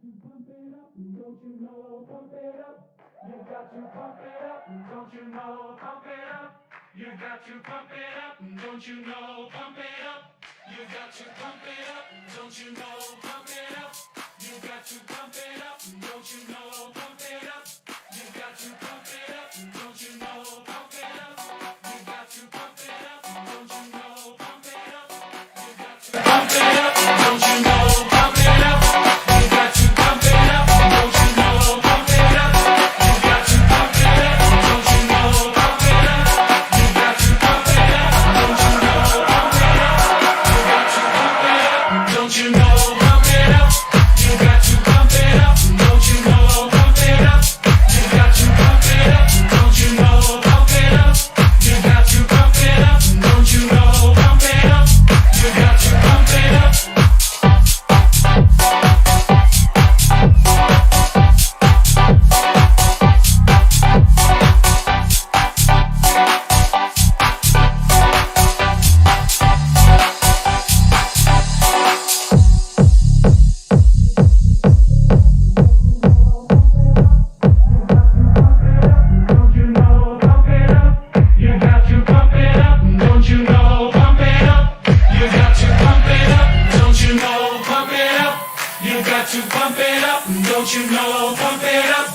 to pump it up, don't you know? Pump it up. You got to pump it up, don't you know? Pump it up. You got to pump it up, don't you know? Pump it up. You got to pump it up, don't you know? Pump it up. You got to pump it up, don't you know? Pump it up. You got to pump it up, don't you know? Pump it up. You got to pump it up, don't you know? Pump it up. You got to pump it up, don't you know? Pump it up. You got to pump it up, don't you know? Pump it up. You got to pump it up, don't you know? Pump it up. You got to pump it up, don't you know? Pump it up. You got to pump it up, don't you know? Pump it up. You got to pump it up, don't you know? Pump it up. You got to pump it up, don't you know? Pump it up. You got to pump it up, don't you know? Pump it up. You got to pump it up. Don't you know, pump it up.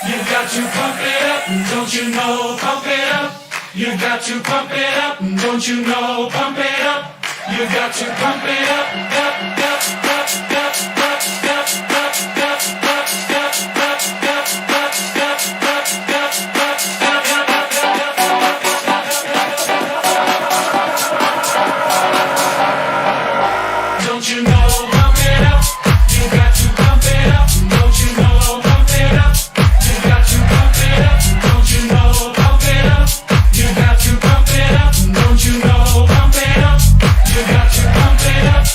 You got to pump it up, don't you know, pump it up. You got to pump it up, don't you know, pump it up. You got to pump it up, up, up, up, up, up, up, up, up, up, up, don't you know, pump it up. You got to pump it up, don't you know, pump it up. You got to pump it up, don't you know, pump it up. You got to pump it up, don't you know, pump it up. You got to pump it up.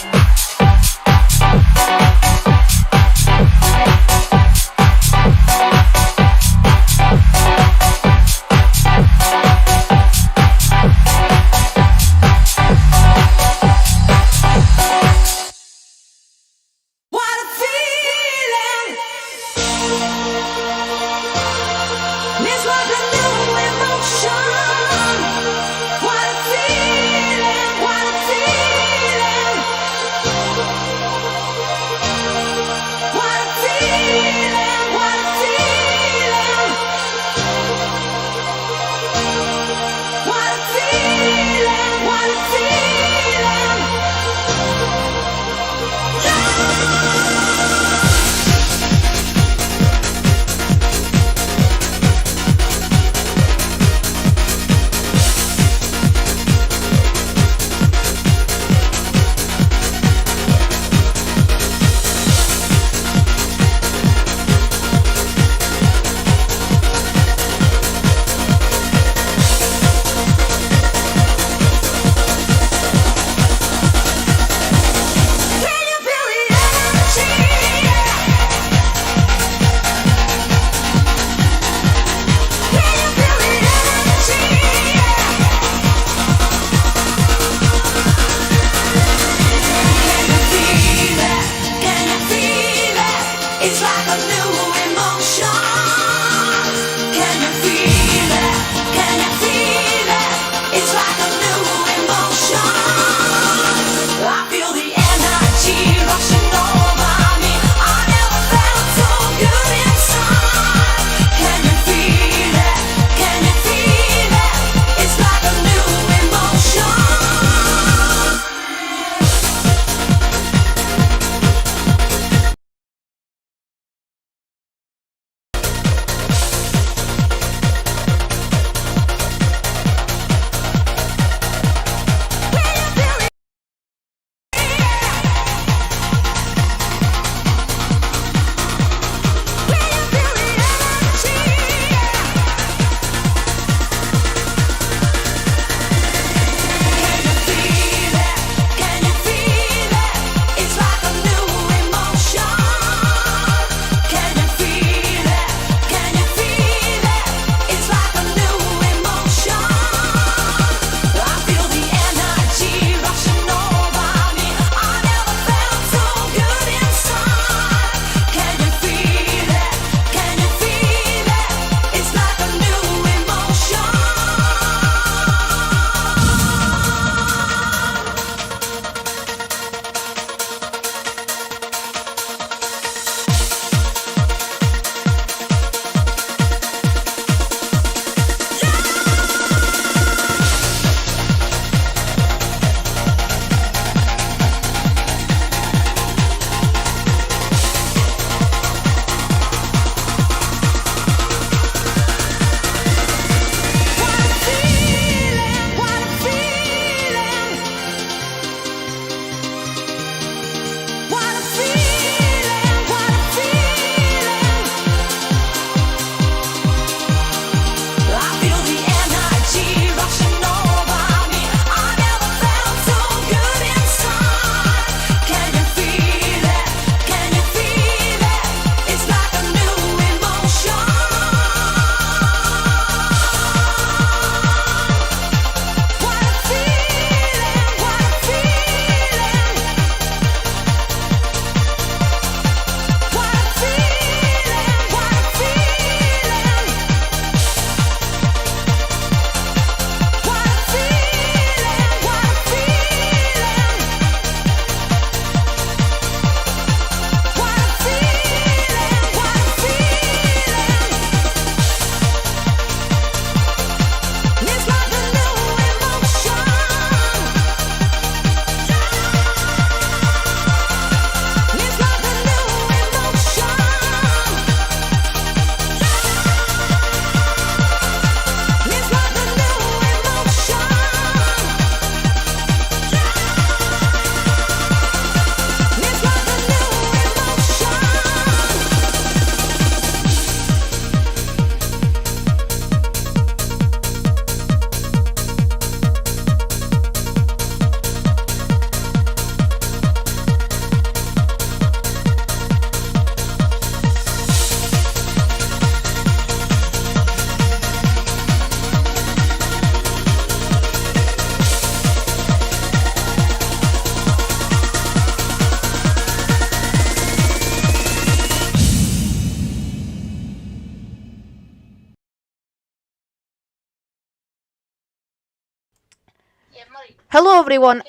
Hello everyone.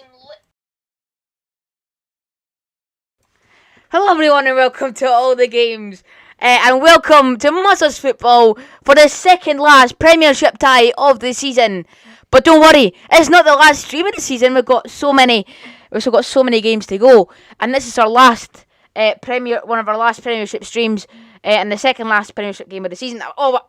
Hello everyone and welcome to All the Games. And welcome to Muscles Football for the second last Premiership tie of the season. But don't worry, it's not the last stream of the season. We've still got so many games to go. And this is our last one of our last Premiership streams and the second last Premiership game of the season. Oh,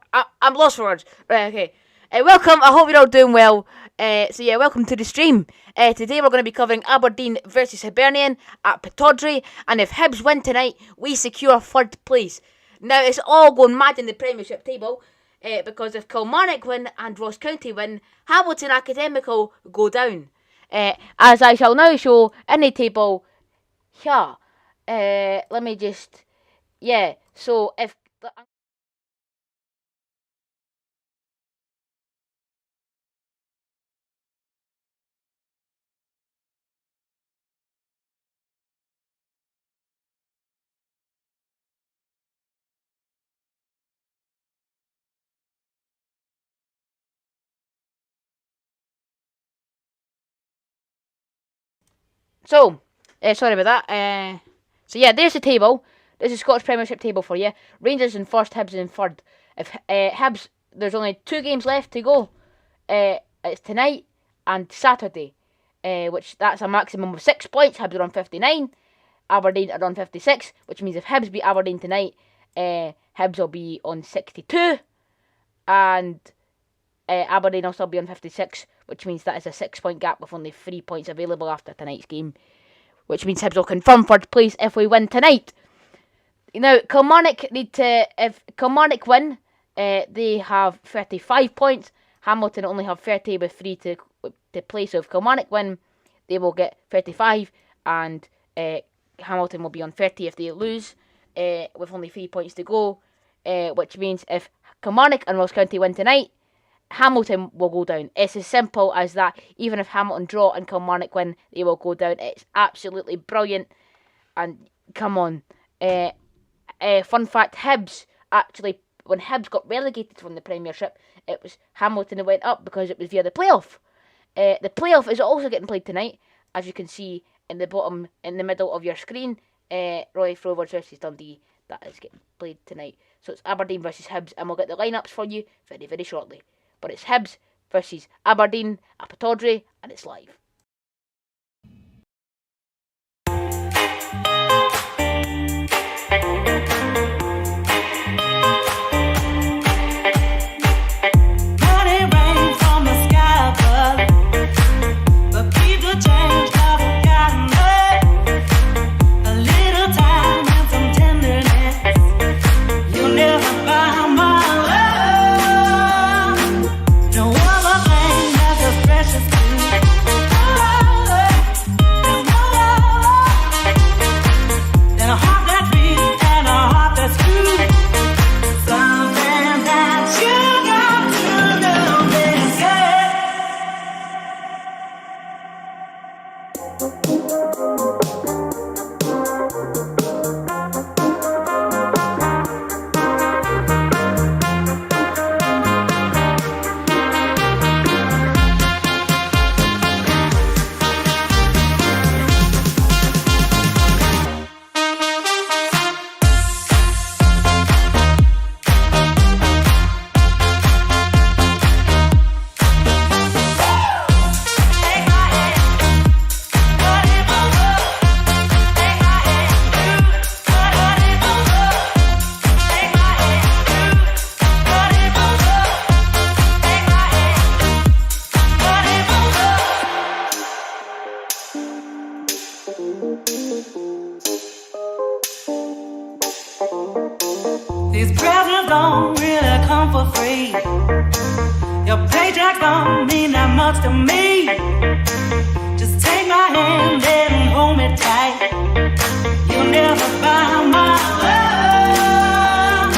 I'm lost for words. Right, okay. Welcome, I hope you're all doing well. Welcome to the stream. Today we're going to be covering Aberdeen versus Hibernian at Pittodrie, and if Hibs win tonight, we secure third place. Now, it's all going mad in the Premiership table, because if Kilmarnock win and Ross County win, Hamilton Academical go down. As I shall now show in the table here. Let me just... Yeah, so if... sorry about that. There's the table. There's the Scottish Premiership table for you. Rangers in first, Hibs in third. If Hibs, there's only 2 games left to go. It's tonight and Saturday, which that's a maximum of 6 points. Hibs are on 59. Aberdeen are on 56, which means if Hibs beat Aberdeen tonight, Hibs will be on 62, and Aberdeen will still be on 56, which means that is a 6-point gap with only 3 points available after tonight's game, which means Hibs will confirm third place if we win tonight. Now, Kilmarnock if Kilmarnock win, they have 35 points. Hamilton only have 30 with 3 to play, so if Kilmarnock win, they will get 35, and Hamilton will be on 30 if they lose, with only 3 points to go, which means if Kilmarnock and Ross County win tonight, Hamilton will go down. It's as simple as that. Even if Hamilton draw and Kilmarnock win, they will go down. It's absolutely brilliant. And come on. Fun fact, Hibs, actually, when Hibs got relegated from the Premiership, it was Hamilton that went up because it was via the playoff. The playoff is also getting played tonight, as you can see in the middle of your screen. Roy Rovers versus Dundee, that is getting played tonight. So it's Aberdeen versus Hibs, and we'll get the lineups for you very, very shortly. But it's Hibs versus Aberdeen at Pittodrie, and it's live. These presents don't really come for free. Your paycheck don't mean that much to me. Just take my hand and hold me tight. You'll never buy my love.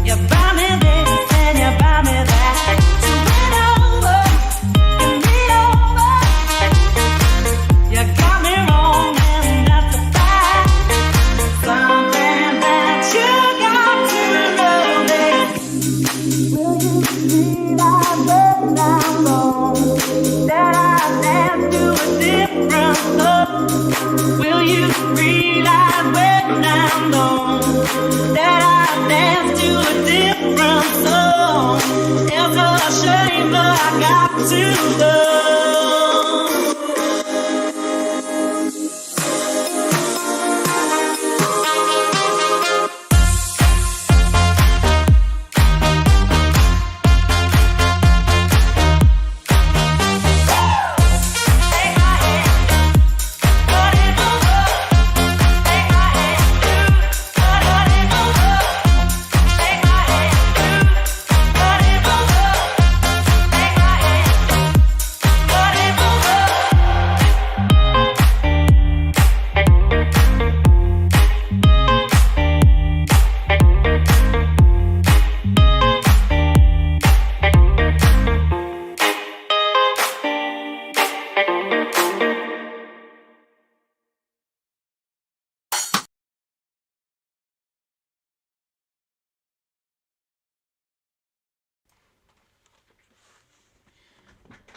You buy me this and you buy me that. So win over, give me over. You got me wrong and that's a fact. Something that you got to know this. Will you believe I bet I'm wrong? That I that I dance to a different song. It's a shame, but I got to go.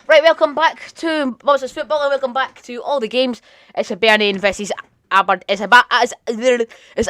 Right, welcome back to Monsters Football, and welcome back to all the games. It's Hibernian versus it's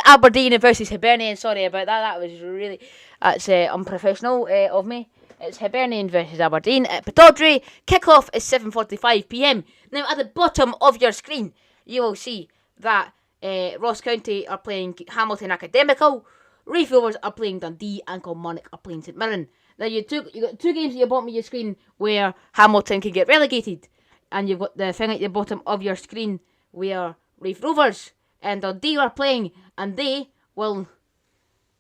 Aberdeen versus Hibernian. Sorry about that. That was really unprofessional of me. It's Hibernian versus Aberdeen at Pittodrie. Kickoff is 7:45 p.m. Now, at the bottom of your screen, you will see that Ross County are playing Hamilton Academical, Raith Rovers are playing Dundee, and Kilmarnock are playing St Mirren. Now you got two games at the bottom of your screen where Hamilton can get relegated, and you've got the thing at the bottom of your screen where Raith Rovers and Dundee are playing, and they will,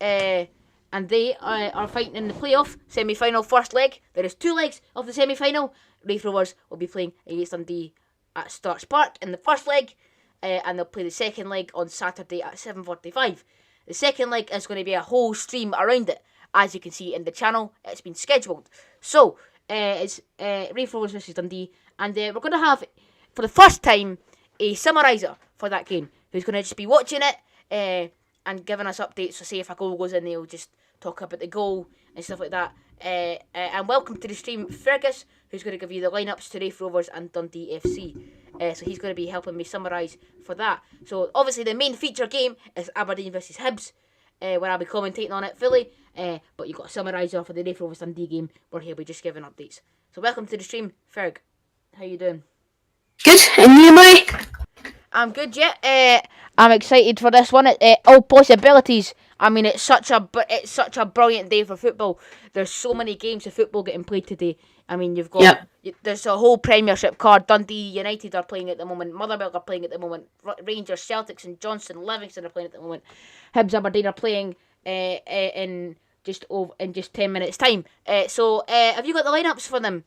are fighting in the playoff semi-final first leg. There is two legs of the semi-final. Raith Rovers will be playing against Dundee at Starks Park in the first leg, and they'll play the second leg on Saturday at 7:45. The second leg is going to be a whole stream around it. As you can see in the channel, it's been scheduled. So, it's Raith Rovers versus Dundee. And we're going to have, for the first time, a summariser for that game. Who's going to just be watching it and giving us updates. So, say if a goal goes in, they'll just talk about the goal and stuff like that. And welcome to the stream, Fergus, who's going to give you the lineups to Raith Rovers and Dundee FC. So, he's going to be helping me summarise for that. So, obviously, the main feature game is Aberdeen versus Hibs, where I'll be commentating on it fully. But you've got a summariser for the Raith Rovers Dundee game where he'll be just giving updates. So welcome to the stream, Ferg. How you doing? Good, and you, Mike? I'm good, yeah. I'm excited for this one. All possibilities. I mean, it's such a brilliant day for football. There's so many games of football getting played today. I mean, you've got there's a whole Premiership card. Dundee United are playing at the moment. Motherwell are playing at the moment. Rangers, Celtic, and Johnstone, Livingston are playing at the moment. Hibs, Aberdeen are playing in just 10 minutes time. So have you got the lineups for them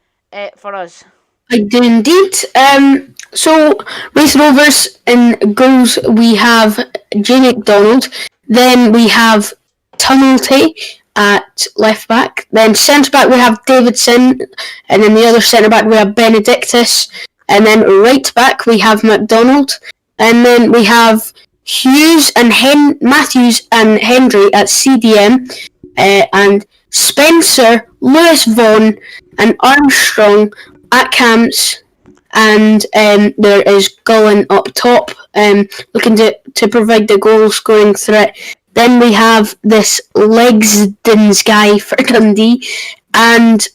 for us? I do indeed. So Raith Rovers in goals we have Jamie McDonald. Then we have Tunnelty at left back. Then centre back we have Davidson, and then the other centre back we have Benedictus. And then right back we have McDonald, and then we have Hughes and Matthews and Hendry at CDM, and Spencer, Lewis Vaughan, and Armstrong at camps, and there is Gullen up top, looking to provide the goal scoring threat. Then we have this Legsdens guy for Dundee, and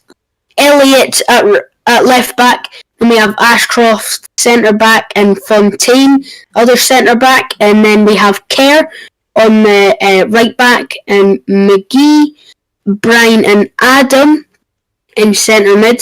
Elliott at left back. Then we have Ashcroft centre back and Fontaine other centre back, and then we have Kerr on the right back, and McGee, Bryan, and Adam in centre mid.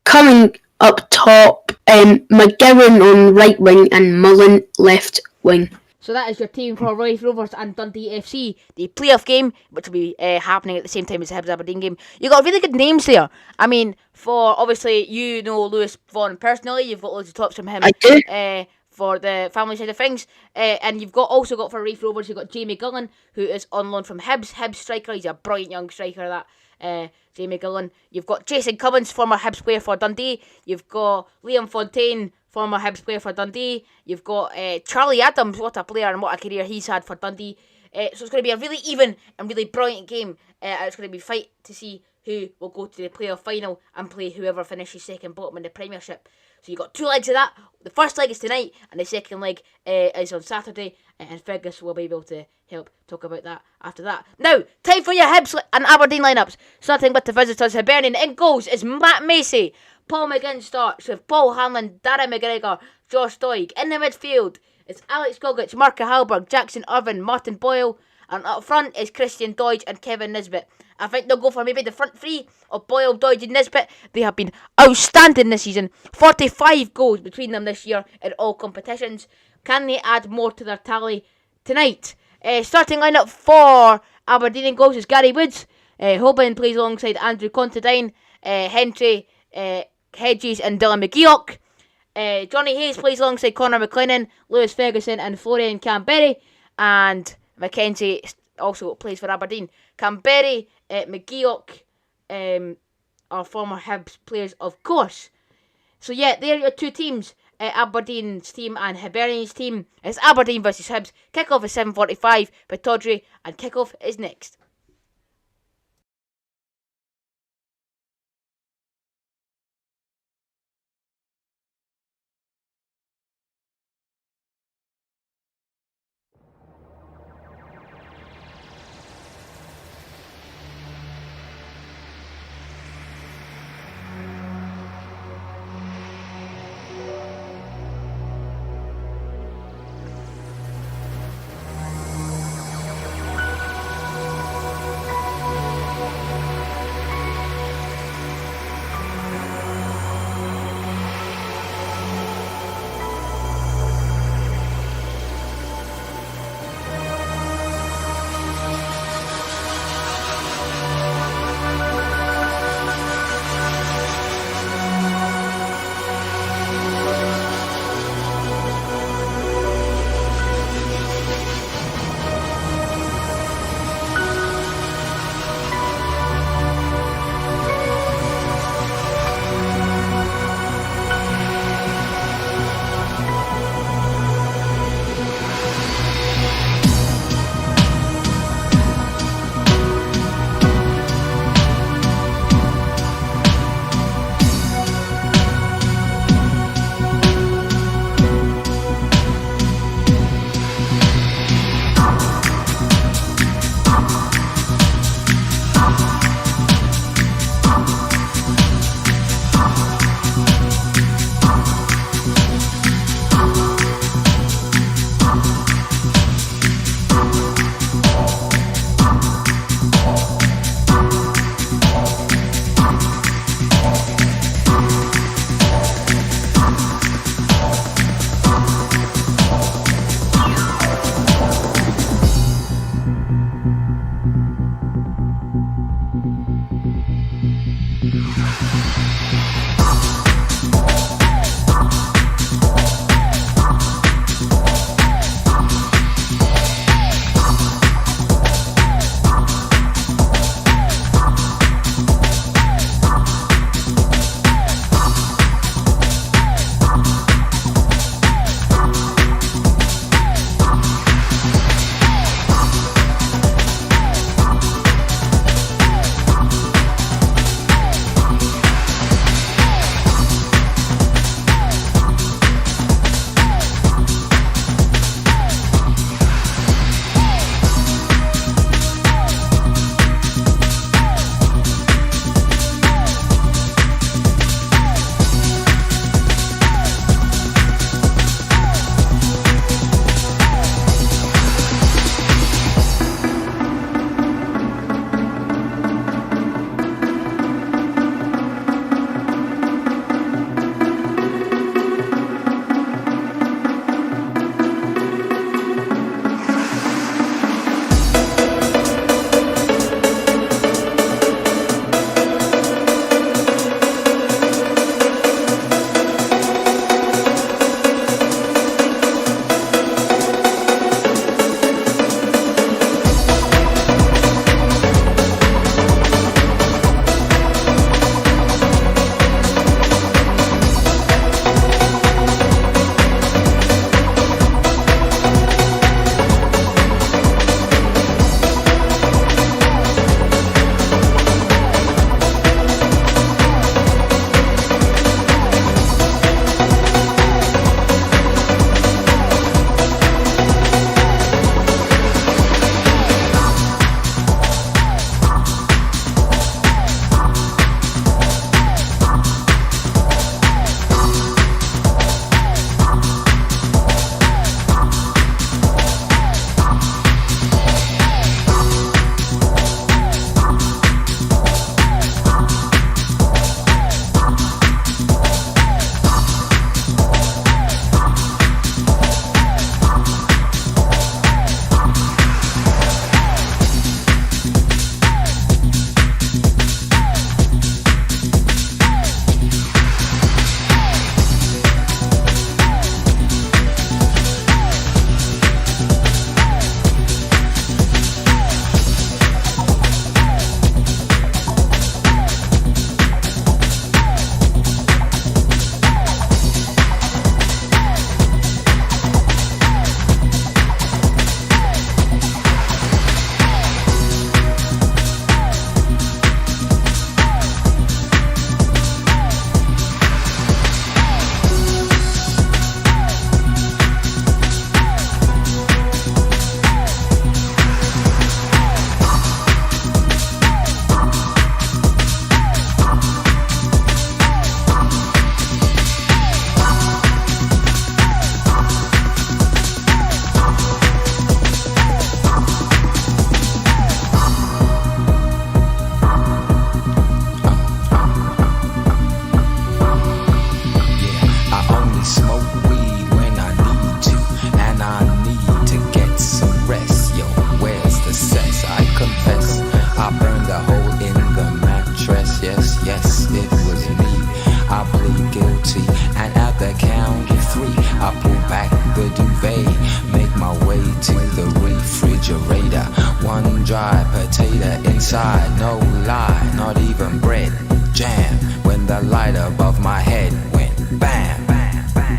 Coming up top, McGowan on right wing and Mullen left wing. So that is your team for Raith Rovers and Dundee FC, the playoff game, which will be happening at the same time as the Hibs Aberdeen game. You got really good names there. I mean, for obviously you know Lewis Vaughan personally, you've got loads of talks from him. I do. For the family side of things, and you've also got for Raith Rovers, you've got Jamie Gullen, who is on loan from Hibs striker. He's a brilliant young striker, that Jamie Gullen. You've got Jason Cummins, former Hibs player for Dundee. You've got Liam Fontaine, former Hibs player for Dundee. You've got Charlie Adams, what a player and what a career he's had for Dundee. So it's going to be a really even and really brilliant game. It's going to be fight to see who will go to the playoff final and play whoever finishes second bottom in the Premiership. So you've got 2 legs of that. The first leg is tonight, and the second leg is on Saturday. And Fergus will be able to help talk about that after that. Now, time for your Hibs and Aberdeen lineups. Starting with the visitors, Hibernian. In goals is Matt Macy. Paul McGinn starts with Paul Hanlon, Darren McGregor, Josh Doig. In the midfield, it's Alex Gogic, Mark Halberg, Jackson Irvin, Martin Boyle. And up front is Christian Doidge and Kevin Nisbet. I think they'll go for maybe the front three of Boyle, Doidge and Nisbet. They have been outstanding this season. 45 goals between them this year in all competitions. Can they add more to their tally tonight? Starting lineup for Aberdeen in goals is Gary Woods. Hoban plays alongside Andrew Considine, Hendry, Hedges and Dylan McGeoch. Johnny Hayes plays alongside Connor McLennan, Lewis Ferguson and Florian Camberry. And Mackenzie also plays for Aberdeen. Camberry, McGeoch are former Hibs players, of course. So yeah, there are your 2 teams. Aberdeen's team and Hibernian's team. It's Aberdeen versus Hibs. Kickoff is 7:45 for Tawdry, and kickoff is next. dry potato inside, no lie, not even bread. Jam when the light above my head went bam.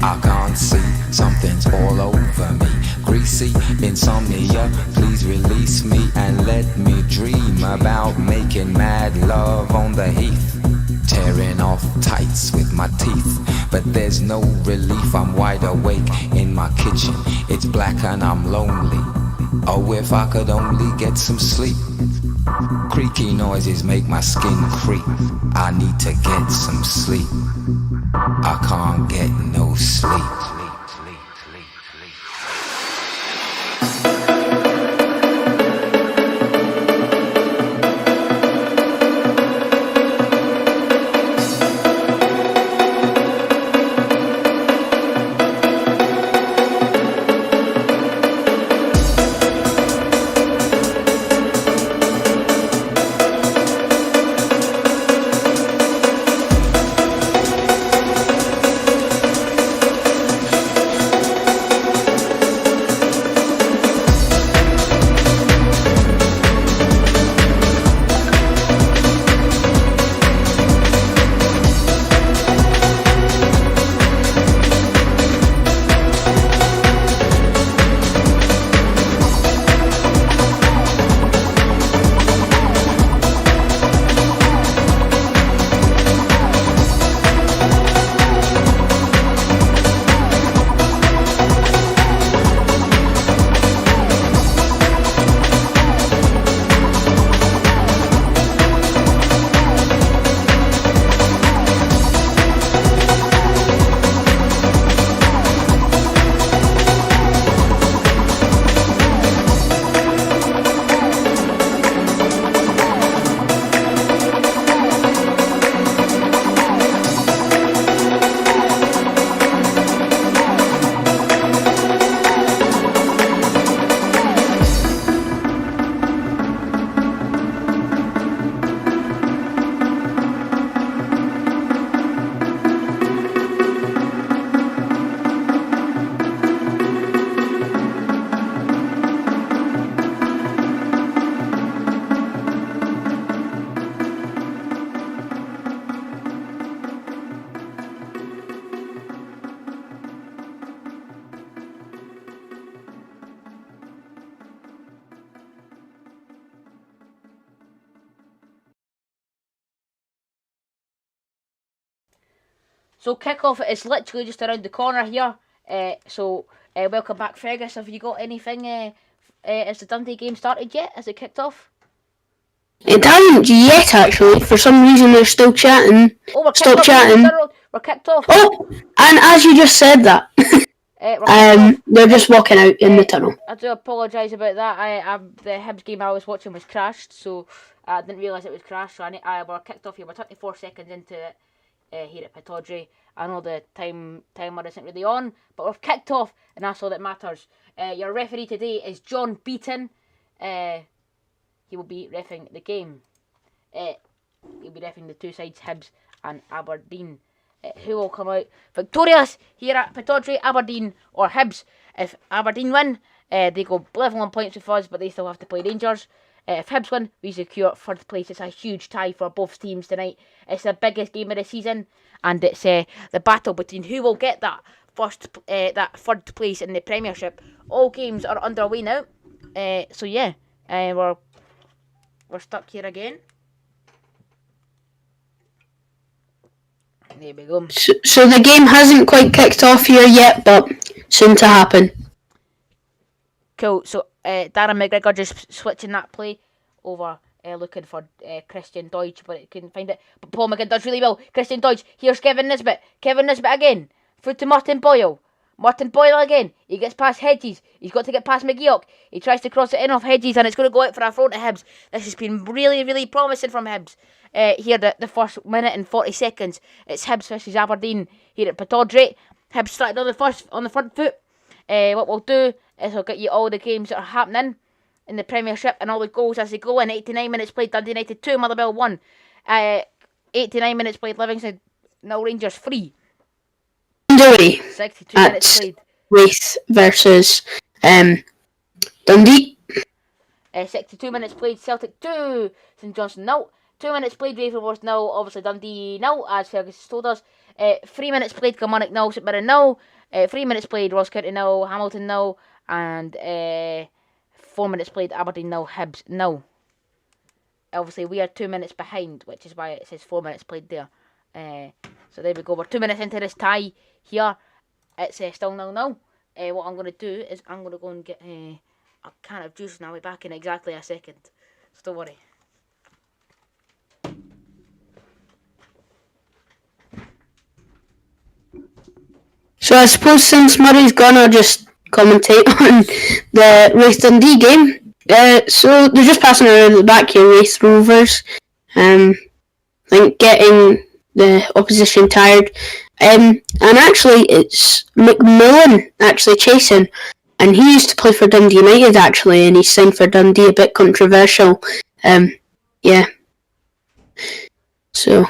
I can't see, something's all over me. Greasy insomnia, please release me and let me dream about making mad love on the heath. Tearing off tights with my teeth, but there's no relief. I'm wide awake in my kitchen, it's black and I'm lonely. Oh, if I could only get some sleep. Creaky noises make my skin creep. I need to get some sleep. I can't get no sleep. So kickoff is literally just around the corner here. Welcome back, Fergus. Have you got anything? Has the Dundee game started yet? Has it kicked off? It hasn't yet, actually. For some reason, they're still chatting. Oh, we're kicked Stop off. chatting. We're kicked off. Oh, and as you just said that, they're just walking out in the tunnel. I do apologise about that. The Hibs game I was watching was crashed, so I didn't realise it was crashed. So we're kicked off here. We're 24 seconds into it. Here at Pittodrie. I know the timer isn't really on, but we've kicked off, and that's all that matters. Your referee today is John Beaton. He will be reffing the game. He'll be reffing the two sides, Hibs and Aberdeen. Who will come out victorious here at Pittodrie, Aberdeen or Hibs? If Aberdeen win, they go level on points with us, but they still have to play Rangers. If Hibs win, we secure third place. It's a huge tie for both teams tonight. It's the biggest game of the season, and it's the battle between who will get that third place in the Premiership. All games are underway now. We're stuck here again. There we go. So the game hasn't quite kicked off here yet, but soon to happen. Cool. So Darren McGregor just switching that play over, looking for Christian Deutsch, but he couldn't find it. But Paul McGinn does really well. Christian Deutsch. Here's Kevin Nisbet. Kevin Nisbet again. Through to Martin Boyle. Martin Boyle again. He gets past Hedges. He's got to get past McGeoch. He tries to cross it in off Hedges, and it's going to go out for a throw to Hibs. This has been really, really promising from Hibs. Here, the first minute and 40 seconds. It's Hibs versus Aberdeen here at Pittodrie. Hibs started on the front foot. What we'll do is I'll get you all the games that are happening in the Premiership and all the goals as they go in. 89 minutes played, Dundee United 2, Motherwell 1. 89 minutes played, Livingston 0, Rangers 3. Dundee 62 minutes played. Raith versus Dundee. 62 minutes played, Celtic 2, St Johnstone 0. 2 minutes played, Raith Rovers 0, obviously Dundee 0, as Fergus has told us. 3 minutes played, Kilmarnock 0, St Mirren 0. 3 minutes played, Ross County 0, Hamilton 0. And 4 minutes played, Aberdeen 0, Hibs 0. Obviously, we are 2 minutes behind, which is why it says 4 minutes played there. So there we go. We're 2 minutes into this tie here. It's still 0-0. What I'm going to do is I'm going to go and get a can of juice, and I'll be back in exactly a second. So don't worry. So I suppose since Murray's gone, I'll just commentate on the Raith Dundee game. So they're just passing around the back here, Raith Rovers. I think getting the opposition tired. And actually, it's McMillan actually chasing. And he used to play for Dundee United, actually, and he's signed for Dundee, a bit controversial. Yeah. So,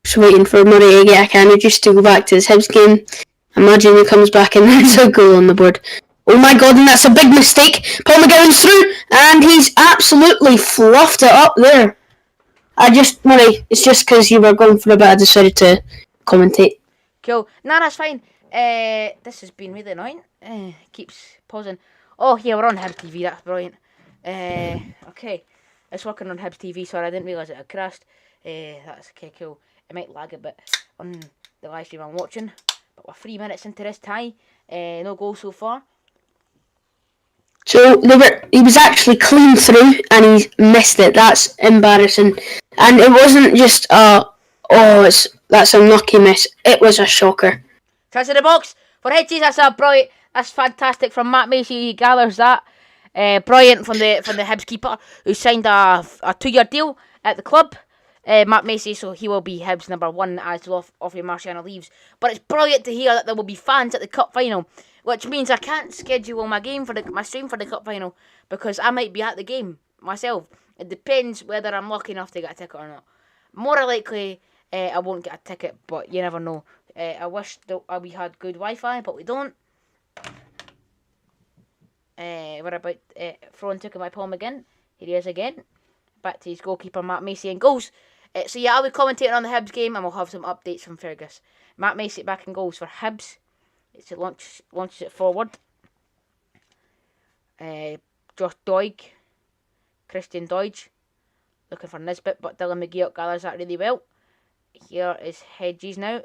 just waiting for Murray to get a can of juice to go back to his Hibs game. Imagine he comes back and there's a goal on the board. Oh my god, and that's a big mistake. Paul McGowan's through, and he's absolutely fluffed it up there. Murray, it's just because you were going for a bit, I decided to commentate. Cool. Nah, that's fine. This has been really annoying. Keeps pausing. Oh, yeah, we're on Hibs TV. That's brilliant. Okay. It's working on Hibs TV. Sorry, I didn't realise it had crashed. That's okay, cool. It might lag a bit on the live stream I'm watching. But we're 3 minutes into this tie. No goals so far. So he was actually clean through and he missed it. That's embarrassing. And it wasn't just that's a unlucky miss. It was a shocker. Chance in the box for Hedges. That's a brilliant. That's fantastic from Matt Macy. He gathers that. Brilliant from the Hibs keeper who signed a 2-year deal at the club. Matt Macy, so he will be Hibs number 1 as Offie Marciano leaves. But it's brilliant to hear that there will be fans at the cup final, which means I can't schedule my stream for the cup final because I might be at the game myself. It depends whether I'm lucky enough to get a ticket or not. More likely, I won't get a ticket, but you never know. I wish that we had good Wi-Fi, but we don't. We're about throwing took my palm again. Here he is again. Back to his goalkeeper, Matt Macy, and goals. So yeah, I'll be commentating on the Hibs game, and we'll have some updates from Fergus. Matt Macy back in goals for Hibs. It's launches it forward. Josh Doig, Christian Doig, looking for Nisbet, but Dylan McGee gathers that really well. Here is Hedges now.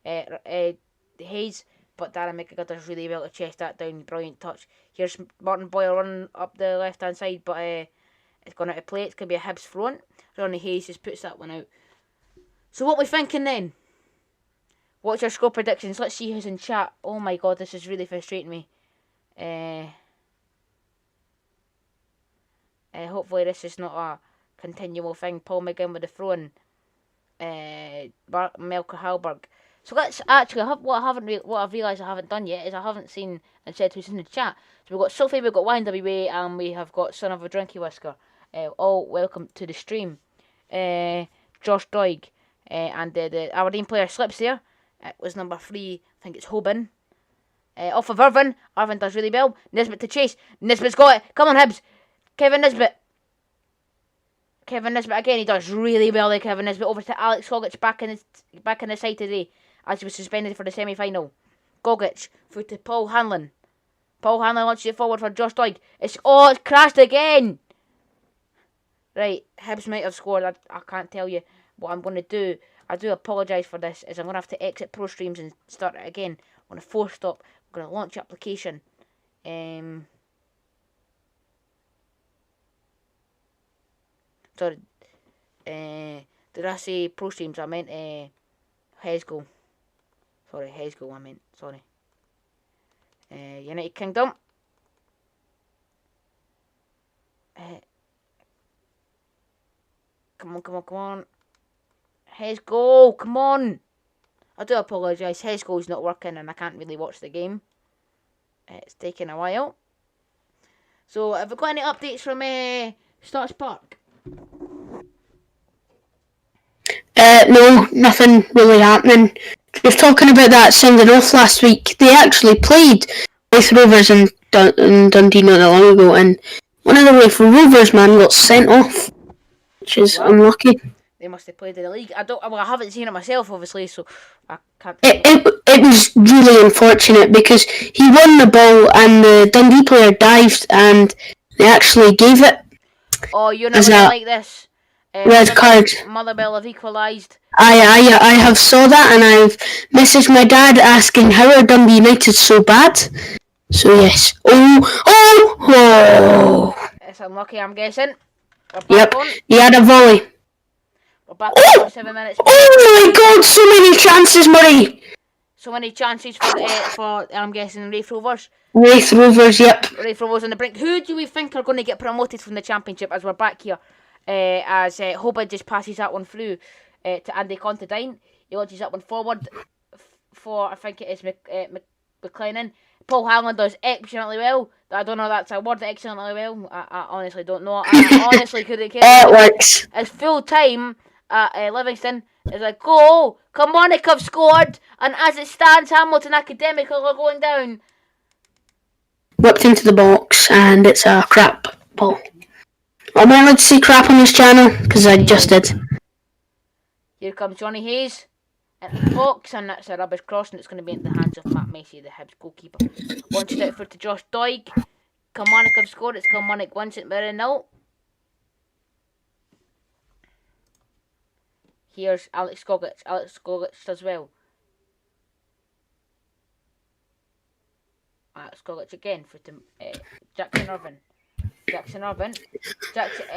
Hayes, but Darren McGregor does really well to chase that down. Brilliant touch. Here's Martin Boyle running up the left hand side, but it's gone out of play. It's going to be a Hibs front. Ronnie Hayes just puts that one out. So what are we thinking then? What's your score predictions? Let's see who's in chat. Oh my god, this is really frustrating me. Hopefully this is not a continual thing. Paul McGinn with the throw-in. Melker Halberg. So let's actually, what I've realised I haven't done yet is I haven't seen and said who's in the chat. So we've got Sophie, we've got YNWA, and we have got Son of a Drinky Whisker. All welcome to the stream. Josh Doig, and the Aberdeen player slips there. It was number 3, I think it's Hoban. Off of Irvin. Irvin does really well. Nisbet to chase. Nisbet's got it. Come on, Hibs. Kevin Nisbet again. He does really well there, Kevin Nisbet. Over to Alex Gogic back in the side today, as he was suspended for the semi-final. Gogic through to Paul Hanlon. Paul Hanlon launches it forward for Josh Doig. It's crashed again. Right, Hibs might have scored. I can't tell you what I'm going to do. I do apologise for this, as I'm going to have to exit Pro Streams and start it again. I'm going to force stop. I'm going to launch application. Sorry. Did I say Pro Streams? I meant Hesgo. Sorry, Hesgo I meant. Sorry. United Kingdom. Come on. Hesgo, come on. I do apologise. Hesgo's not working and I can't really watch the game. It's taking a while. So, have we got any updates from Starts Park? No, nothing really happening. Just talking about that sending off last week. They actually played Raith Rovers and Dundee not that long ago, and One of the Rifle Rovers, man, got sent off, which is unlucky. They must have played in the league. I haven't seen it myself, obviously, so I can't. It was really unfortunate because he won the ball and the Dundee player dived and they actually gave it. Oh, you're not gonna like this. Red card. Motherwell have equalised. I have saw that and I've messaged my dad asking how are Dundee United so bad. So yes. Oh. It's unlucky, I'm guessing. Yep. He had a volley. We're back on 7 minutes. Oh my God! So many chances, Murray. So many chances for I'm guessing Raith Rovers. Raith Rovers, yep. Raith Rovers on the brink. Who do we think are going to get promoted from the Championship as we're back here? As Hobart just passes that one through to Andy Contadine. He launches that one forward for, I think it is McLennan. Paul Hanlon does excellently well. I don't know if that's a word, excellently well. I honestly don't know. I honestly couldn't care. It works. It's full time at Livingston. It's like, go! Kilmarnock have scored! And as it stands, Hamilton Academic are going down. Whipped into the box, and it's a crap ball. Am I allowed to see crap on this channel? Because I just did. Here comes Johnny Hayes at the box, and that's a rubbish cross, and it's going to be in the hands of Matt Macy, the Hibs goalkeeper. Launched it for to Josh Doig. Kilmarnock have scored. It's Kilmarnock 1, St Mirren 0. Here's Alex Gogic. Alex Gogic does well. Alex Gogic again for Jackson Irvine.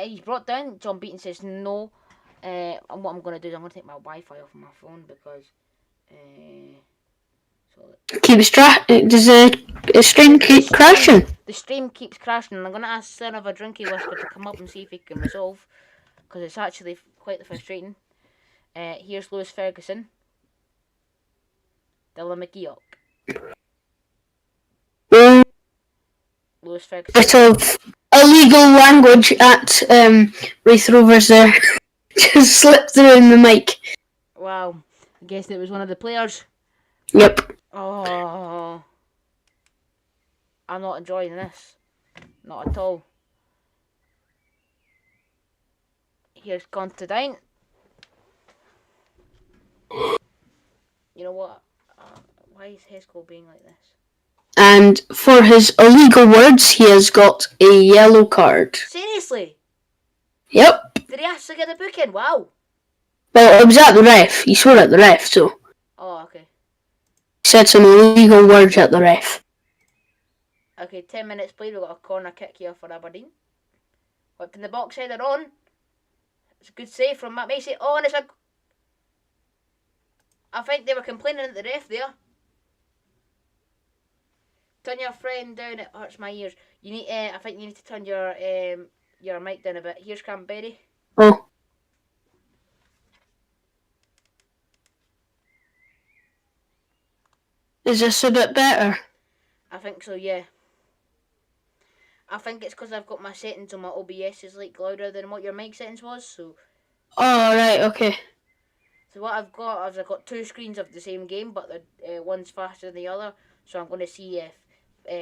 He's brought down. John Beaton says no. And what I'm going to do is I'm going to take my Wi-Fi off my phone because... Does the stream keep crashing? The stream keeps crashing, and I'm going to ask Son of a Drinky Whisker to come up and see if he can resolve, because it's actually quite frustrating. Here's Lewis Ferguson. Dylan McGeoch. Lewis Ferguson. Bit of illegal language at Raith Rovers there. Just slipped through in the mic. Wow. I guess it was one of the players. Yep. Oh. I'm not enjoying this. Not at all. Here's Contadine. You know what? Why is Hesco being like this? And for his illegal words, he has got a yellow card. Seriously? Yep. Did he actually get the booking? Wow. Well, it was at the ref. He swore at the ref, so. Oh, okay. He said some illegal words at the ref. Okay, 10 minutes played. We've got a corner kick here for Aberdeen. Whipped in the box header on. It's a good save from Matt Macy. Oh, and it's a... I think they were complaining at the ref there. Turn your friend down, it hurts my ears. You need, I think you need to turn your mic down a bit. Here's Cranberry. Oh. Is this a bit better? I think so, yeah. I think it's because I've got my settings on my OBS is like louder than what your mic settings was, so... Oh, right, okay. So what I've got is I've got two screens of the same game, but one's faster than the other. So I'm going to see if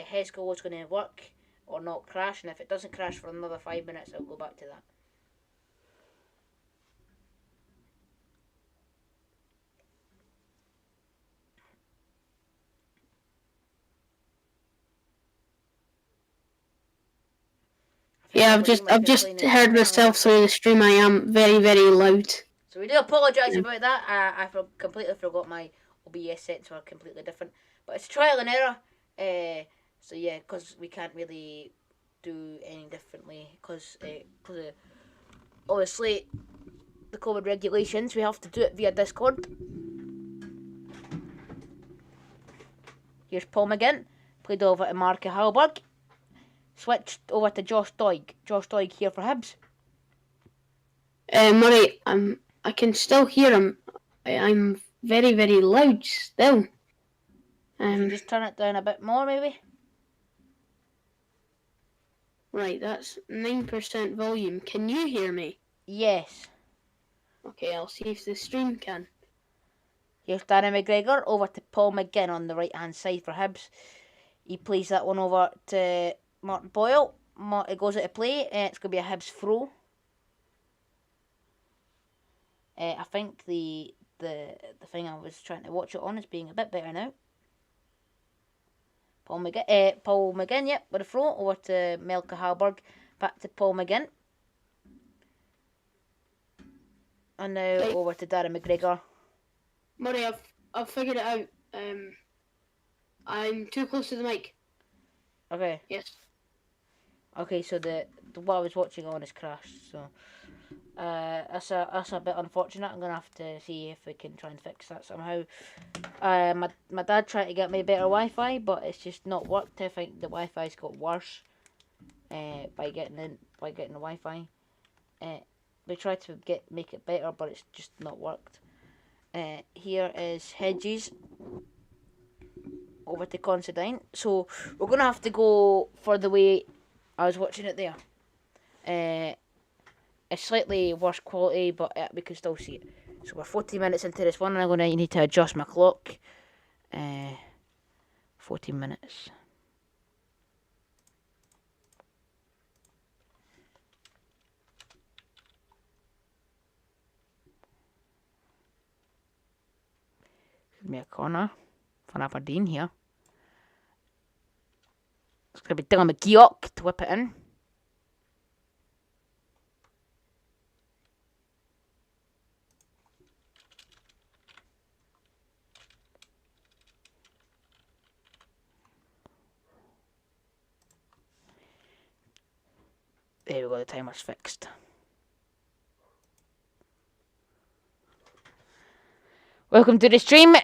Hesco is going to work or not crash, and if it doesn't crash for another 5 minutes, I'll go back to that. Yeah, I've just heard myself through the stream. I am very, very loud. So we do apologise about that. I completely forgot my OBS settings were completely different. But it's trial and error. So yeah, because we can't really do any differently. Because obviously the COVID regulations, we have to do it via Discord. Here's Paul McGinn. Played over to Mark Halberg. Switched over to Josh Doig. Josh Doig here for Hibs. Murray, I can still hear him. I'm very, very loud still. Just turn it down a bit more, maybe. Right, that's 9% volume. Can you hear me? Yes. Okay, I'll see if the stream can. Here's Danny McGregor over to Paul McGinn on the right hand side for Hibs. He plays that one over to Martin Boyle. it goes out of play. It's going to be a Hibs throw. I think the thing I was trying to watch it on is being a bit better now. Paul McGinn, yep, with a throw over to Melka Halberg. Back to Paul McGinn. And now over to Darren McGregor. Murray, I've figured it out. I'm too close to the mic. Okay. Yes. Okay, so the what I was watching on is crashed, so that's a bit unfortunate. I'm gonna have to see if we can try and fix that somehow. My dad tried to get me better Wi-Fi, but it's just not worked. I think the Wi-Fi's got worse by getting the Wi-Fi. We tried to make it better, but it's just not worked. Here is Hedges over to Considine. So we're gonna have to go for the way I was watching it there. It's slightly worse quality, but we can still see it. So we're 40 minutes into this one, and I'm gonna need to adjust my clock. 14 minutes. Give me a corner for Aberdeen here. It's going to be Dylan McGeoch to whip it in. There we go, the timer's fixed. Welcome to the stream,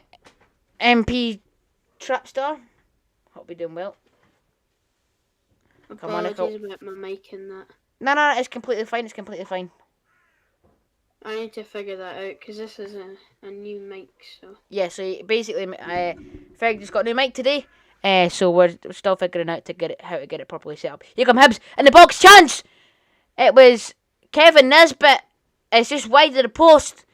MP Trapstar. Hope you're doing well. Come on, Apologies about my mic and that. No, it's completely fine. It's completely fine. I need to figure that out because this is a new mic. So yeah, so basically, Ferg just got a new mic today. So we're still figuring out how to get it properly set up. Here come Hibs in the box chance. It was Kevin Nisbet. It's just wide of the post,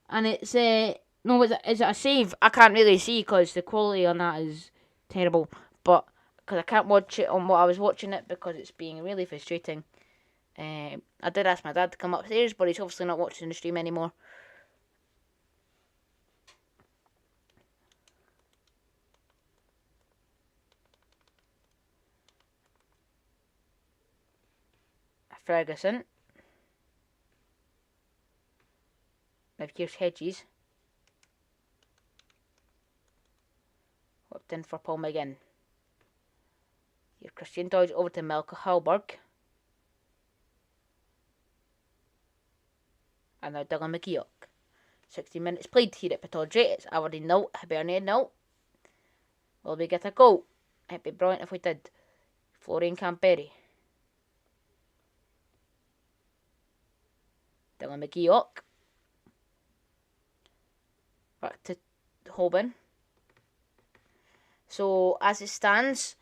and it's no, is it a save? I can't really see because the quality on that is terrible. But because I can't watch it on what I was watching it because it's being really frustrating. I did ask my dad to come upstairs, but he's obviously not watching the stream anymore. Ferguson. Now here's Hedges. Whipped in for Paul McGinn. Here Christian Dodge over to Melka Halberg. And now Dylan McGeoch. 60 minutes played here at Pittodrie. It's Aberdeen 0, Hibernian 0. Will we get a goal? It'd be brilliant if we did. Florian Campbell. Dylan McGeoch. Back to Hoban. So as it stands,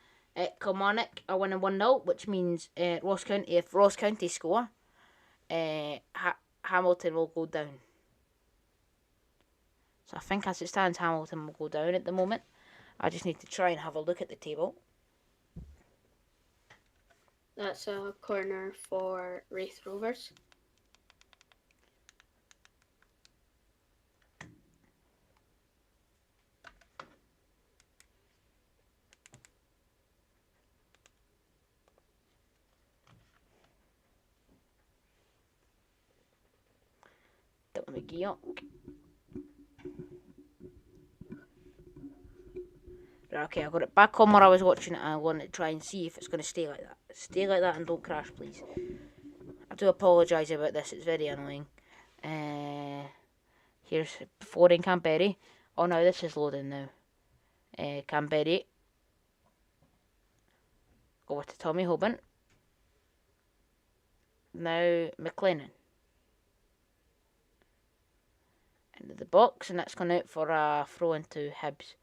Kilmarnock are winning 1-0, which means Ross County, if Ross County score, Hamilton will go down. So I think as it stands, Hamilton will go down at the moment. I just need to try and have a look at the table. that's a corner for Wraith Rovers. Dylan McGeoch. Right, okay, I got it back on where I was watching it, and I want to try and see if it's going to stay like that. Stay like that and don't crash, please. I do apologise about this, it's very annoying. Here's Florian Campbell. Oh no, this is loading now. Campbell. Over to Tommy Hoban. Now McLennan. Into the box, and that's gone out for a throw into Hibs.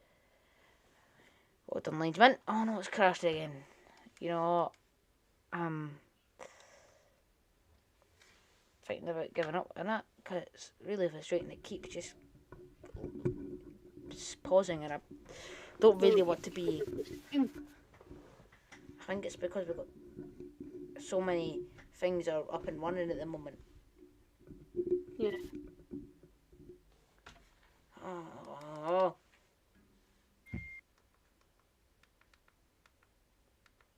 Well done, linesman. Oh no, it's crashed again. You know what? Thinking about giving up on that because it's really frustrating. It keeps just pausing, and I don't really want to be. I think it's because we've got so many things are up and running at the moment. Yeah. Oh.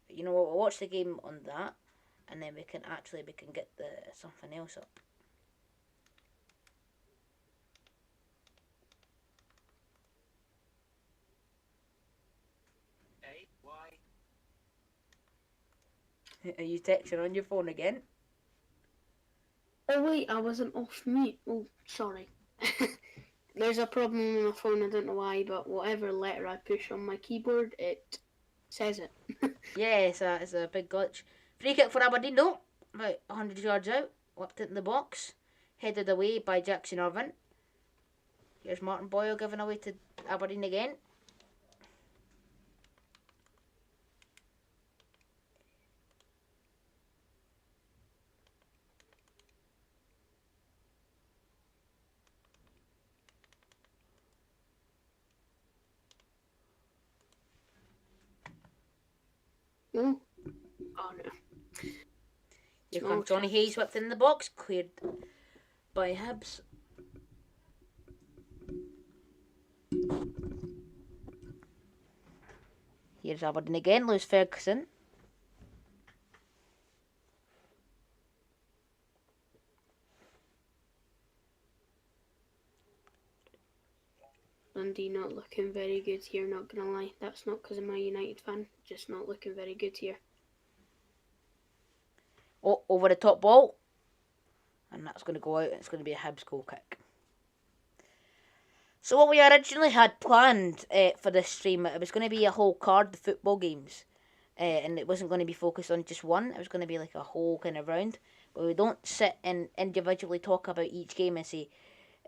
You know what? We'll watch the game on that, and then we can get the something else up. Are you texting on your phone again? Oh wait, I wasn't off mute. Oh, sorry. There's a problem with my phone, I don't know why, but whatever letter I push on my keyboard, it says it. Yeah, it's a big glitch. Free kick for Aberdeen, though. About 100 yards out. Whipped it in the box. Headed away by Jackson Irvine. Here's Martin Boyle giving away to Aberdeen again. Oh, oh no. Here comes Johnny Hayes, whipped in the box. Cleared by Hibs. Here's Aberdeen again. Lewis Ferguson. Dundee not looking very good here, not gonna lie. That's not because I'm a United fan, just not looking very good here. Oh, over the top ball. And that's going to go out. It's going to be a Hibs goal kick. So what we originally had planned for this stream, it was going to be a whole card of football games. And it wasn't going to be focused on just one. It was going to be like a whole kind of round. But we don't sit and individually talk about each game and say,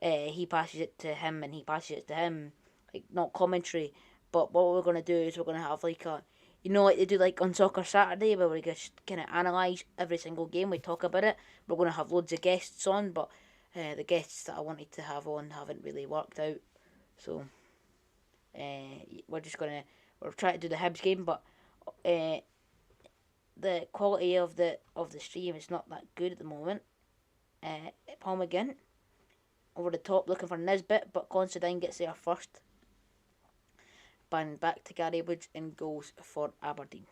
he passes it to him and he passes it to him. Like, not commentary. But what we're going to do is we're going to have like a, you know, like they do like on Soccer Saturday, where we just kind of analyse every single game, we talk about it. We're going to have loads of guests on, but the guests that I wanted to have on haven't really worked out. So we're trying to do the Hibs game, but the quality of the stream is not that good at the moment. Palm again. Over the top, looking for Nisbet, but Considine gets there first. And back to Gary Woods in goals for Aberdeen.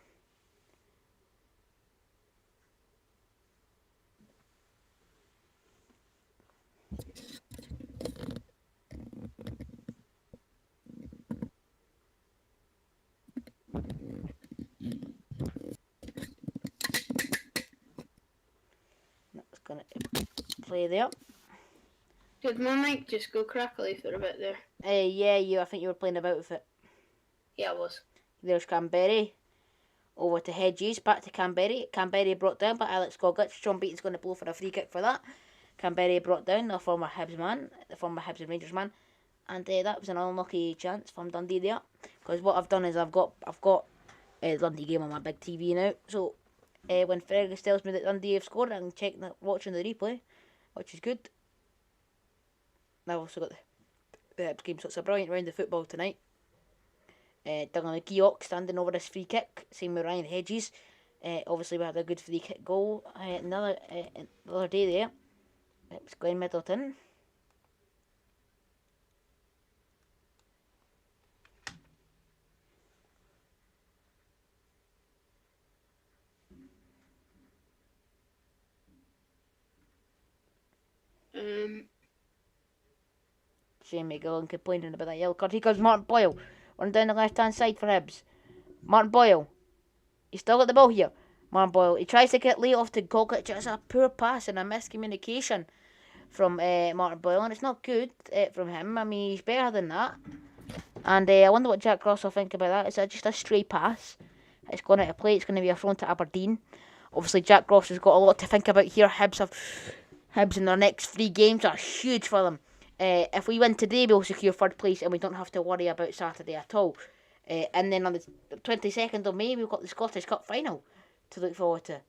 That's going to play there. Did my mic just go crackly for a bit there? Yeah, I think you were playing about with it. Yeah, I was. There's Canberry. Over to Hedges, back to Canberry. Canberry brought down by Alex Gogic. John Beaton's going to blow for a free kick for that. Canberry brought down the former Hibs and Rangers man. And that was an unlucky chance from Dundee there. Because what I've done is I've got the Dundee game on my big TV now. So when Fergus tells me that Dundee have scored, I can watching the replay, which is good. I've also got the Hibs game, so it's a brilliant round of football tonight. Dylan McGeoch standing over this free kick, same with Ryan Hedges. Obviously we had a good free kick goal another day there. It was Glenn Middleton. Shane McGillen complaining about that yellow card. Here comes Martin Boyle, running down the left hand side for Hibs. Martin Boyle, he's still got the ball here. Martin Boyle, he tries to get late off to Gogic. It's a poor pass and a miscommunication from Martin Boyle, and it's not good from him. I mean, he's better than that. And I wonder what Jack Ross will think about that. Is that just a stray pass? It's going out of play. It's going to be a throw to Aberdeen. Obviously, Jack Ross has got a lot to think about here. Hibs in their next 3 games are huge for them. If we win today, we'll secure 3rd place and we don't have to worry about Saturday at all. And then on the 22nd of May, we've got the Scottish Cup final to look forward to.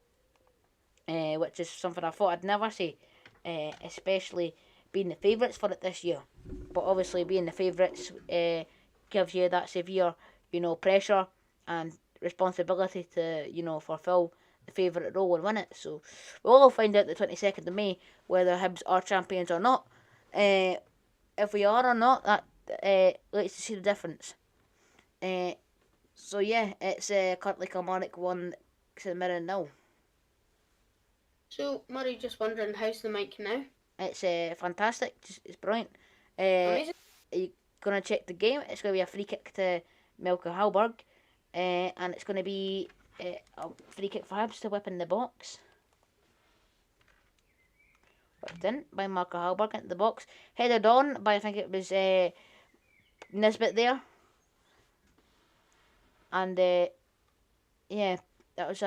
Which is something I thought I'd never say. Especially being the favourites for it this year. But obviously being the favourites gives you that severe, pressure and responsibility to, fulfil the favourite role and win it. So we'll all find out the 22nd of May whether Hibs are champions or not. If we are or not, that let's see the difference. So yeah, it's currently Kilmarnock 1, St Mirren 0. So, Murray, just wondering, how's the mic now? It's fantastic. It's brilliant. Amazing. Are you going to check the game? It's going to be a free kick to Melker Hallberg. And it's going to be a free kick for Hibs to whip in the box. Whipped in by Melker Hallberg into the box. Headed on by, I think it was Nisbet there. And yeah, that was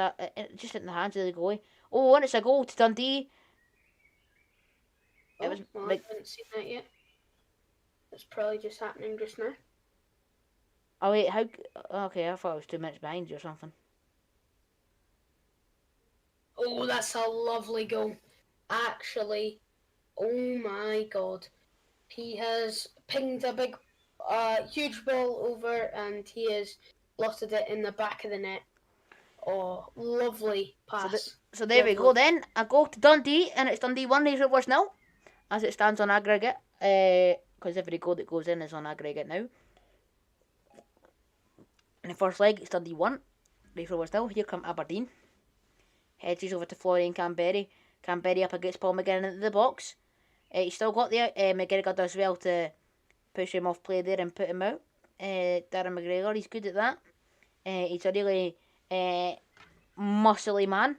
just in the hands of the goalie. Oh, and it's a goal to Dundee. I haven't seen that yet. It's probably just happening just now. Oh wait, how? Okay, I thought I was 2 minutes behind you or something. Oh, that's a lovely goal. Actually, oh my god. He has pinged a big, huge ball over and he has lofted it in the back of the net. Oh, lovely pass. So there we go then. A goal to Dundee, and it's Dundee 1, Razor Wars 0, as it stands on aggregate. Because every goal that goes in is on aggregate now. In the first leg, it's Dundee 1, Razor Wars 0. Here come Aberdeen. Hedges over to Florian Canberry. Canberry up against Paul McGinn into the box. He's still got there. McGregor does well to push him off play there and put him out. Darren McGregor, he's good at that. He's a really muscly man,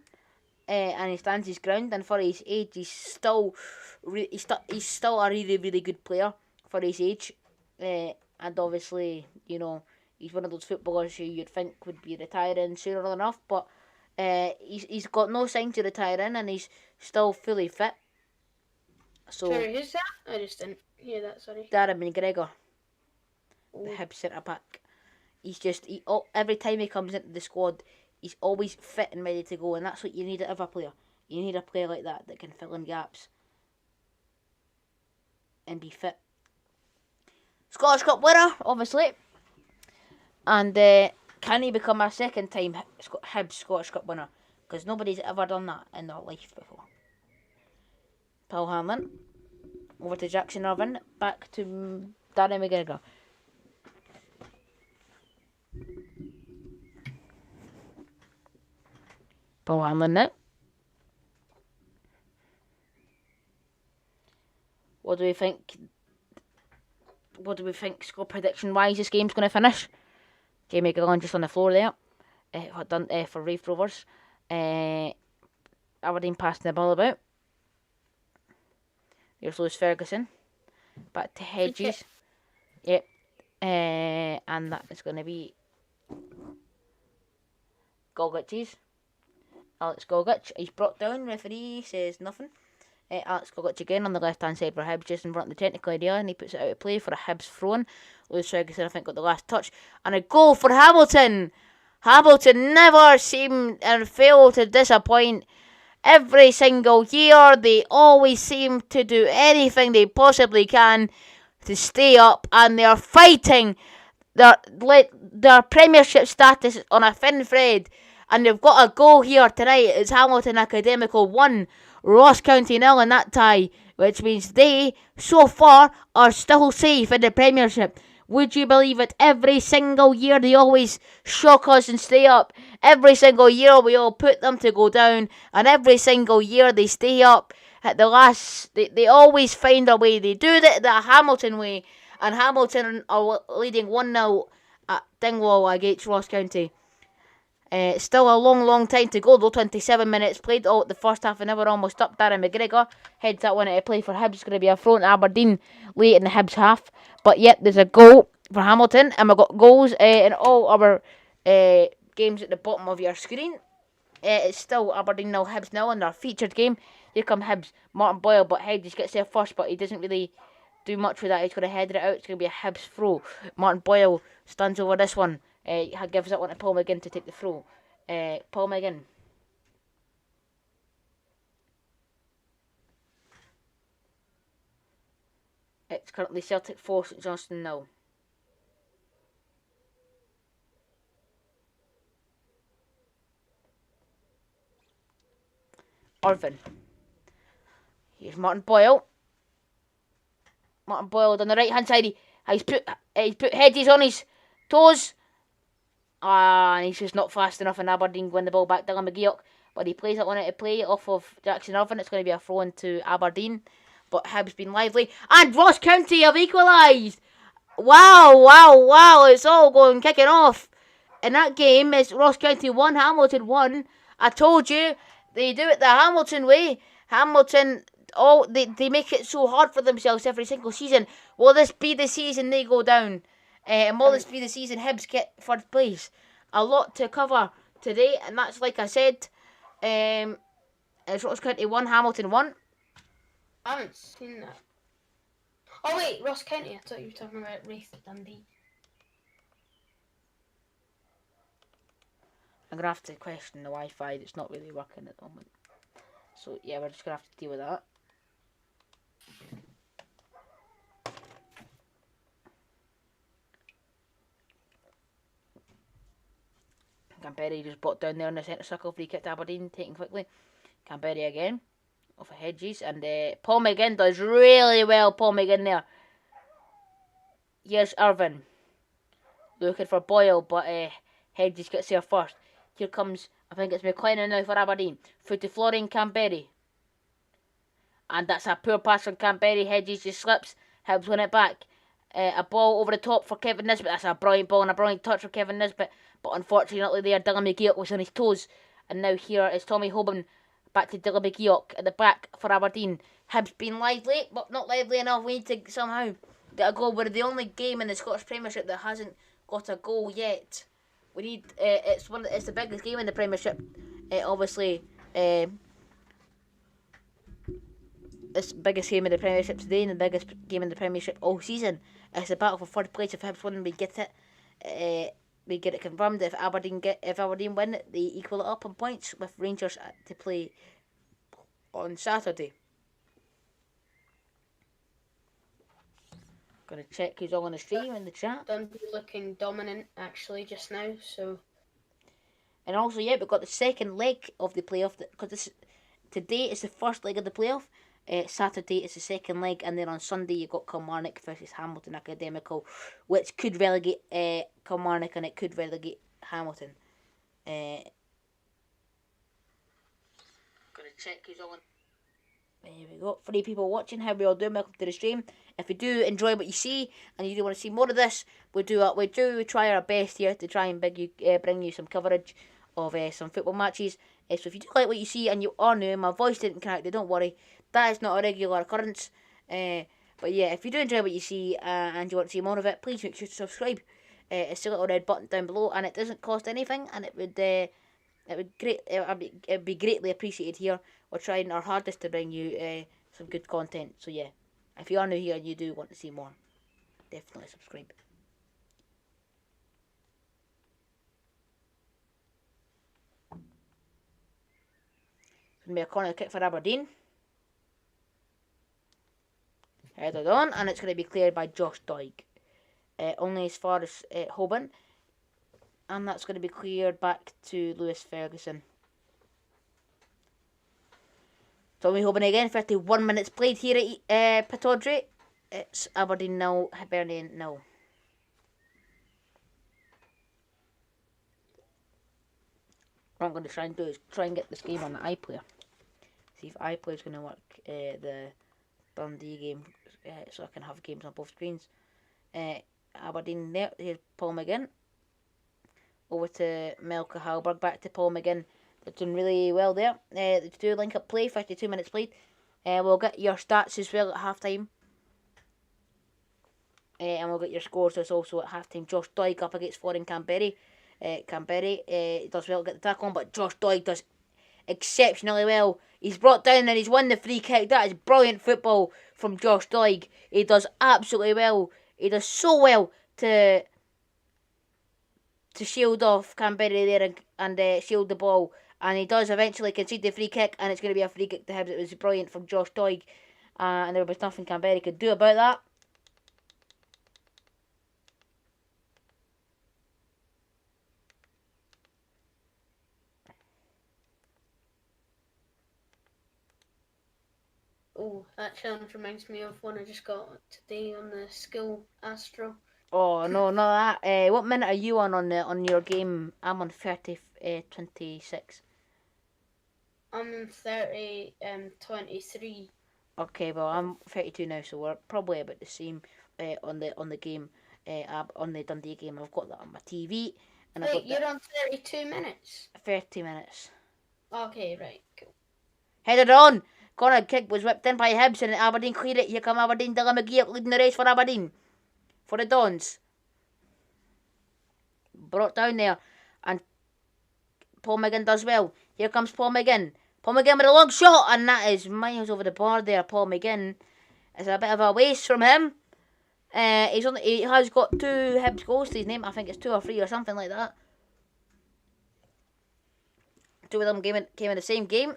and he stands his ground. And for his age, he's still a really good player for his age. And obviously, you know, he's one of those footballers who you'd think would be retiring sooner enough, but he's got no sign to retiring, and he's still fully fit. So, sorry, who's that? I just didn't hear that. Sorry. Darren McGregor, the Hibs centre back. Every time he comes into the squad, he's always fit and ready to go, and that's what you need out of a player. You need a player like that can fill in gaps and be fit. Scottish Cup winner, obviously, and can he become a second time Hibs Scottish Cup winner? Because nobody's ever done that in their life before. Paul Hanlon over to Jackson Irvine, back to Darren McGregor. Paul Hanlon now. What do we think? Score prediction wise this game's going to finish? Jamie Gillan just on the floor there. For Raith Rovers. Aberdeen passing the ball about. Here's Lewis Ferguson. Back to Hedges. Yep. And that is going to be Gogic. Alex Gogic. He's brought down. Referee says nothing. Alex Gogic again on the left hand side for Hibs, just in front of the technical area, and he puts it out of play for a Hibs throw-in. Lewis Ferguson, I think, got the last touch. And a goal for Hamilton. Hamilton never seem and fail to disappoint. Every single year, they always seem to do anything they possibly can to stay up, and they're fighting their Premiership status on a thin thread. And they've got a goal here tonight. It's Hamilton Academical 1, Ross County 0 in that tie, which means they, so far, are still safe in the Premiership. Would you believe it? Every single year they always shock us and stay up. Every single year we all put them to go down, and every single year they stay up. At the last, they always find a way. They do it the Hamilton way, and Hamilton are leading 1-0 at Dingwall against Ross County. Still a long time to go though. 27 minutes played. Oh, the first half an hour almost up. Darren McGregor heads that one to play for Hibs. It's going to be a throw to Aberdeen late in the Hibs half. But yet there's a goal for Hamilton, and we've got goals in all our games at the bottom of your screen. It's still Aberdeen 0, Hibs 0 in our featured game. Here come Hibs, Martin Boyle, but Hedges gets there first, but he doesn't really do much with that. He's going to header it out. It's going to be a Hibs throw. Martin Boyle stands over this one. Gives that one to Paul McGinn to take the throw. Paul McGinn. It's currently Celtic 4, St Johnstone 0. Irvine. Here's Martin Boyle. Martin Boyle on the right hand side. He's put Hedges on his toes. And he's just not fast enough, and Aberdeen win the ball back. Dylan McGeoch, but he plays it on it to play off of Jackson Irvine. It's going to be a throw in to Aberdeen. But Hibs been lively. And Ross County have equalised. Wow. It's all going kicking off. In that game, it's Ross County 1, Hamilton 1. I told you, they do it the Hamilton way. Hamilton, they make it so hard for themselves every single season. Will this be the season they go down? And will this be the season Hibs get third place? A lot to cover today, and that's like I said. It's Ross County 1, Hamilton 1. I haven't seen that. Oh wait, Ross County. I thought you were talking about Wraith Dundee. I'm going to have to question the Wi-Fi. It's not really working at the moment. So yeah, we're just going to have to deal with that. Canberra just brought down there in the centre circle, free kick to Aberdeen, taken quickly. Canberra again, off of Hedges, and Paul McGinn does really well, Paul McGinn there. Here's Irvine, looking for Boyle, but Hedges gets there first. Here comes, I think it's McLennan now for Aberdeen, through to Florian Canberra. And that's a poor pass from Canberra, Hedges just slips, Hibs win it back. A ball over the top for Kevin Nisbet, that's a brilliant ball and a brilliant touch from Kevin Nisbet. But unfortunately there, Dylan McGeoch was on his toes. And now here is Tommy Hoban back to Dylan McGeoch at the back for Aberdeen. Hibs been lively, but not lively enough. We need to somehow get a goal. We're the only game in the Scottish Premiership that hasn't got a goal yet. We need, it's the biggest game in the Premiership. Obviously, it's the biggest game in the Premiership today and the biggest game in the Premiership all season. It's a battle for third place. If Hibs win, we get it. We get it confirmed. If Aberdeen win it, they equal it up on points with Rangers to play on Saturday. Gonna check who's all on the stream in the chat. Dundee looking dominant actually just now. So, and also we've got the second leg of the playoff because today is the first leg of the playoff. Saturday is the second leg, and then on Sunday you've got Kilmarnock versus Hamilton Academical, which could relegate Kilmarnock and it could relegate Hamilton. Gonna check who's on. There we go. 3 people watching. How we all doing? Welcome to the stream. If you do enjoy what you see and you do want to see more of this, we try our best here to try and bring you some coverage of some football matches. So if you do like what you see and you are new, my voice didn't connect, don't worry. That is not a regular occurrence. But yeah, if you do enjoy what you see and you want to see more of it, please make sure to subscribe. It's a little red button down below, and it doesn't cost anything, and it would be greatly appreciated here. We're trying our hardest to bring you some good content. So yeah, if you are new here and you do want to see more, definitely subscribe. It's going to be a corner kick for Aberdeen. Headed on, and it's going to be cleared by Josh Doig. Only as far as Hoban. And that's going to be cleared back to Lewis Ferguson. Tommy Hoban again, 31 minutes played here at Pittodrie. It's Aberdeen 0, Hibernian 0. What I'm going to try and do is try and get this game on the iPlayer. See if iPlayer is going to work the Dundee game, so I can have games on both screens. Aberdeen there, here's Paul McGinn. Over to Melka Halberg, back to Paul McGinn. They're doing really well there. They do link up play, 52 minutes played. We'll get your stats as well at half time. And we'll get your scores as also at half time. Josh Doig up against Florian Canberra. Canberra does well to get the tackle on, but Josh Doig does exceptionally well. He's brought down and he's won the free kick. That is brilliant football from Josh Doig. He does absolutely well. He does so well to shield off Canberra there and shield the ball. And he does eventually concede the free kick, and it's going to be a free kick to Hibs. It was brilliant from Josh Doig. And there was nothing Canberra could do about that. Oh, that challenge reminds me of one I just got today on the skill Astro. Oh no, not that. What minute are you on your game? I'm on 26. I'm in 23. Okay, well I'm 32 now, so we're probably about the same on the game. On the Dundee game, I've got that on my TV, and I've Wait, got you're on 32 minutes? 30 minutes. Okay, right, cool. Headed on. Corner kick was whipped in by Hibs and Aberdeen cleared it. Here come Aberdeen. Dylan McGee up leading the race for Aberdeen. For the Dons. Brought down there. And Paul McGinn does well. Here comes Paul McGinn. Paul McGinn with a long shot. And that is miles over the bar there. Paul McGinn. It's a bit of a waste from him. He has got 2 Hibs goals to his name. I think it's 2 or 3 or something like that. 2 of them came in the same game.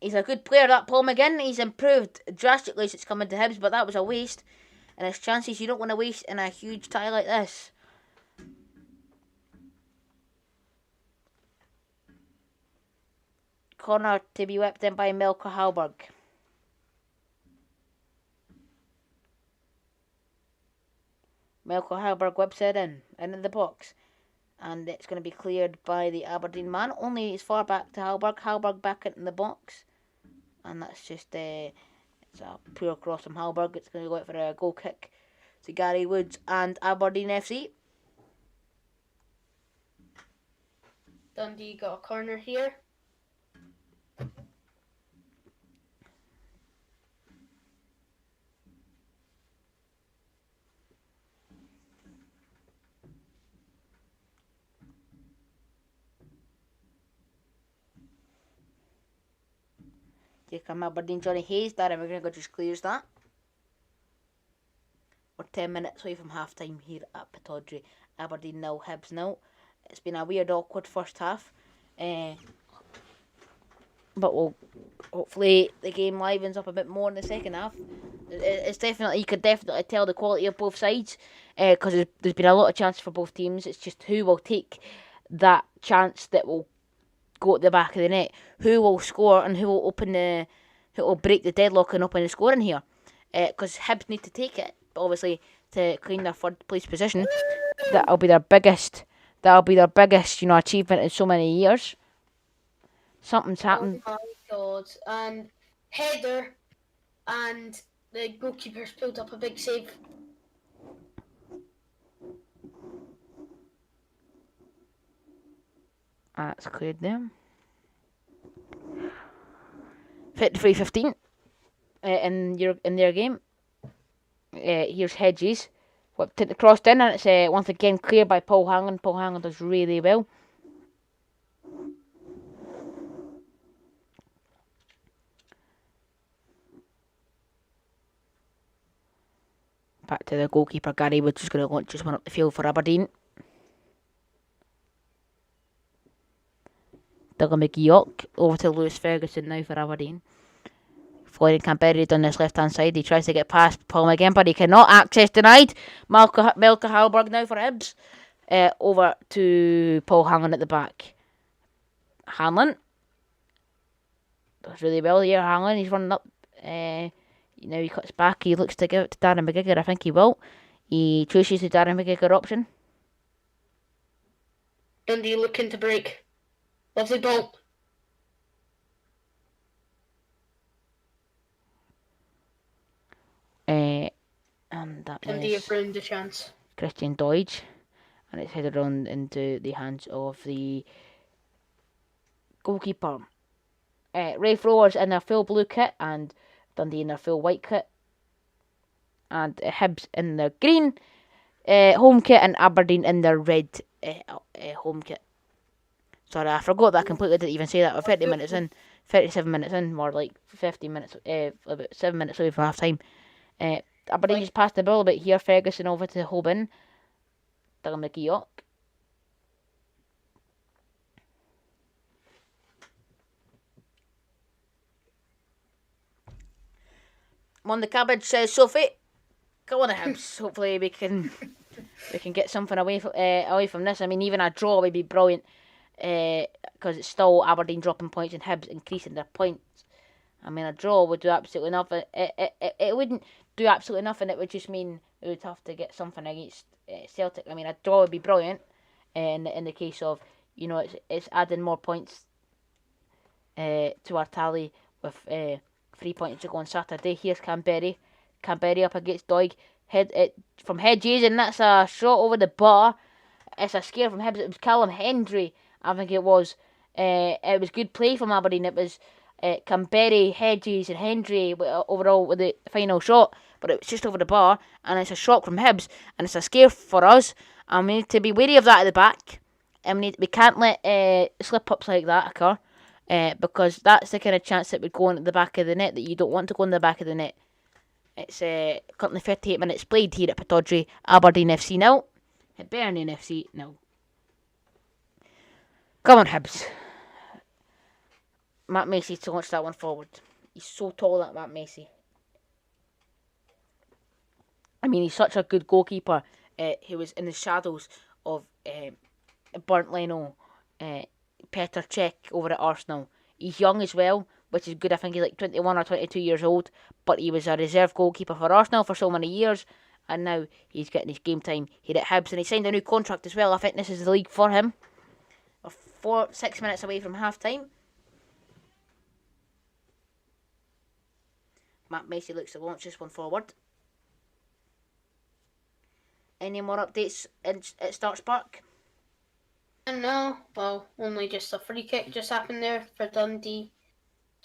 He's a good player, that Paul McGinn. He's improved drastically since coming to Hibs, but that was a waste. And there's chances you don't want to waste in a huge tie like this. Corner to be whipped in by Melker Halberg. Melker Halberg whips it in the box. And it's going to be cleared by the Aberdeen man. Only as far back to Halberg. Halberg back into the box. And that's just it's a poor cross from Halberg. It's going to go out for a goal kick to Gary Woods and Aberdeen FC. Dundee got a corner here. Here come Aberdeen, Johnny Hayes. Darren McGregor just clears that. We're 10 minutes away from half time here at Pittodrie. Aberdeen 0, Hibs 0. It's been a weird, awkward first half. But hopefully the game livens up a bit more in the second half. It's definitely, you could definitely tell the quality of both sides. Because there's been a lot of chances for both teams. It's just who will take that chance that will go at the back of the net, who will score and who will break the deadlock and open the scoring here. Because Hibs need to take it, but obviously to claim their third place position, that'll be their biggest achievement in so many years. Something's happened. Oh my god! And header, and the goalkeeper's pulled up a big save. That's cleared there. 53-15 in their game. Here's Hedges. Whipped it crossed in, and it's once again cleared by Paul Hanlon. Paul Hanlon does really well. Back to the goalkeeper, Gary Woods is going to launch this one up the field for Aberdeen. Dylan McGee over to Lewis Ferguson now for Aberdeen. Florian Camberry on this left hand side. He tries to get past Paul McGinn, but he cannot. Access denied. Melker Halberg now for Hibs. Over to Paul Hanlon at the back. Hanlon does really well here. Hanlon, he's running up. Now he cuts back. He looks to give it to Darren McGregor. I think he will. He chooses the Darren McGregor option. Dundee looking to break. Lovely ball. And that Dundee is have ruined the chance. Christian Deutsch. And it's headed on into the hands of the goalkeeper. Rafe Rovers in their full blue kit and Dundee in their full white kit. And Hibs in their green home kit and Aberdeen in their red home kit. Sorry, I forgot that I completely didn't even say that. We're 37 minutes in, more like 50 minutes, about 7 minutes away from half time. Aberdeen just passed the ball a bit here. Ferguson over to Hoban. Dylan McGee. On the cabbage says Sophie. Go on the Hibs. Hopefully we can get something away from this. I mean, even a draw would be brilliant. Because it's still Aberdeen dropping points and Hibs increasing their points. I mean, a draw would do absolutely nothing. It wouldn't do absolutely nothing. It would just mean we would have to get something against Celtic. I mean, a draw would be brilliant in the case of, it's adding more points to our tally with 3 points to go on Saturday. Here's Canberra up against Doig. From Hedges, and that's a shot over the bar. It's a scare from Hibs. It was Callum Hendry, I think it was. It was good play from Aberdeen. It was Canberra, Hedges and Hendry overall with the final shot, but it was just over the bar, and it's a shock from Hibs, and it's a scare for us, and we need to be wary of that at the back, and we can't let slip-ups like that occur, because that's the kind of chance that would go into the back of the net that you don't want to go in the back of the net. It's currently 58 minutes played here at Pittodrie. Aberdeen FC 0, Hibernian FC 0. Come on, Hibs. Matt Macy to launch that one forward. He's so tall, that Matt Macy. I mean, he's such a good goalkeeper. He was in the shadows of Bernd Leno, Petr Cech over at Arsenal. He's young as well, which is good. I think he's like 21 or 22 years old, but he was a reserve goalkeeper for Arsenal for so many years, and now he's getting his game time here at Hibs, and he signed a new contract as well. I think this is the league for him. We're 6 minutes away from half time. Matt Macy looks to launch this one forward. Any more updates at Starks Park? No, well, only just a free kick just happened there for Dundee.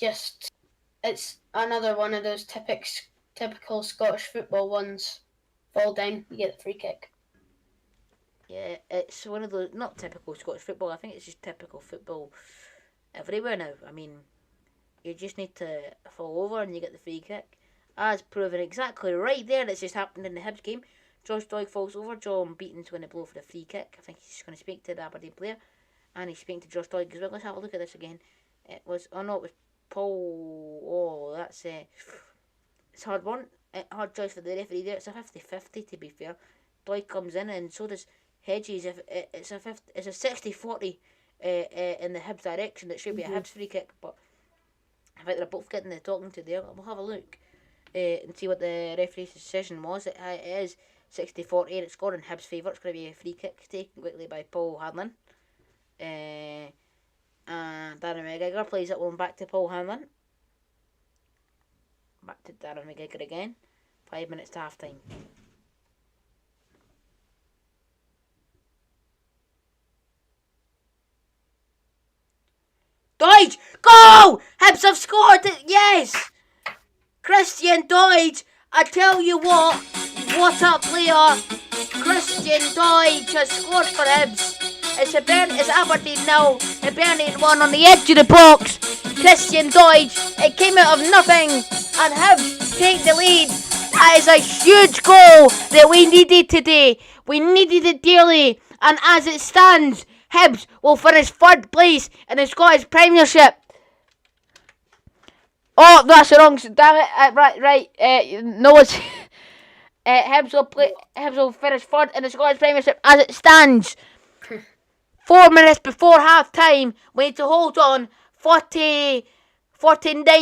It's another one of those typical Scottish football ones. Fall down, you get the free kick. Yeah, it's one of those, not typical Scottish football, I think it's just typical football everywhere now. I mean, you just need to fall over and you get the free kick. As proven exactly right there, it's just happened in the Hibs game. Josh Doig falls over, John Beaton's going to blow for the free kick. I think he's going to speak to the Aberdeen player, and he's speaking to Josh Doig as well. Let's have a look at this again. It was Paul, that's it's a hard one. Hard choice for the referee there. It's a 50-50 to be fair. Doig comes in, and so does Hedges. If it's a 60-40 in the Hibs direction. It should be a Hibs free kick, but I think they're both getting the talking to there. We'll have a look and see what the referee's decision was. It is 60-40 and it's scored in Hibs' favour. It's going to be a free kick taken quickly by Paul Hanlon. And Darren McGregor plays it one back to Paul Hanlon. Back to Darren McGregor again. 5 minutes to half time. Doig! Go! Hibs have scored! Yes! Christian Doig! I tell you what a player! Christian Doig has scored for Hibs. It's Aberdeen now. Hibernian 1 on the edge of the box. Christian Doig. It came out of nothing, and Hibs take the lead. That is a huge goal that we needed today. We needed it dearly, and as it stands, Hibs will finish 3rd place in the Scottish Premiership. Oh, that's the wrong. Damn it! Right. No, it's Hibs will finish 3rd in the Scottish Premiership as it stands. 4 minutes before half time. We need to hold on. 49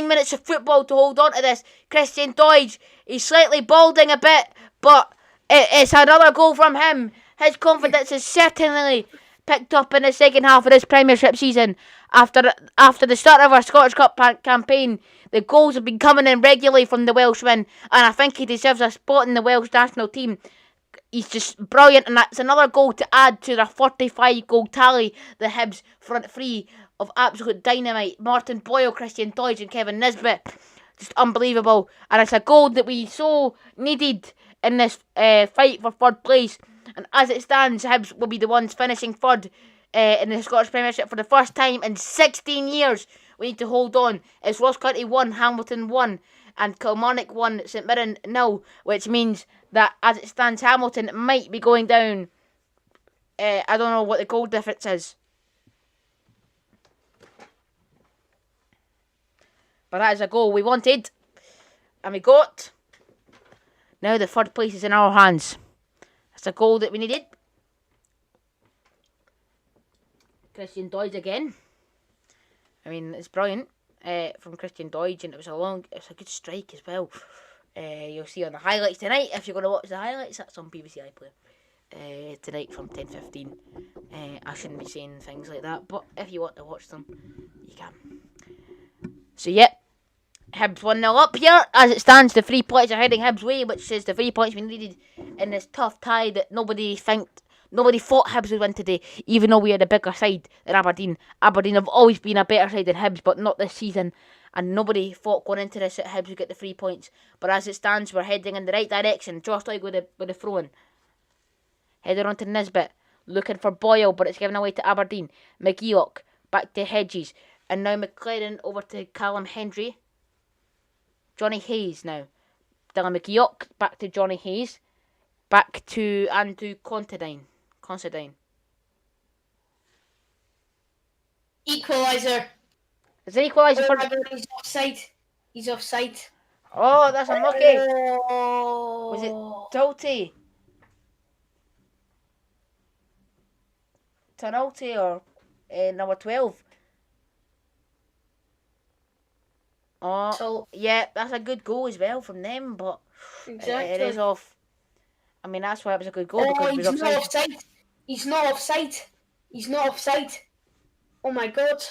minutes of football to hold on to this. Christian Doig, he's slightly balding a bit, but it's another goal from him. His confidence is certainly picked up in the second half of this Premiership season. After the start of our Scottish Cup campaign, the goals have been coming in regularly from the Welshman, and I think he deserves a spot in the Welsh national team. He's just brilliant, and that's another goal to add to their 45 goal tally. The Hibs front three of absolute dynamite: Martin Boyle, Christian Doig and Kevin Nisbet. Just unbelievable, and it's a goal that we so needed in this fight for 3rd place. And as it stands, Hibs will be the ones finishing 3rd in the Scottish Premiership for the first time in 16 years. We need to hold on. It's Ross County 1, Hamilton 1, and Kilmarnock 1, St Mirren 0, which means that as it stands, Hamilton might be going down. I don't know what the goal difference is, but that is a goal we wanted, and we got. Now the 3rd place is in our hands. That's a goal that we needed. Christian Doig again. I mean, it's brilliant. from Christian Doidge, and it's a good strike as well. You'll see on the highlights tonight, if you're going to watch the highlights, that's on BBC iPlayer tonight from 10:15. I shouldn't be saying things like that, but if you want to watch them, you can. So yep, Hibs 1-0 up here. As it stands, the 3 points are heading Hibs' way, which is the 3 points we needed in this tough tie that nobody thought Hibs would win today, even though we had a bigger side than Aberdeen. Aberdeen have always been a better side than Hibs, but not this season. And nobody thought going into this that Hibs would get the 3 points. But as it stands, we're heading in the right direction. Josh Doig with the throw-in. Header on to Nisbet. Looking for Boyle, but it's given away to Aberdeen. McGeoch back to Hedges. And now McLaren over to Callum Hendry. Johnny Hayes now. Dylan McGeoch back to Johnny Hayes. Back to Andrew Considine. Equaliser. Is it equaliser for... He's offside. He's offside. Oh, that's unlucky. Oh. Was it Talty? Tonalty or number 12? Oh, So, yeah, that's a good goal as well from them, but exactly. it is off. I mean, that's why it was a good goal, Oh, because it was he's not offside. offside. He's not offside. He's not offside. Oh my god.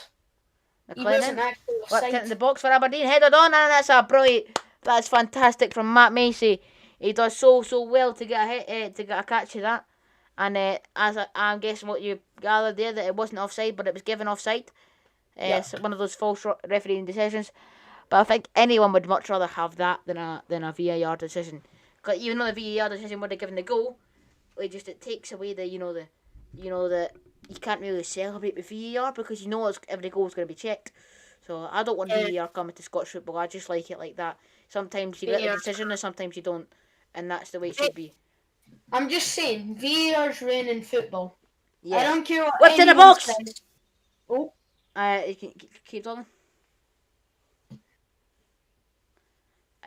He wasn't McLennan, actually worked offside. into the box for Aberdeen, headed on, and that's a brilliant. That's fantastic from Matt Macy. He does so well to get a hit, to get a catch of that. And I'm guessing what you gathered there, that it wasn't offside, but it was given offside. It's one of those false refereeing decisions. But I think anyone would much rather have that than a VAR decision. Because even though the VAR decision would have given the goal, it takes away the you can't really celebrate with VAR because you know every goal is going to be checked. So I don't want VAR coming to Scottish football. I just like it like that. Sometimes you get the decision and sometimes you don't, and that's the way it should be. I'm just saying, VAR's reign in football. Yeah. I don't care what What's in the anyone box? says. Oh, You can keep talking.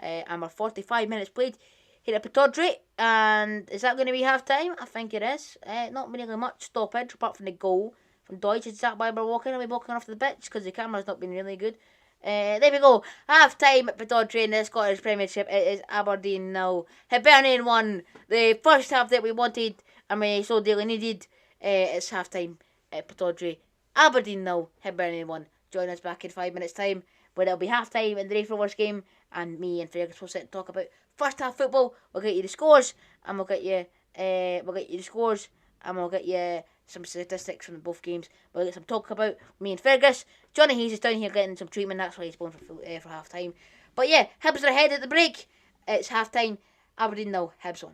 And we're 45 minutes played here at Pittodrie, and is that going to be half time? I think it is. Not really much stoppage apart from the goal from Deutsch. Is that why we're walking? Are we walking off the pitch because the camera's not been really good? There we go. Half time at Pittodrie in the Scottish Premiership. It is Aberdeen 0, Hibernian 1. The first half that we wanted and we so dearly needed. It's half time at Pittodrie. Aberdeen 0, Hibernian 1. Join us back in 5 minutes time where it'll be half time in the Raith Rovers game, and me and Fergus will sit and talk about first half football. We'll get you the scores, and we'll get you the scores, and we'll get you some statistics from both games. We'll get some talk about me and Fergus. Johnny Hayes is down here getting some treatment. That's why he's going for half time. But yeah, Hibs are ahead at the break. It's half time. Aberdeen 0, Hibs 1.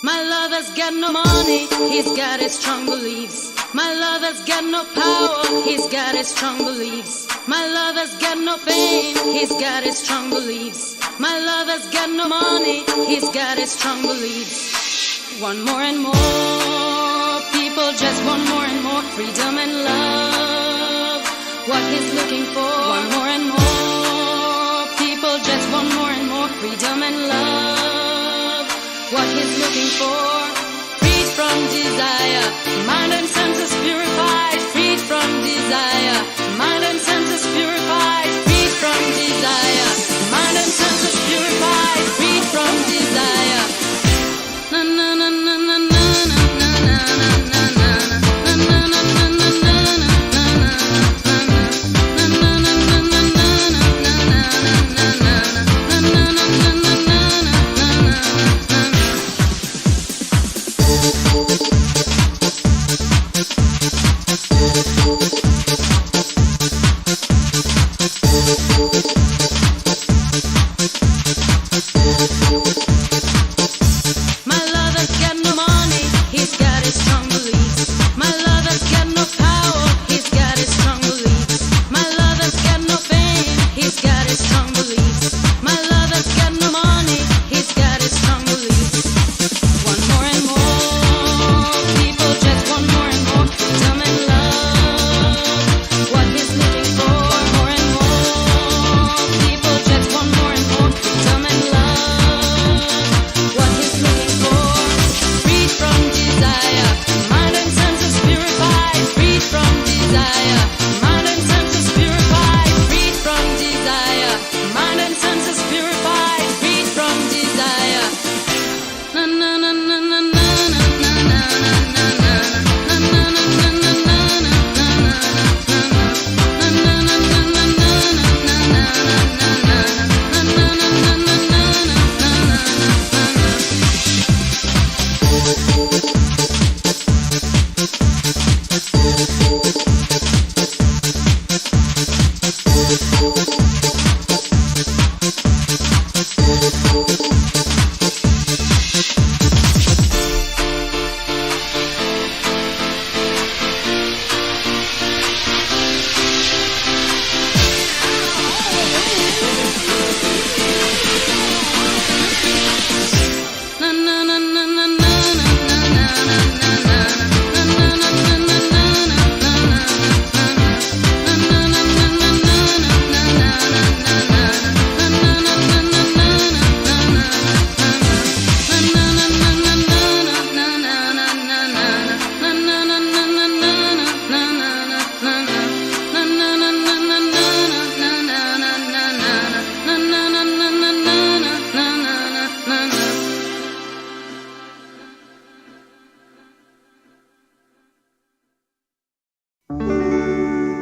My lover's got no money, he's got his strong beliefs. My lover's got no power, he's got his strong beliefs. My lover's got no fame, he's got his strong beliefs. My lover's got no money, he's got his strong beliefs. Want more and more, people just want more and more freedom and love. What he's looking for, want more and more, people just want more and more freedom and love. What he's looking for, freed from desire, mind and senses purified, freed from desire, mind and senses purified, freed from desire, mind and senses purified, freed from desire. Na na na na na na na na na na na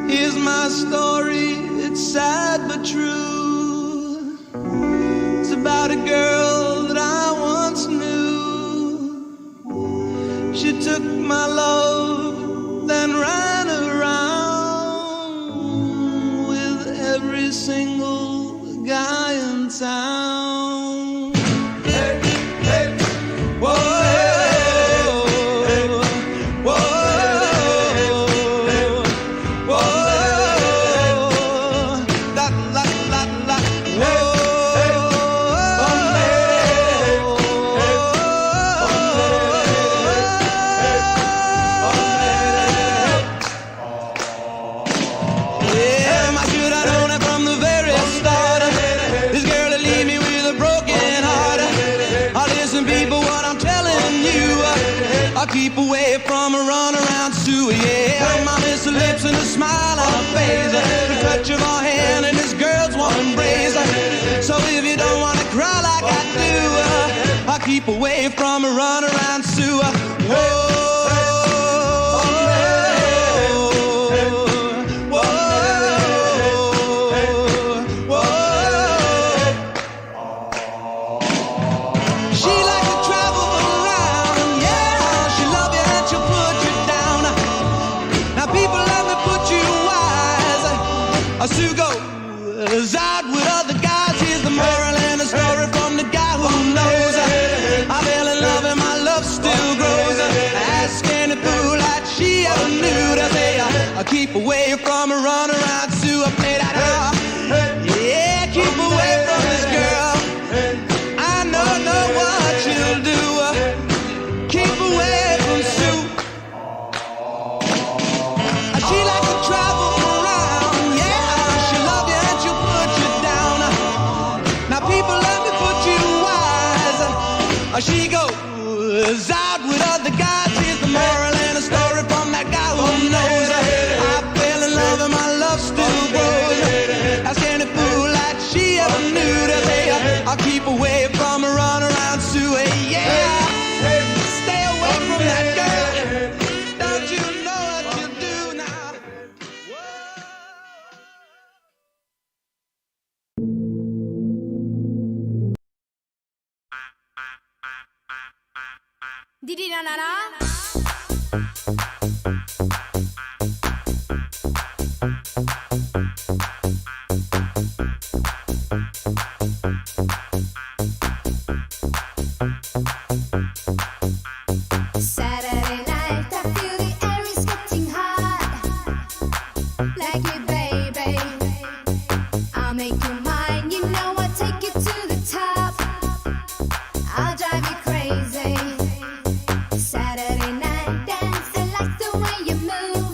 Here's my story, it's sad but true. It's about a girl that I once knew. She took my love, then ran around with every single guy in town. Hey, hey, whoa, whoa, whoa, la, la, la, la, whoa. Yeah, I should have known it from the very start. This girl will leave me with a broken heart. Listen, people, what I'm telling you, I'll keep away from a runaround Sue. Yeah, I miss her lips and a smile on her face, the touch of her hand and this girl's warm embrace. So if you don't wanna cry like I do, I'll keep away from a runaround Sue. Whoa. She likes to travel around, yeah. She love you and she'll put you down. Now people, let me put you wise. Sue goes out with other guys. Here's the moral and the story from the guy who knows. I fell in love and my love still grows. Ask any fool that she ever knew to say, I keep away from a runaround Sue. I play that out. Yeah, keep away from this girl. I know what you'll do. Keep away from Sue. She likes to travel around, yeah. She love you and she'll put you down. Now people, let me put you wise. She goes out with other guys. Here's the moral and a story from that guy who knows. I fell in love and my love still grows. Ask any fool that she ever knew to say, I'll keep away from a runaround Sue. Yeah, stay away from that girl. Don't you know what you do now? Didi na na na. Saturday night, I feel the air is getting hot. Like it, baby. I'll make you mine. You know I'll take you to the top. I'll drive you crazy. Saturday night dance, I like the way you move.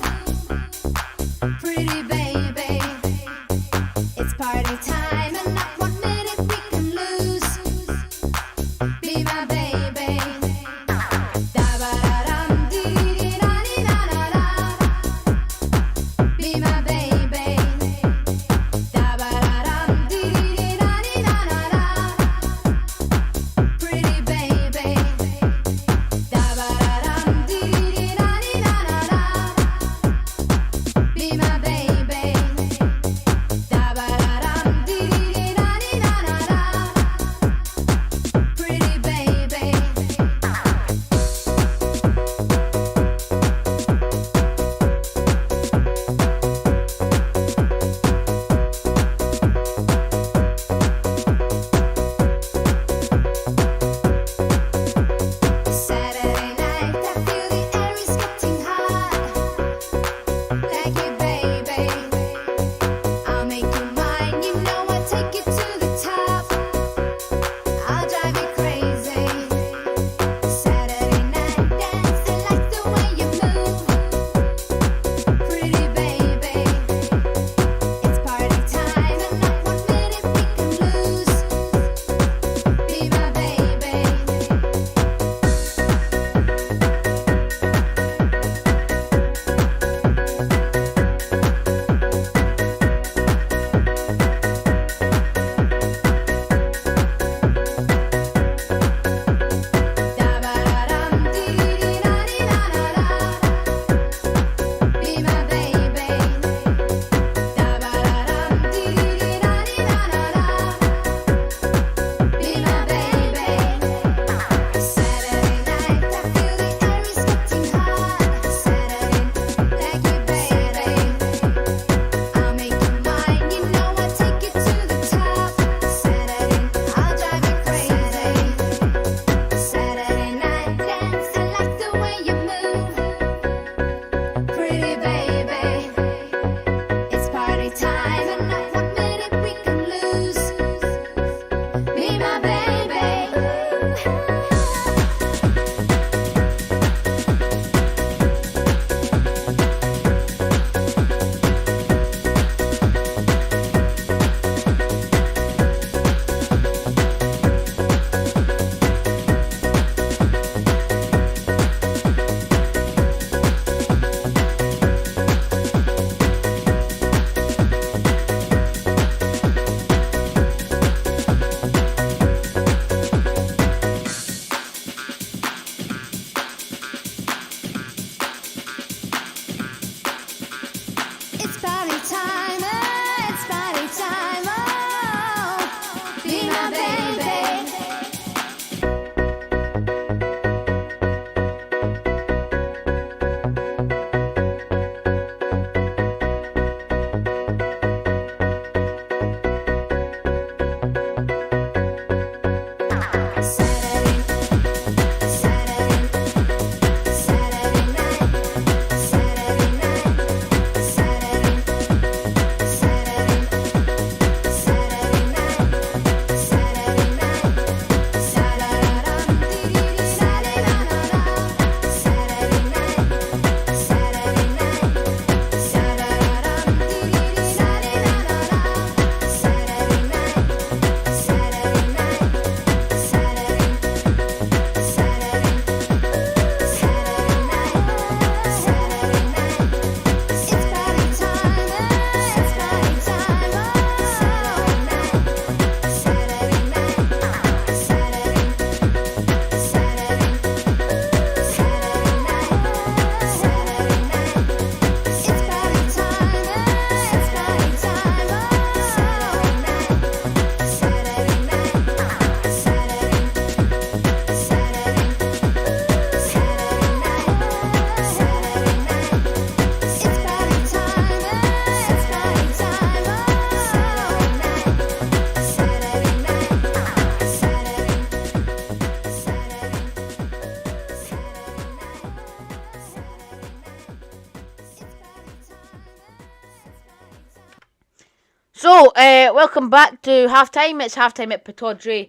So, welcome back to halftime. It's halftime at Pittodrie.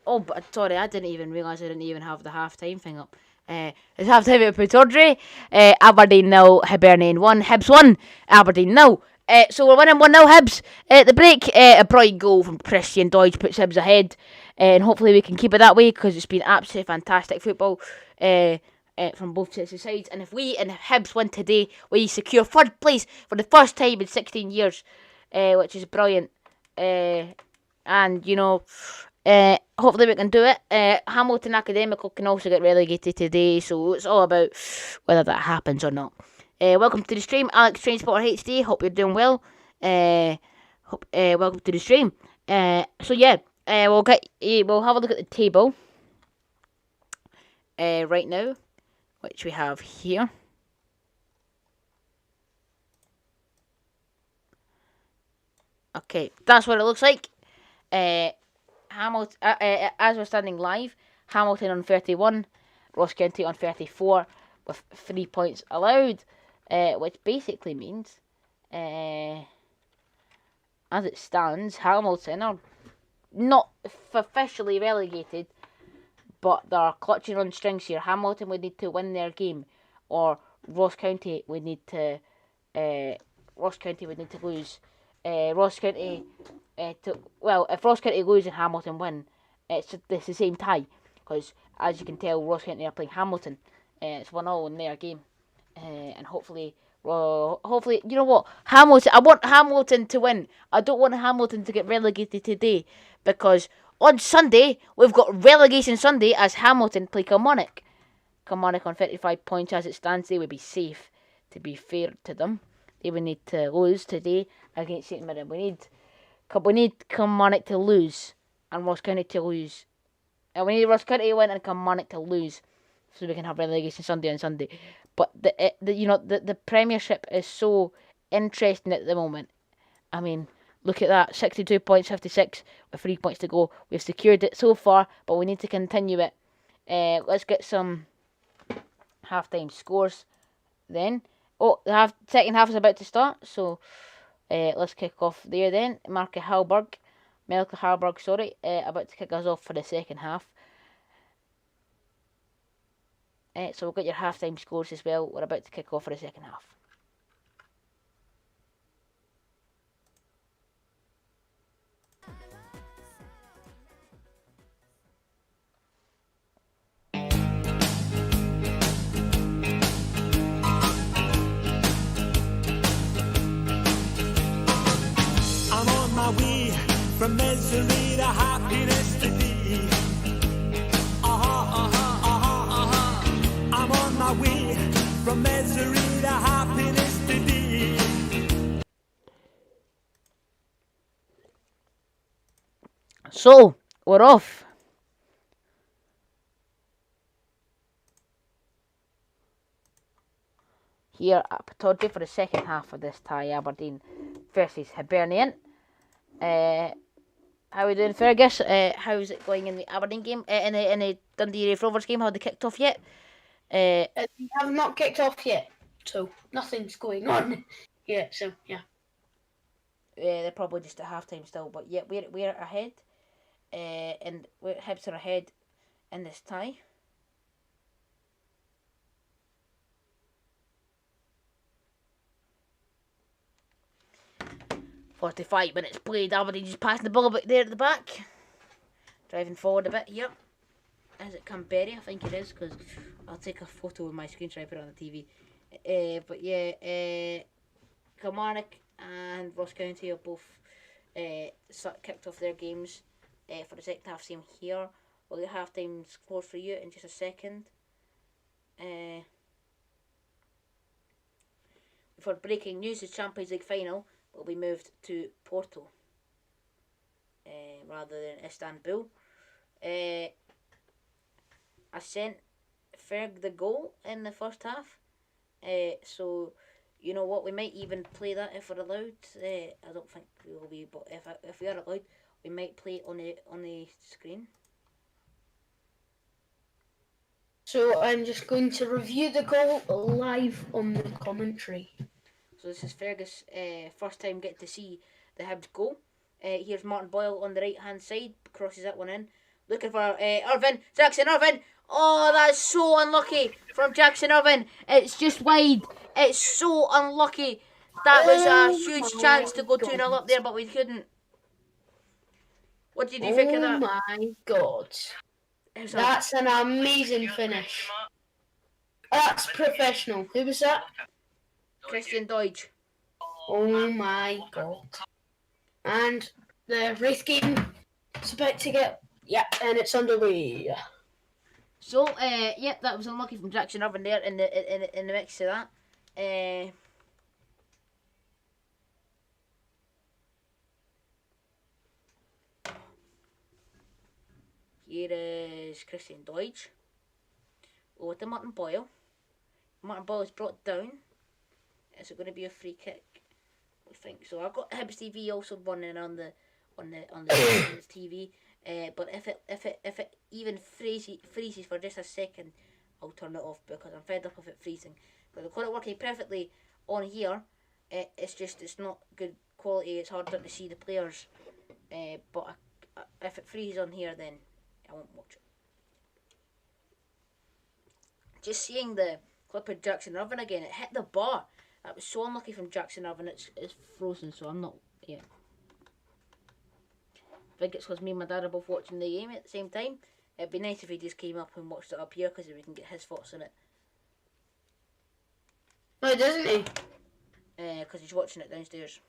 Oh, but sorry, I didn't even realise I didn't even have the halftime thing up. It's halftime at Pittodrie. Aberdeen 0, Hibernian 1, Hibs 1, Aberdeen 0. So we're winning 1-0 Hibs. At the break, a bright goal from Christian Deutsch puts Hibs ahead. And hopefully we can keep it that way because it's been absolutely fantastic football from both sets of sides. And if Hibs win today, we secure third place for the first time in 16 years, which is brilliant. And, you know, hopefully we can do it. Hamilton Academical can also get relegated today, so it's all about whether that happens or not. Welcome to the stream, Alex Transporter HD. Hope you're doing well. Welcome to the stream. So yeah, we'll have a look at the table right now, which we have here. Okay, that's what it looks like. Hamilton, as we're standing live, Hamilton on 31, Ross County on 34, with 3 points allowed, which basically means, as it stands, Hamilton are not officially relegated, but they're clutching on strings here. Hamilton would need to win their game, or Ross County would need to lose. Ross County. If Ross County lose and Hamilton win, it's the same tie, because as you can tell, Ross County are playing Hamilton. It's 1-0 in their game, and hopefully, you know what, Hamilton. I want Hamilton to win. I don't want Hamilton to get relegated today, because on Sunday we've got relegation Sunday as Hamilton play Kilmarnock. Kilmarnock on 35 points as it stands. They would be safe. To be fair to them, they would need to lose today against St Mirren. We need Kilmarnock to lose and Ross County to lose. And we need Ross County to win and Kilmarnock to lose, so we can have relegation Sunday on Sunday. But the Premiership is so interesting at the moment. I mean, look at that, 62 points, 56 with 3 points to go. We've secured it so far, but we need to continue it. Let's get some halftime scores then. Oh, the second half is about to start, so let's kick off there then. Melka Halberg, about to kick us off for the second half. So we'll get your halftime scores as well. We're about to kick off for the second half. Way from misery to happiness today. I'm on my way from misery to happiness today. So, we're off. Here at Pittodrie for the second half of this tie, Aberdeen versus Hibernian. How are we doing, Fergus? How's it going in the Aberdeen game? In the Dundee Rovers game? Have they kicked off yet? We have not kicked off yet, so nothing's going on yet. So yeah. They're probably just at halftime still, but yeah, we're ahead, and Hibs are ahead in this tie. "45 minutes played, Aberdeen just passing the ball a bit there at the back. Driving forward a bit here. Is it Canberra? I think it is, because I'll take a photo with my screen so I put it on the TV. But yeah, Kilmarnock and Ross County have both kicked off their games for the second half. Same here. We'll get half-time scores for you in just a second. For breaking news, the Champions League final will be moved to Porto rather than Istanbul. I sent Ferg the goal in the first half, so you know what, we might even play that if we're allowed. I don't think we will be, but if we are allowed, we might play it on the screen. So I'm just going to review the goal live on the commentary. So this is Fergus' first time getting to see the Hibs goal. Here's Martin Boyle on the right hand side, crosses that one in. Looking for Irvin, Jackson Irvin. Oh, that's so unlucky from Jackson Irvin. It's just wide. It's so unlucky. That was a huge chance to go 2-0 up there, but we couldn't. What did you think of that? Oh my god. That's an amazing finish. That's professional. Who was that? Christian Deutsch. Oh my god. And the race game is about to get... Yeah, and it's underway. So, yep, that was unlucky from Jackson Irvin there in the mix of that. Here is Christian Deutsch. Over to Martin Boyle. Martin Boyle is brought down. Is it going to be a free kick? I think so. I've got Hibs TV also running on the TV. But if it even freezes for just a second, I'll turn it off because I'm fed up of it freezing. But I've got it working perfectly on here. It's not good quality. It's harder to see the players. But if it freezes on here, then I won't watch it. Just seeing the clip of Jackson Irvin again, it hit the bar. That was so unlucky from Jackson Irvin. It's frozen, so I'm not. Yeah. I think it's because me and my dad are both watching the game at the same time. It'd be nice if he just came up and watched it up here because we can get his thoughts on it. No, doesn't he? Because he's watching it downstairs.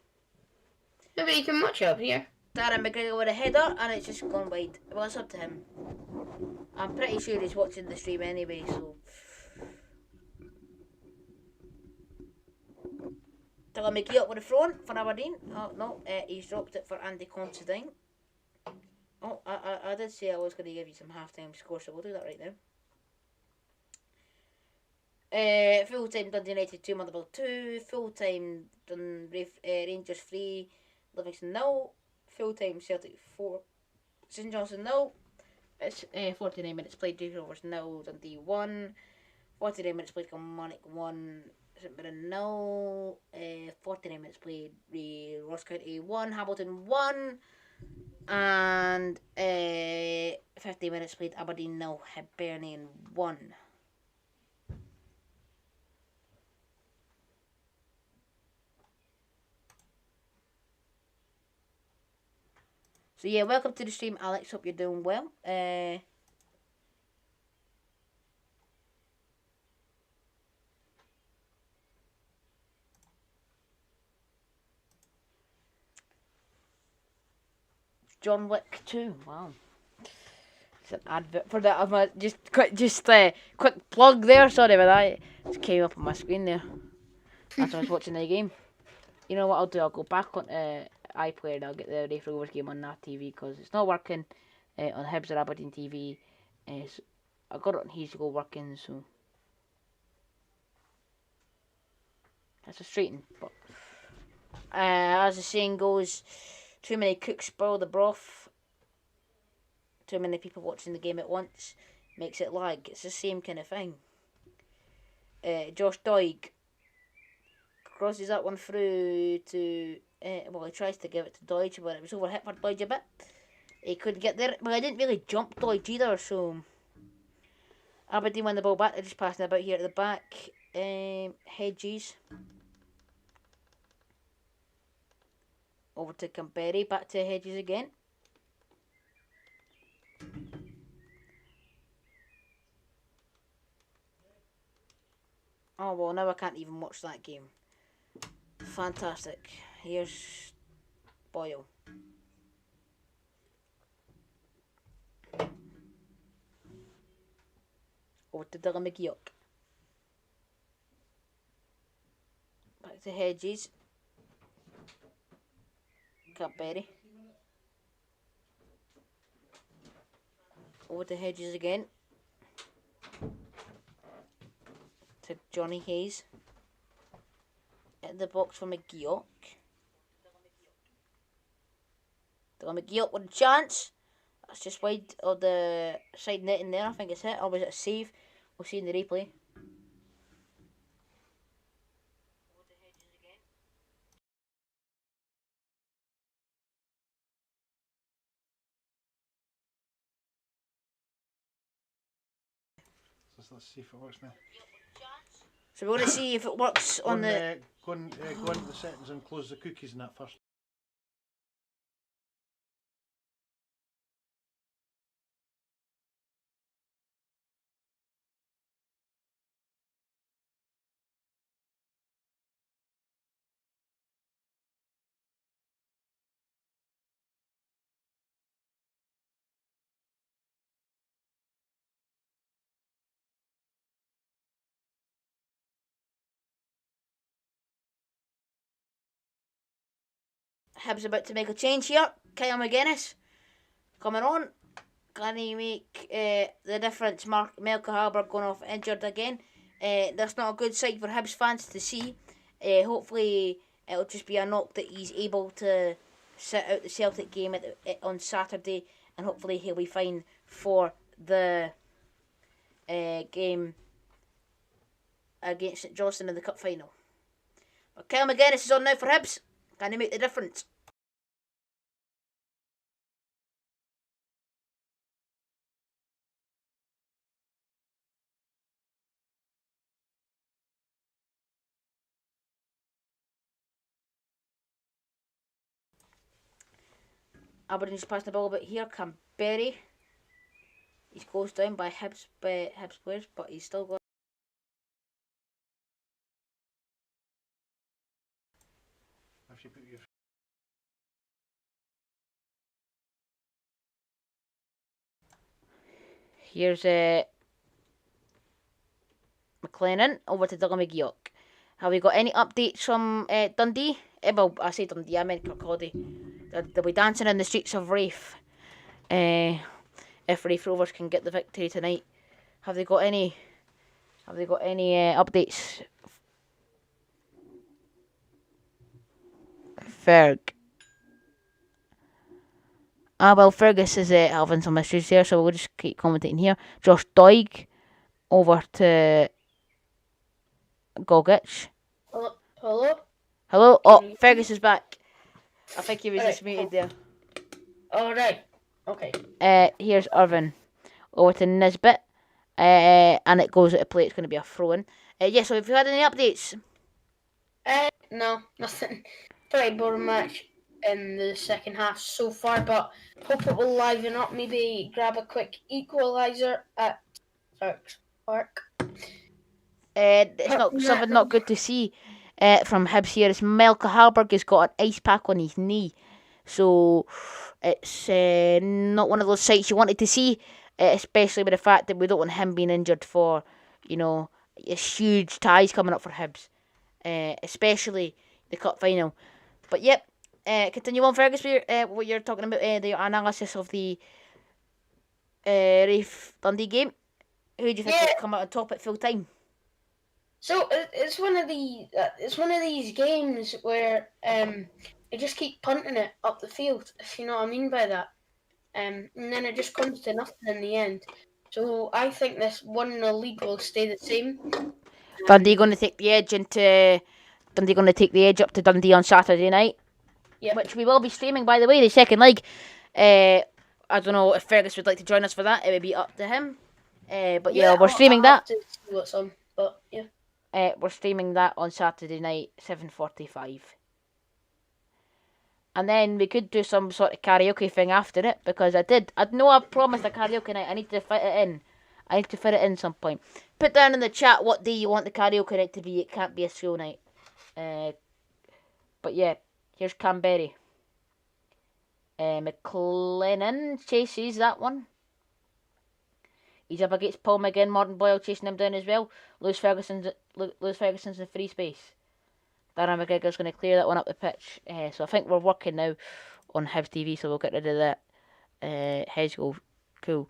No, but you can watch it up here. Darren McGregor with a header and it's just gone wide. Well, it's up to him. I'm pretty sure he's watching the stream anyway, so. Dylan McGee up with the front for Aberdeen. Oh, no, he's dropped it for Andy Considine. Oh, I did say I was going to give you some half-time scores, so we'll do that right now. Full-time Dundee United 2, Motherwell 2. Full-time Rangers 3, Livingston 0. Full-time Celtic 4, St Johnstone 0. It's 49 minutes played, Dave Rovers 0, Dundee 1. 49 minutes played, Kilmarnock 1. St Mirren 0. 49 minutes played, Ross County 1, Hamilton 1. And 50 minutes played, Aberdeen 0, Hibernian 1. So yeah, welcome to the stream, Alex. Hope you're doing well. John Wick 2. Wow. It's an advert for that. I'm just quick plug there. Sorry about that. It just came up on my screen there as I was watching the game. You know what I'll do? I'll go back on iPlayer and I'll get the Rafe Rovers game on that TV because it's not working on Hibs or Aberdeen TV. So I got it on here to go working, so that's frustrating. But as the saying goes, too many cooks spoil the broth. Too many people watching the game at once makes it lag. It's the same kind of thing. Josh Doig crosses that one through to... well, he tries to give it to Deutsch, but it was overhit for Deutsch a bit. He couldn't get there. Well, I didn't really jump Deutsch either, so... Aberdeen won the ball back. They're just passing about here at the back. Hedges. Over to Camberry. Back to Hedges again. Oh, well, now I can't even watch that game. Fantastic. Here's Boyle. Over to Dylan McGeoch. Back to Hedges. Cadbury. Over to Hedges again. To Johnny Hayes. At the box for McGeoch. Dylan McGeoch with a chance. That's just wide of the side net in there. I think it's hit. Or was it a save? We'll see in the replay. let's see if it works now. So we're going to see if it works on the... Go into the settings and close the cookies and that first. Hibs about to make a change here. Kyle McGuinness coming on. Can he make the difference? Melka Harbour going off injured again. That's not a good sight for Hibs fans to see. Hopefully it'll just be a knock that he's able to sit out the Celtic game on Saturday, and hopefully he'll be fine for the game against St Johnstone in the cup final. But Kyle McGuinness is on now for Hibs. Can he make the difference? Aberdeen just passed the ball about here. Canberry. He goes down by Hibs players, but he's still got. Here's McLennan over to Douglas McGeoch. Have we got any updates from Dundee? Well, I say Dundee, I meant Kirkcaldy. They'll be dancing in the streets of Rafe. If Rafe Rovers can get the victory tonight. Have they got any updates? Ferg. Well, Fergus is having some issues there, so we'll just keep commentating here. Josh Doig over to Gogic. Hello? Hello? Oh, Fergus is back. I think he was just muted there. Alright. Okay. Here's Irvin over to Nisbet. And it goes out of play. It's going to be a throw-in. So have you had any updates? No, nothing. Pretty boring match in the second half so far, but hope it will liven up. Maybe grab a quick equaliser at Turks Park. It's something not good to see from Hibs here. It's Melka Harburg has got an ice pack on his knee. So it's not one of those sights you wanted to see, especially with the fact that we don't want him being injured for, huge ties coming up for Hibs, especially the cup final. But yep, continue on, Fergus, what you're talking about, the analysis of the Rafe Dundee game. Who do you think will come out on top at full time? So it's one of these games where they just keep punting it up the field, if you know what I mean by that. And then it just comes to nothing in the end. So I think this 1-0 lead will stay the same. Dundee going to take the edge up to Dundee on Saturday night. Yep. Which we will be streaming, by the way, the second leg. I don't know if Fergus would like to join us for that. It would be up to him. But we're streaming that. To see what's on, but yeah. We're streaming that on Saturday night, 7:45. And then we could do some sort of karaoke thing after it, because I promised a karaoke night. I need to fit it in some point. Put down in the chat what day you want the karaoke night to be. It can't be a school night. But yeah, here's Canberry. McLennan chases that one. He's up against Paul McGinn, Martin Boyle chasing him down as well. Lewis Ferguson's in free space. Darren McGregor's going to clear that one up the pitch. So I think we're working now on Hibs TV, so we'll get rid of that. Heads go cool.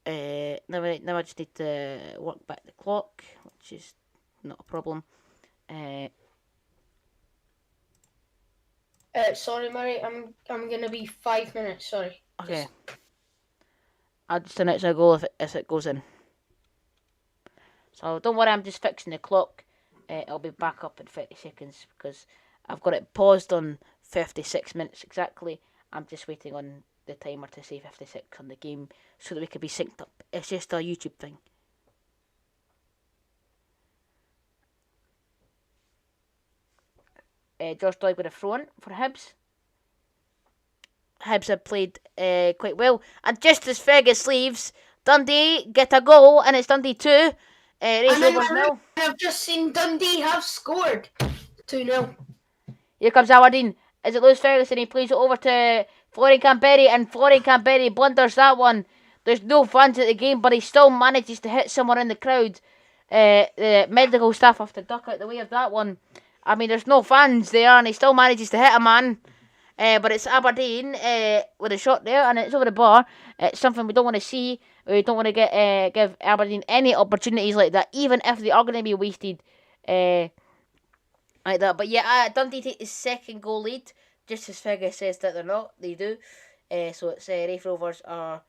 Now I just need to work back the clock, which is not a problem. Sorry, Murray. I'm gonna be 5 minutes. Sorry. Okay. I'll just announce a goal if it goes in. So don't worry, I'm just fixing the clock. I'll be back up in 30 seconds because I've got it paused on 56 minutes exactly. I'm just waiting on the timer to say 56 on the game so that we can be synced up. It's just a YouTube thing. Josh Doig with a throw in for Hibs. Hibs have played quite well. And just as Fergus leaves, Dundee get a goal, and it's Dundee 2. Race And then Rovers 0. I've just seen Dundee have scored 2-0. Here comes Aberdeen. Is it Lewis Ferguson? He plays it over to Florian Camberry, and Florian Camberry blunders that one. There's no fans at the game, but he still manages to hit someone in the crowd. The medical staff have to duck out the way of that one. I mean, there's no fans there, and he still manages to hit a man. But it's Aberdeen with a shot there, and it's over the bar. It's something we don't want to see. We don't want to give Aberdeen any opportunities like that, even if they are going to be wasted like that. But yeah, Dundee take the second goal lead, just as Fergus says that they're not. They do. So it's Raith Rovers are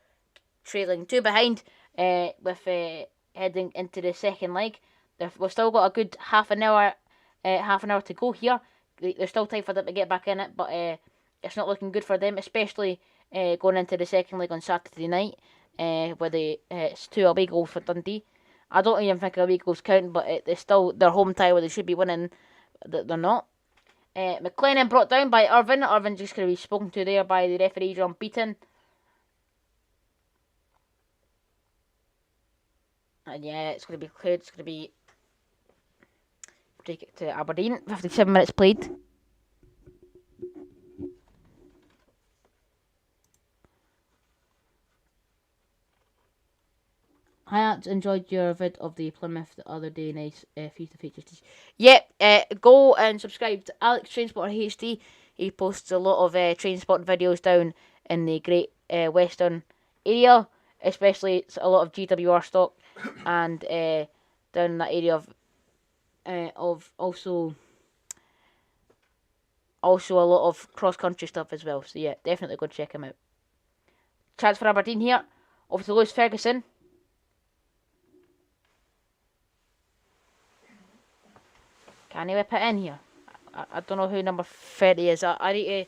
trailing 2 behind with heading into the second leg. We've still got a good half an hour to go here. There's still time for them to get back in it, but it's not looking good for them, especially going into the second leg on Saturday night, where it's 2 away goals for Dundee. I don't even think away goals count, but it's still their home tie where they should be winning. They're not. McLennan brought down by Irvin. Irvin just going to be spoken to there by the referee, John Beaton. And yeah, it's going to be cleared. It's going to be take it to Aberdeen. 57 minutes played. I enjoyed your vid of the Plymouth the other day. Nice feature features. Yep, go and subscribe to Alex Transporter HD. He posts a lot of transport videos down in the Great Western area, especially a lot of GWR stock, and down in that area of also a lot of cross country stuff as well. So yeah, definitely go check him out. Chance for Aberdeen here. Over to Lewis Ferguson. Can he whip it in here? I don't know who number 30 is. I need to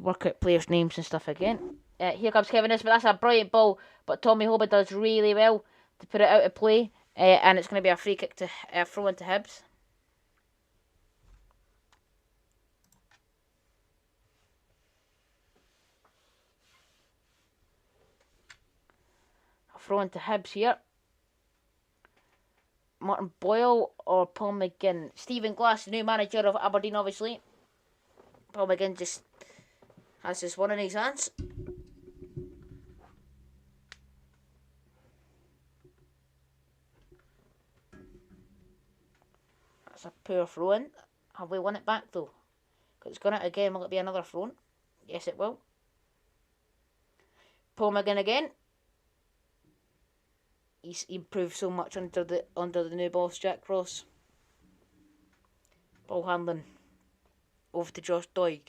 work out players' names and stuff again. Here comes Kevin Nisbet. That's a brilliant ball, but Tommy Hoba does really well to put it out of play. And it's going to be a free kick to throw into Hibs. A throw into Hibs here. Martin Boyle or Paul McGinn. Stephen Glass, new manager of Aberdeen, obviously. Paul McGinn just has this one in his hands. That's a poor throw in. Have we won it back though? Because it's gone out again. Will it be another throw in? Yes, it will. Paul McGinn again. He's improved so much under the new boss, Jack Ross. Ball handling over to Josh Doig.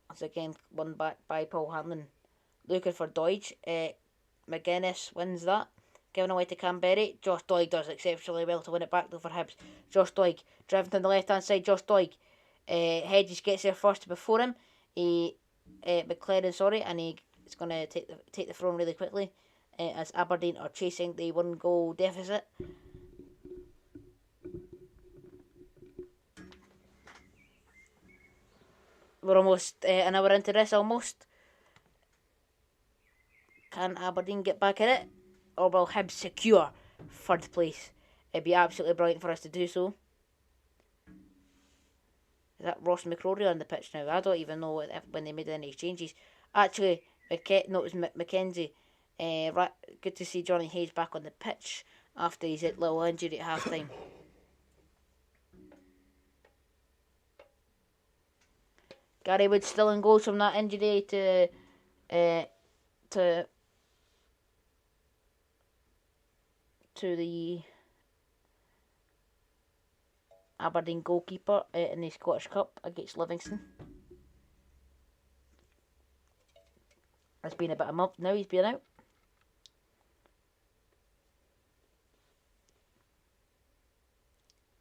That's again won back by Paul Hanlon. Looking for Doig. McGuinness wins that. Giving away to Camberry. Josh Doig does exceptionally well to win it back though for Hibs. Josh Doig driving to the left hand side. Josh Doig. Hedges gets there first before him. McLaren, and he's going to take the throw really quickly as Aberdeen are chasing the 1-goal deficit. We're almost an hour into this, almost. Can Aberdeen get back in it? Or will Hibs secure 3rd place? It'd be absolutely brilliant for us to do so. Is that Ross McCrory on the pitch now? I don't even know when they made any changes. Actually, it was Mackenzie. Right, good to see Johnny Hayes back on the pitch after his little injury at half time. Gary Wood still in goals from that injury to the Aberdeen goalkeeper in the Scottish Cup against Livingston. It's been about a month now he's been out.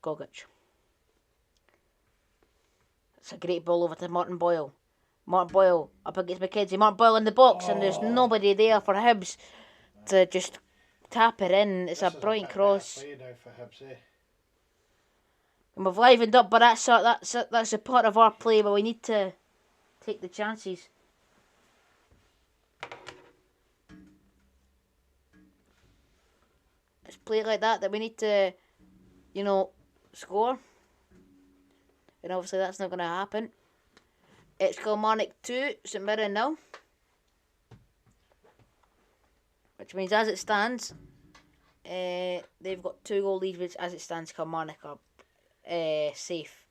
Gogic. It's a great ball over to Martin Boyle. Martin Boyle up against McKenzie. Martin Boyle in the box, and there's nobody there for Hibs to just tap it in. It's This a is brilliant bit cross. better play now for Hibs, eh? And we've livened up, but that's a part of our play where we need to take the chances. It's play like that we need to, score. And obviously that's not going to happen. It's Kilmarnock 2, St Mirren 0. Which means as it stands, they've got 2-goal lead, which as it stands Kilmarnock are safe.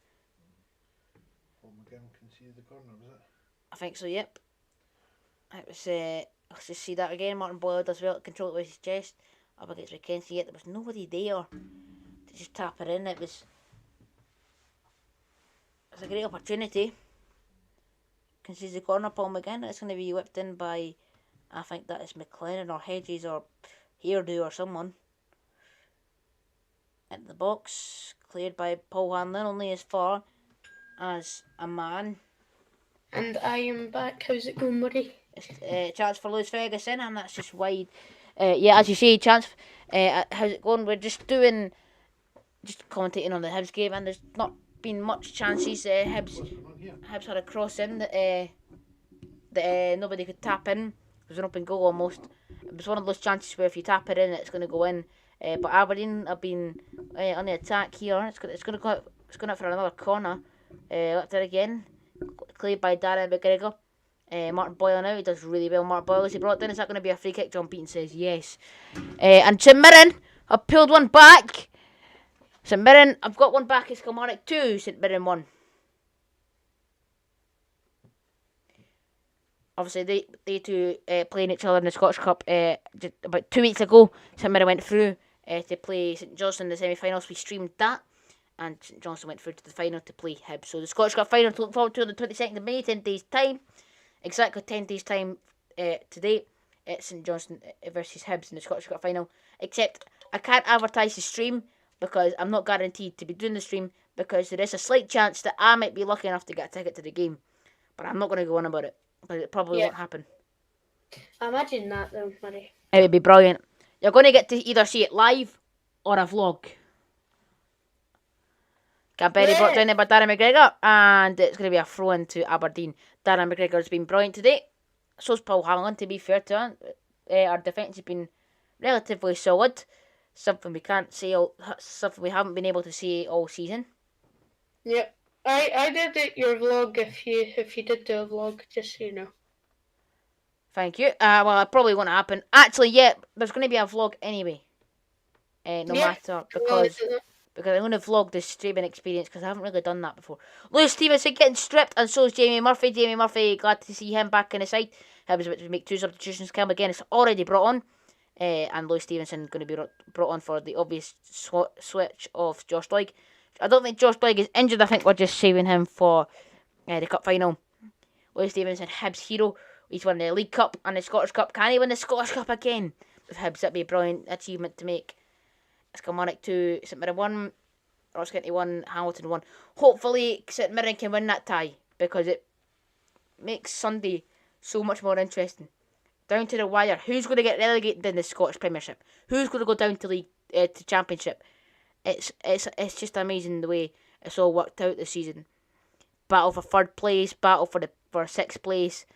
Paul McGinn conceded the corner, was it? I think so, yep. It was, let's just see that again. Martin Boyle does well to control it with his chest. Up against McKenzie, yet there was nobody there to just tap it in. It was a great opportunity. Concedes the corner, Paul McGinn. It's going to be whipped in by, I think that is McLennan or Hedges or Hairdo or someone. Into the box, cleared by Paul Hanlon, only as far as a man. And I am back. How's it going, buddy? It's chance for Lewis Ferguson, and that's just wide. Yeah, as you say, chance. How's it going? We're just commentating on the Hibs game, and there's not been much chances. Hibs had a cross in that nobody could tap in. It was an open goal almost. It was one of those chances where if you tap it in, it's going to go in. But Aberdeen have been on the attack here. It's going out for another corner. Left it again, cleared by Darren McGregor. Martin Boyle now, he does really well. Martin Boyle, is he brought in? Is that going to be a free kick? John Beaton says yes. And St Mirren have pulled one back. St Mirren, I've got one back. It's Kilmarnock 2, St Mirren 1. Obviously, they two playing each other in the Scottish Cup about 2 weeks ago. St Mirren went through to play St Johnstone in the semi-finals. We streamed that. And St Johnstone went through to the final to play Hibs. So the Scottish Cup final to look forward to on the 22nd of May, 10 days' time. Exactly 10 days' time today. It's St Johnstone versus Hibs in the Scottish Cup final. Except I can't advertise the stream because I'm not guaranteed to be doing the stream because there is a slight chance that I might be lucky enough to get a ticket to the game. But I'm not going to go on about it because it probably won't happen. I imagine that though, buddy. It would be brilliant. You're going to get to either see it live or a vlog. Campbell brought down there by Darren McGregor, and it's going to be a throw into Aberdeen. Darren McGregor's been brilliant today. So's Paul Hanlon, to be fair to him. Our defence has been relatively solid. Something we can't say, something we haven't been able to see all season. Yep, I did your vlog if you did do a vlog, just so you know. Thank you. Well, it probably won't happen. Actually, yeah, there's going to be a vlog anyway. Matter because I'm going to vlog this streaming experience because I haven't really done that before. Lewis Stevenson getting stripped, and so is Jamie Murphy. Jamie Murphy, glad to see him back in the side. He was about to make 2 substitutions. Cam again is already brought on. And Lewis Stevenson going to be brought on for the obvious switch of Josh Doig. I don't think Josh Doig is injured. I think we're just saving him for the cup final. Lewis Stevenson, Hibs hero. He's won the League Cup and the Scottish Cup. Can he win the Scottish Cup again with Hibs? That'd be a brilliant achievement to make. It's Kilmarnock 2, St Mirren 1, Ross County 1, Hamilton 1. Hopefully St Mirren can win that tie because it makes Sunday so much more interesting. Down to the wire. Who's going to get relegated in the Scottish Premiership? Who's going to go down to League to Championship? It's just amazing the way it's all worked out this season. Battle for 3rd place, battle for 6th place,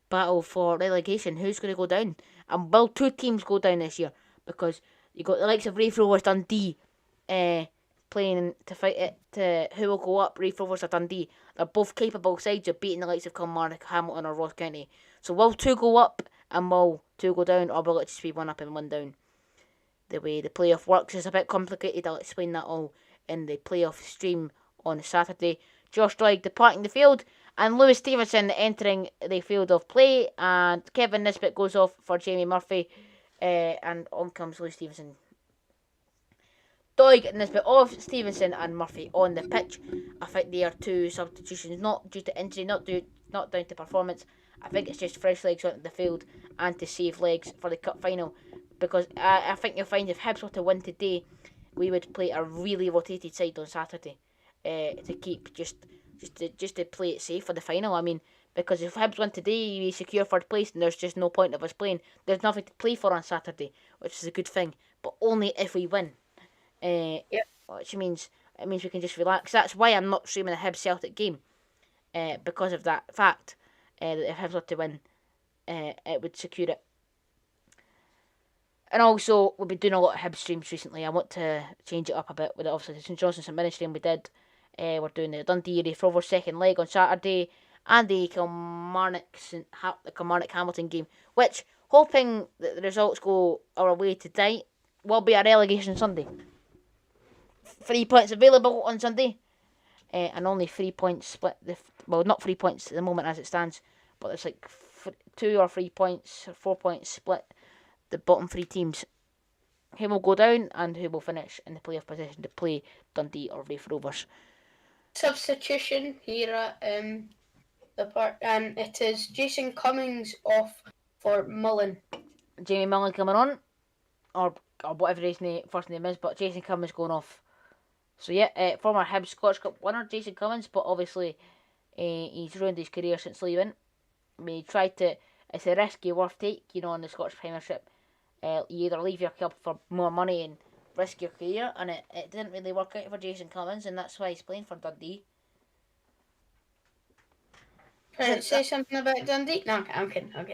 battle for relegation. Who's going to go down? And will 2 teams go down this year? Because you got the likes of Raith Rovers Dundee playing to fight it to who will go up. Raith Rovers or Dundee. They're both capable sides of beating the likes of Kilmarnock, Hamilton or Ross County. So will 2 go up and will 2 go down, or will it just be 1 up and 1 down? The way the playoff works is a bit complicated. I'll explain that all in the playoff stream on Saturday. Josh Doig departing the field and Lewis Stevenson entering the field of play, and Kevin Nisbet goes off for Jamie Murphy. And on comes Lewis Stevenson. Doig, Nisbet off, Stevenson and Murphy on the pitch. I think they are 2 substitutions, not due to injury, not down to performance. I think it's just fresh legs onto the field and to save legs for the cup final. Because I think you'll find if Hibs were to win today, we would play a really rotated side on Saturday to keep just to play it safe for the final. I mean, Because if Hibs win today, we secure third place, and there's just no point of us playing. There's nothing to play for on Saturday, which is a good thing. But only if we win. Yep. Which means we can just relax. That's why I'm not streaming the Hibs Celtic game. Because of that fact. That if Hibs were to win, it would secure it. And also, we've been doing a lot of Hibs streams recently. I want to change it up a bit with obviously the St Johnstone St Mirren stream we did. We're doing the Dundee Raith Rovers second leg on Saturday, and the Kilmarnock Hamilton game, which, hoping that the results go our way tonight, will be a relegation Sunday. 3 points available on Sunday, and only 3 points split. Well, not 3 points at the moment as it stands, but there's like 2 or 3 points, or 4 points split. The bottom 3 teams, who will go down and who will finish in the playoff position to play Dundee or Raith Rovers. Substitution here at the park, and it is Jason Cummings off for Mullen. Jamie Mullen coming on, or whatever his first name is, but Jason Cummings going off. So yeah, former Hibs Scottish Cup winner Jason Cummings, but obviously he's ruined his career since leaving. I mean, he tried to. It's a risk you worth take, in the Scottish Premiership. You either leave your club for more money and risk your career, and it didn't really work out for Jason Cummings, and that's why he's playing for Dundee. Say something about Dundee? No, I'm kidding. No,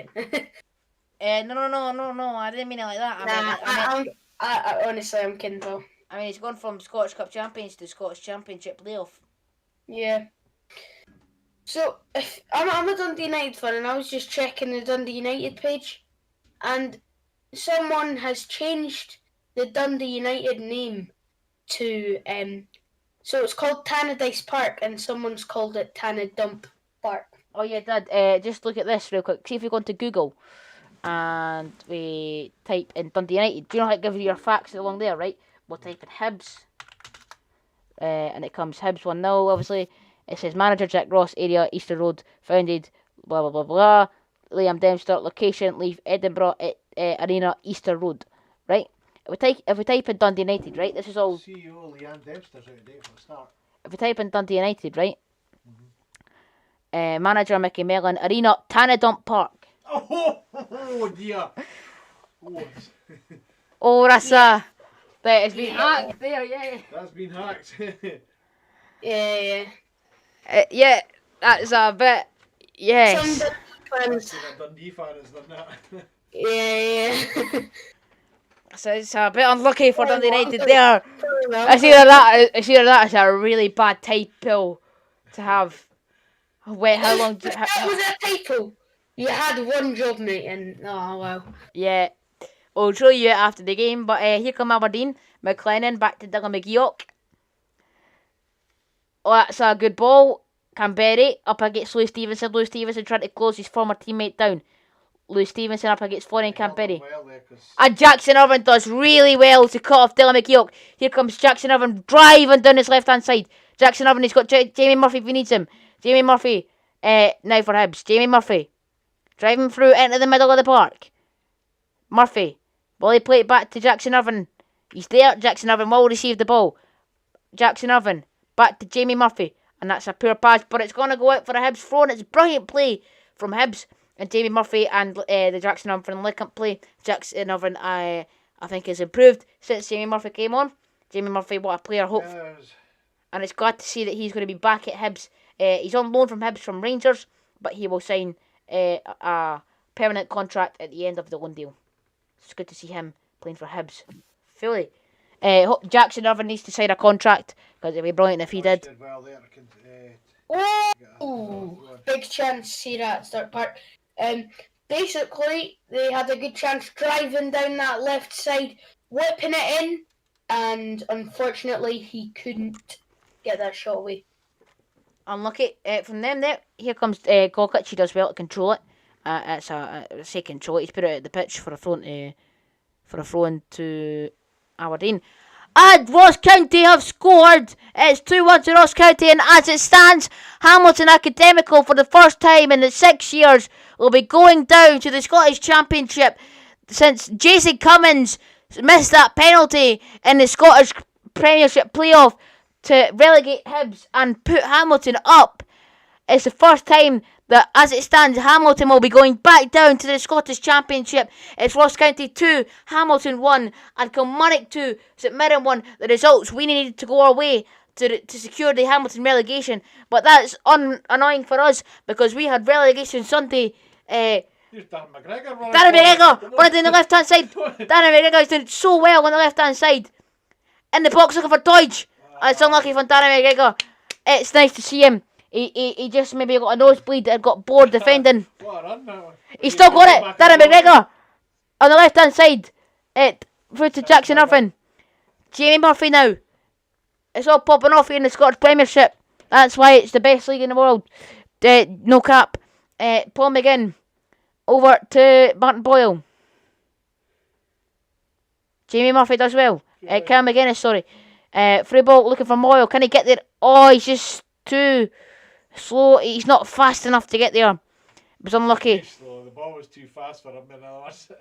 I didn't mean it like that. I honestly, I'm kidding, though. I mean, he's gone from Scottish Cup champions to Scottish Championship playoff. Yeah. So, I'm a Dundee United fan, and I was just checking the Dundee United page, and someone has changed the Dundee United name to, so it's called Tannadice Park, and someone's called it Tannadump Park. Oh yeah, Dad, just look at this real quick. See if we go into Google, and we type in Dundee United. Do you know how it gives you your facts along there, right? We'll type in Hibs, and it comes Hibs 1-0, obviously. It says manager Jack Ross, area Easter Road, founded, blah blah blah blah. Liam Dempster, location Leaf Edinburgh Arena, Easter Road, right? If we type in Dundee United, right? This is all. CEO Liam Dempster's out of date for a start. If we type in Dundee United, right? Manager Mickey Mellon, Arena Tannadump Park. Oh dear. Oh, that's that has been hacked there, yeah. That's been hacked. Yeah. Yeah, that's a bit. Yes. Some fans. A Dundee fan has done that. Yeah. So it's a bit unlucky for Dundee United there. It's either that is a really bad typo to have. Wait, how long? That was a typo. You had one job, mate, and oh wow. Yeah, we'll show you it after the game. But here come Aberdeen. McLennan back to Dylan McGeoch. Oh, that's a good ball. Canberry up against Louis Stevenson. Louis Stevenson trying to close his former teammate down. Louis Stevenson up against Florian Canberry. And Jackson Irvine does really well to cut off Dylan McGeoch. Here comes Jackson Irvine driving down his left hand side. Jackson Irvine, he's got Jamie Murphy if he needs him. Jamie Murphy, now for Hibs. Jamie Murphy, driving through into the middle of the park. Murphy, will he play it back to Jackson Irvine? He's there. Jackson Irvine will receive the ball. Jackson Irvine, back to Jamie Murphy. And that's a poor pass, but it's going to go out for a Hibs throw, and it's brilliant play from Hibs. And Jamie Murphy and the Jackson Irvine Lickamp play. Jackson Irvine, I think, has improved since Jamie Murphy came on. Jamie Murphy, what a player, hope. Yes. And it's glad to see that he's going to be back at Hibs. He's on loan from Hibs from Rangers, but he will sign a permanent contract at the end of the loan deal. It's good to see him playing for Hibs fully. Jackson Irvine needs to sign a contract because it'd be brilliant if he did. Well there, Oh, big chance here at Start Park. Basically, they had a good chance driving down that left side, whipping it in, and unfortunately, he couldn't get that shot away. Unlucky from them there. Here comes Gokic. He does well to control it. Say control it. He's put it at the pitch for a throw into Aberdeen. And Ross County have scored. It's 2-1 to Ross County, and as it stands, Hamilton Academical for the first time in the 6 years will be going down to the Scottish Championship since Jason Cummins missed that penalty in the Scottish Premiership playoff to relegate Hibs and put Hamilton up. It's the first time that as it stands, Hamilton will be going back down to the Scottish Championship. It's Ross County 2, Hamilton 1, and Kilmarnock 2, St Mirren 1. The results we needed to go our way to secure the Hamilton relegation, but that's annoying for us because we had relegation Sunday. Here's Darren McGregor running. Darren McGregor running on the left hand side. Darren McGregor is doing so well on the left hand side. In the box looking for Dodge. It's unlucky for Darren McGregor. It's nice to see him. He just maybe got a nosebleed and got bored defending. What a run that one. He's still got it. Darren McGregor on the left hand side. It through to Jackson Irvine. Jamie Murphy now. It's all popping off here in the Scottish Premiership. That's why it's the best league in the world. No cap. Paul McGinn over to Martin Boyle. Jamie Murphy does well. Cam McGuinness, sorry. Free ball looking for Moyle. Can he get there? Oh, he's just too slow. He's not fast enough to get there. It was unlucky. Slow. The ball was too fast for him. In other words.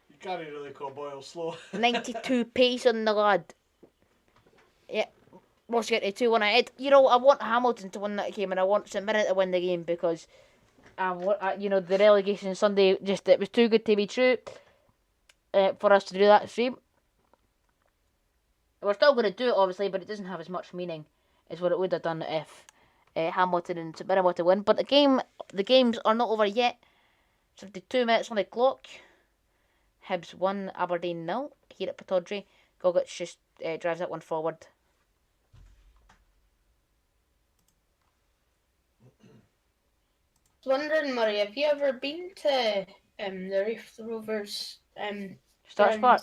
You can't really call Boyle slow. 92 pace on the lad. Yeah. Ross get 2-1 ahead. You know, I want Hamilton to win that game and I want St Mirren to win the game because the relegation Sunday, it was too good to be true for us to do that stream. We're still going to do it, obviously, but it doesn't have as much meaning as what it would have done if Hamilton and St Mirren were to win. But the games are not over yet. 52 minutes on the clock. Hibs 1, Aberdeen 0 here at Pittodrie. Gogic just drives that one forward. Wondering, Murray, have you ever been to the Reef Rovers Stars Park?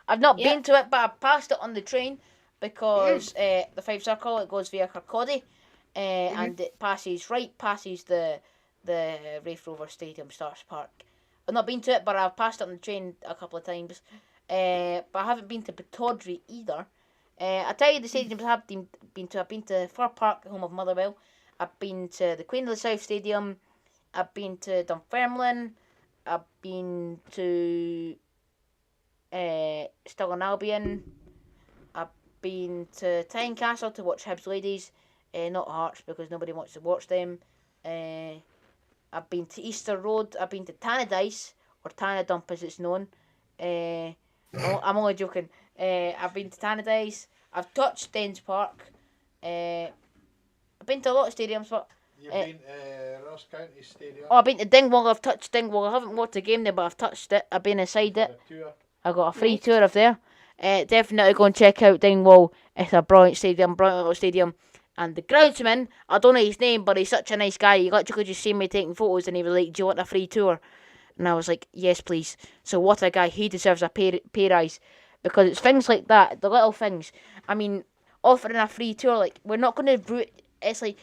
I've not been to it, but I passed it on the train because the 5 Circle, it goes via Kirkcaldy, and it passes the Reef Rovers Stadium, Stars Park. I've not been to it, but I've passed it on the train a couple of times. But I haven't been to Pittodrie either. I tell you the stadiums I have been to. I've been to Fir Park, home of Motherwell. I've been to the Queen of the South Stadium. I've been to Dunfermline. I've been to Stirling Albion. I've been to Tynecastle to watch Hibs Ladies. Not Hearts because nobody wants to watch them. I've been to Easter Road. I've been to Tannadice, or Tannadump as it's known. I'm only joking. I've been to Tannadice. I've touched Dens Park. I've been to a lot of stadiums, but... You've been to Ross County Stadium? Oh, I've been to Dingwall. I've touched Dingwall. I haven't watched a game there, but I've touched it. I've been inside it. I got a free tour of there. Definitely go and check out Dingwall. It's a brilliant little stadium. And the groundsman, I don't know his name, but he's such a nice guy. He literally just see me taking photos and he was like, do you want a free tour? And I was like, yes, please. So what a guy. He deserves a pay rise. Because it's things like that, the little things. I mean, offering a free tour, like, we're not going to... It's like...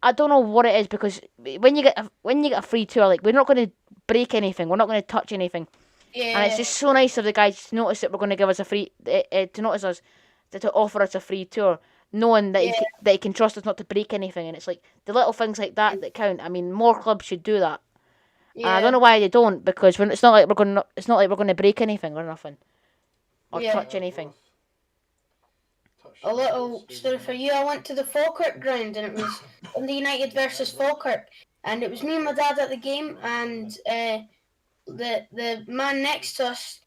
I don't know what it is, because when you get a free tour, like, we're not going to break anything. We're not going to touch anything. Yeah. And it's just so nice of the guys to notice that we're going to give us a free... to notice us, to offer us a free tour, knowing that he can trust us not to break anything. And it's like, the little things like that count. I mean, more clubs should do that. Yeah. And I don't know why they don't, because it's not like we're going to break anything or nothing. Or touch anything. A little story for you. I went to the Falkirk ground and it was Dundee United versus Falkirk, and it was me and my dad at the game, and the man next to us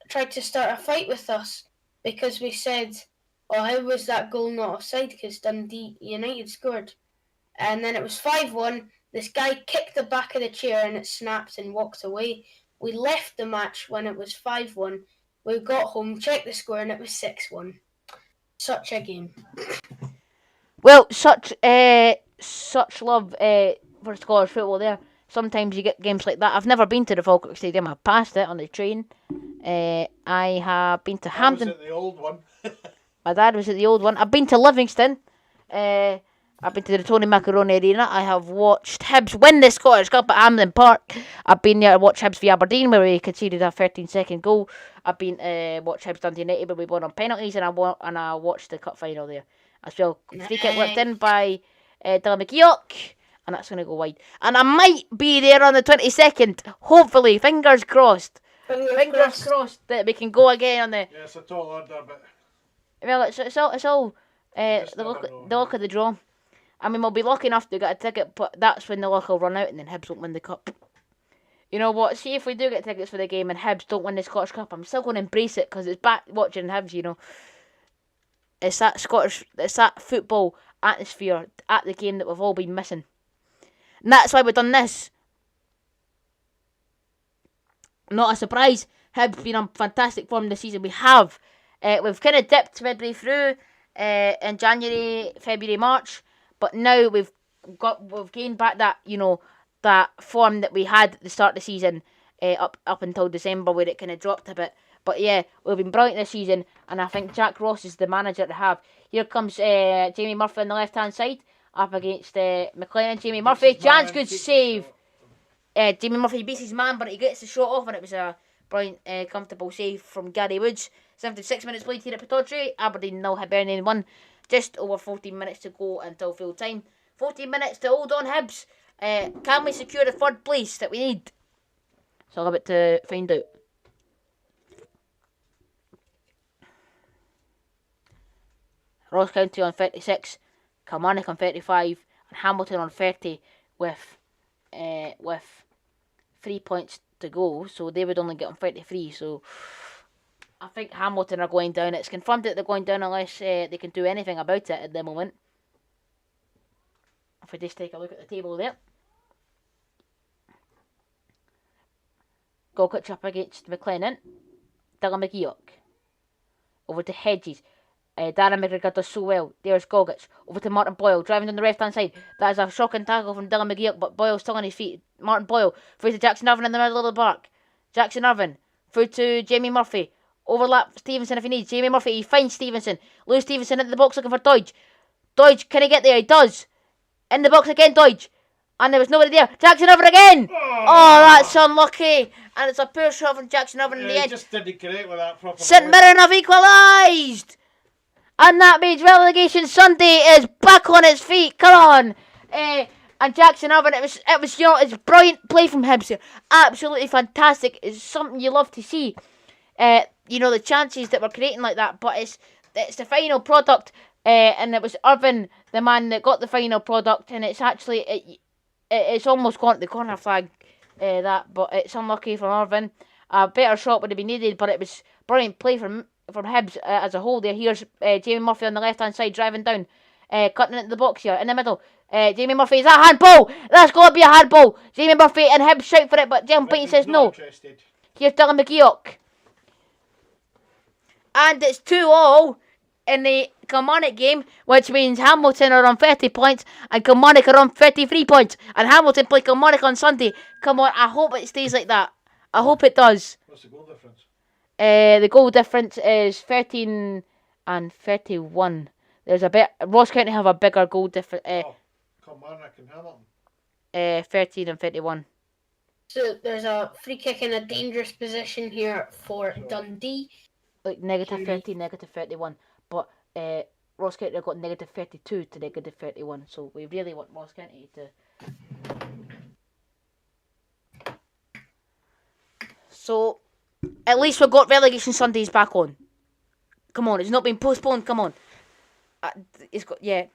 tried to start a fight with us because we said, "Oh, how was that goal not offside?" Because Dundee United scored, and then it was 5-1. This guy kicked the back of the chair and it snapped and walked away. We left the match when it was 5-1. We got home, checked the score, and it was 6-1. Such a game. Well, such love for Scottish football there. Sometimes you get games like that. I've never been to the Falkirk Stadium. I passed it on the train. I have been to Hampton. I was at the old one. My dad was at the old one. I've been to Livingston. I've been to the Tony Macaroni Arena. I have watched Hibs win the Scottish Cup at Hampden Park. I've been there to watch Hibs v Aberdeen, where we conceded a 13-second goal. I've been to watch Hibs Dundee United, where we won on penalties, and I watched the cup final there as well. Free kick whipped in by Dylan McKeoch, and that's going to go wide. And I might be there on the 22nd, hopefully. Fingers crossed. Fingers crossed that we can go again on the... Yeah, it's a tall order, but... Well, it's all the luck of the draw. I mean, we'll be lucky enough to get a ticket, but that's when the luck will run out and then Hibs won't win the cup. You know what? See if we do get tickets for the game and Hibs don't win the Scottish Cup, I'm still going to embrace it because it's back watching Hibs. You know, it's that football atmosphere at the game that we've all been missing, and that's why we've done this. Not a surprise. Hibs been on fantastic form this season. We have. We've kind of dipped midway through in January, February, March, but now we've gained back that, you know, that form that we had at the start of the season up until December, where it kind of dropped a bit. But yeah, we've been brilliant this season, and I think Jack Ross is the manager to have. Here comes Jamie Murphy on the left hand side up against McLennan. Jamie Murphy, Jan's good save. Jamie Murphy beats his man, but he gets the shot off, and it was a brilliant, comfortable save from Gary Woods. 76 minutes played here at Pittodrie. Aberdeen 0, Hibernian 1. Just over 14 minutes to go until full time. 14 minutes to hold on, Hibs. Can we secure the third place that we need? So I'm about to find out. Ross County on 36, Kilmarnock on 35, and Hamilton on 30 with 3 points to go. So they would only get on 33. So I think Hamilton are going down. It's confirmed that they're going down unless they can do anything about it at the moment. If we just take a look at the table there. Gogic up against McLennan. Dylan McGeoch. Over to Hedges. Darren McGregor does so well. There's Gogic. Over to Martin Boyle. Driving on the left hand side. That is a shocking tackle from Dylan McGeoch, but Boyle's still on his feet. Martin Boyle. Through to Jackson Irvine in the middle of the park. Jackson Irvine. Through to Jamie Murphy. Overlap Stevenson if he needs. Jamie Murphy. He finds Stevenson. Lou Stevenson into the box looking for Dodge. Dodge, can he get there? He does. In the box again, Dodge. And there was nobody there. Jackson Irvine again. Oh, that's unlucky. And it's a poor shot from Jackson Irvine in the end. Just didn't connect with that properly. St Mirren have equalised. And that means relegation Sunday is back on its feet. Come on. And Jackson Irvine, it was you know, it's brilliant play from Hibs here. Absolutely fantastic. It's something you love to see. You know, the chances that we're creating like that, but it's the final product. And it was Irvine, the man that got the final product, and it's actually it's almost gone to the corner flag. But it's unlucky from Irvine. A better shot would have been needed, but it was brilliant play from Hibs as a whole. There, here's Jamie Murphy on the left hand side driving down, cutting into the box here in the middle. Jamie Murphy, is that a handball? That's got to be a handball. Jamie Murphy and Hibs shout for it, but Dylan Payton says no. Interested. Here's Dylan McGeoch, and it's 2-2 in the Kilmarnock game, which means Hamilton are on 30 points and Kilmarnock are on 33 points, and Hamilton play Kilmarnock on Sunday. Come on, I hope it stays like that. I hope it does. What's the goal difference? The goal difference is 13 and 31. There's a bit. Ross County have a bigger goal difference. Kilmarnock and Hamilton. 13 and 31. So there's a free kick in a dangerous position here for Dundee. Like negative 13, negative 31. But Ross County have got negative 32 to negative 31. So we really want Ross County to. So at least we've got relegation Sundays back on. Come on, it's not been postponed. Come on. It's got, yeah.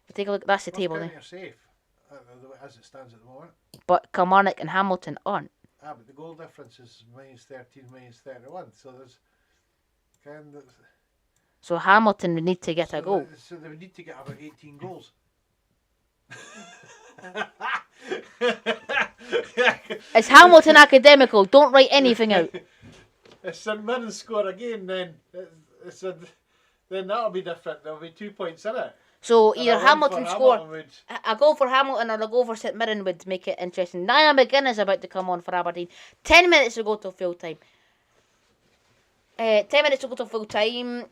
We'll take a look. That's the table there. Are safe as it stands at the moment. But Kilmarnock and Hamilton aren't. But the goal difference is minus 13, minus 31. So there's kind of. So Hamilton would need to get a goal. So they would need to get about 18 goals. It's Hamilton academical. Don't write anything out. If St Mirren score again, then then that'll be different. There'll be 2 points in it. So And either a win Hamilton for score, Hamilton would- a goal for Hamilton or a goal for St Mirren would make it interesting. Niall McGinn is about to come on for Aberdeen. 10 minutes to go till full time. 10 minutes to go till full time.